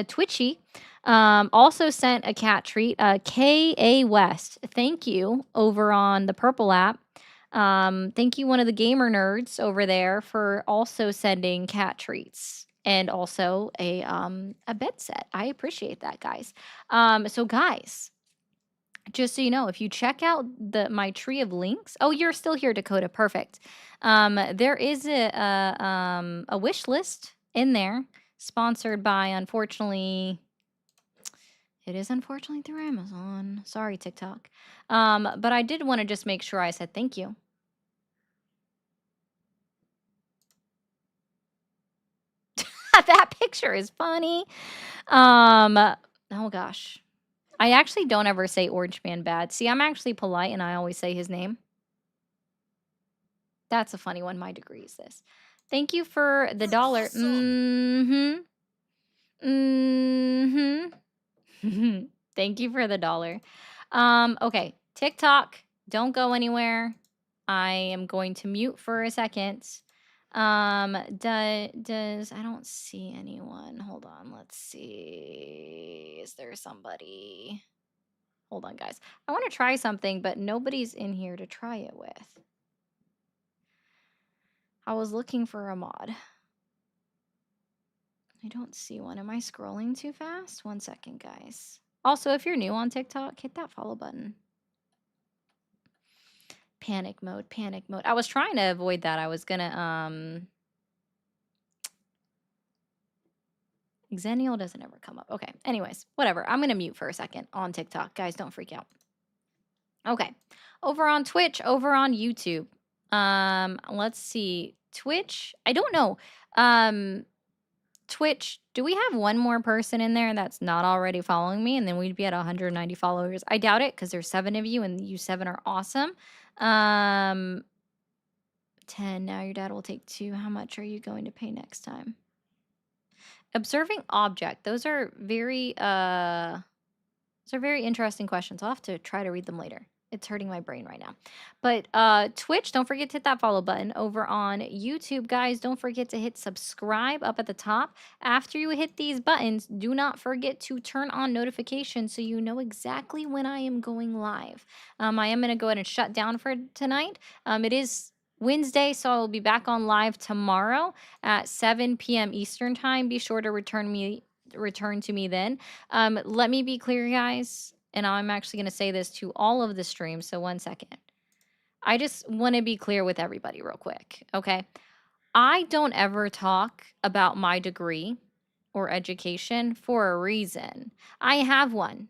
Twitchy also sent a cat treat. K.A. West, thank you over on the Purple app. Thank you, one of the gamer nerds over there, for also sending cat treats and also a bed set. I appreciate that, guys. So guys, just so you know, if you check out my tree of links, oh, you're still here, Dakota. Perfect. There is a wish list in there, sponsored by, unfortunately. It is unfortunately through Amazon. Sorry, TikTok. But I did want to just make sure I said thank you. That picture is funny. Oh gosh. I actually don't ever say Orange Man bad. See, I'm actually polite and I always say his name. That's a funny one. My degree is this. Thank you for the dollar. Mm-hmm. Mm-hmm. Thank you for the dollar. Okay. TikTok, don't go anywhere. I am going to mute for a second. Does I don't see anyone. Hold on, let's see. Is there somebody? Hold on, guys. I want to try something, but nobody's in here to try it with. I was looking for a mod. I don't see one. Am I scrolling too fast? 1 second, guys. Also, if you're new on TikTok, hit that follow button. Panic mode, panic mode. I was trying to avoid that. I was gonna, Xennial doesn't ever come up. Okay, anyways, whatever. I'm gonna mute for a second on TikTok. Guys, don't freak out. Okay, over on Twitch, over on YouTube. Let's see. Twitch, I don't know. Twitch, do we have one more person in there that's not already following me? And then we'd be at 190 followers. I doubt it because there's 7 of you and you 7 are awesome. 10, now your dad will take 2. How much are you going to pay next time? Observing object. Those are very interesting questions. I'll have to try to read them later. It's hurting my brain right now. But Twitch, don't forget to hit that follow button. Over on YouTube, guys, don't forget to hit subscribe up at the top. After you hit these buttons, do not forget to turn on notifications so you know exactly when I am going live. I am going to go ahead and shut down for tonight. It is Wednesday, so I will be back on live tomorrow at 7 p.m. Eastern time. Be sure to return to me then. Let me be clear, guys, and I'm actually going to say this to all of the streams, so 1 second. I just want to be clear with everybody real quick, okay? I don't ever talk about my degree or education for a reason. I have one.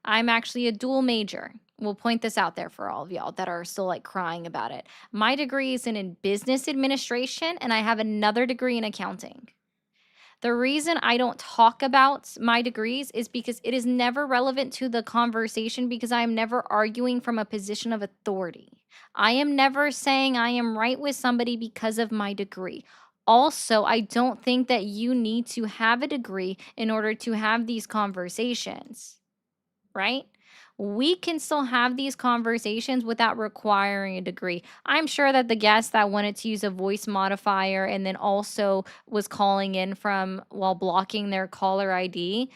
I'm actually a dual major. We'll point this out there for all of y'all that are still like crying about it. My degree is in business administration, and I have another degree in accounting. The reason I don't talk about my degrees is because it is never relevant to the conversation because I am never arguing from a position of authority. I am never saying I am right with somebody because of my degree. Also, I don't think that you need to have a degree in order to have these conversations, right? We can still have these conversations without requiring a degree. I'm sure that the guest that wanted to use a voice modifier and then also was calling in from while blocking their caller ID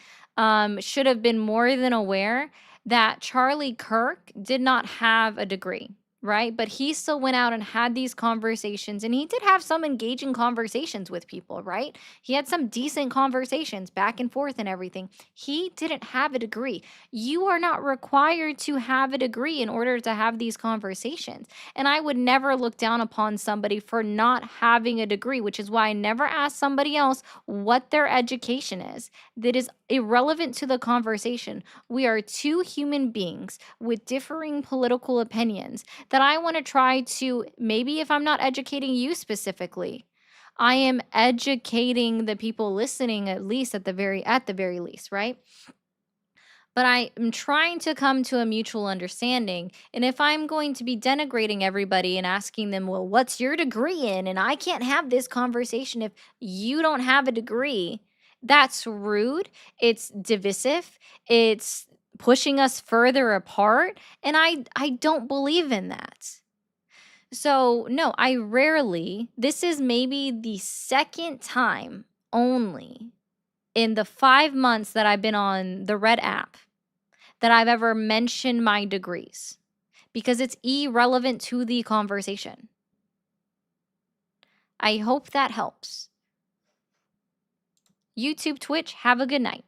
should have been more than aware that Charlie Kirk did not have a degree, right? But he still went out and had these conversations, and he did have some engaging conversations with people, right? He had some decent conversations back and forth and everything. He didn't have a degree. You are not required to have a degree in order to have these conversations. And I would never look down upon somebody for not having a degree, which is why I never ask somebody else what their education is. That is irrelevant to the conversation. We are two human beings with differing political opinions that I want to try to, maybe if I'm not educating you specifically, I am educating the people listening at least at the very least, right? But I am trying to come to a mutual understanding. And if I'm going to be denigrating everybody and asking them, well, what's your degree in? And I can't have this conversation if you don't have a degree, that's rude. It's divisive. It's pushing us further apart. And I don't believe in that. So, no, I rarely, this is maybe the second time only in the 5 months that I've been on the Red app that I've ever mentioned my degrees because it's irrelevant to the conversation. I hope that helps. YouTube, Twitch, have a good night.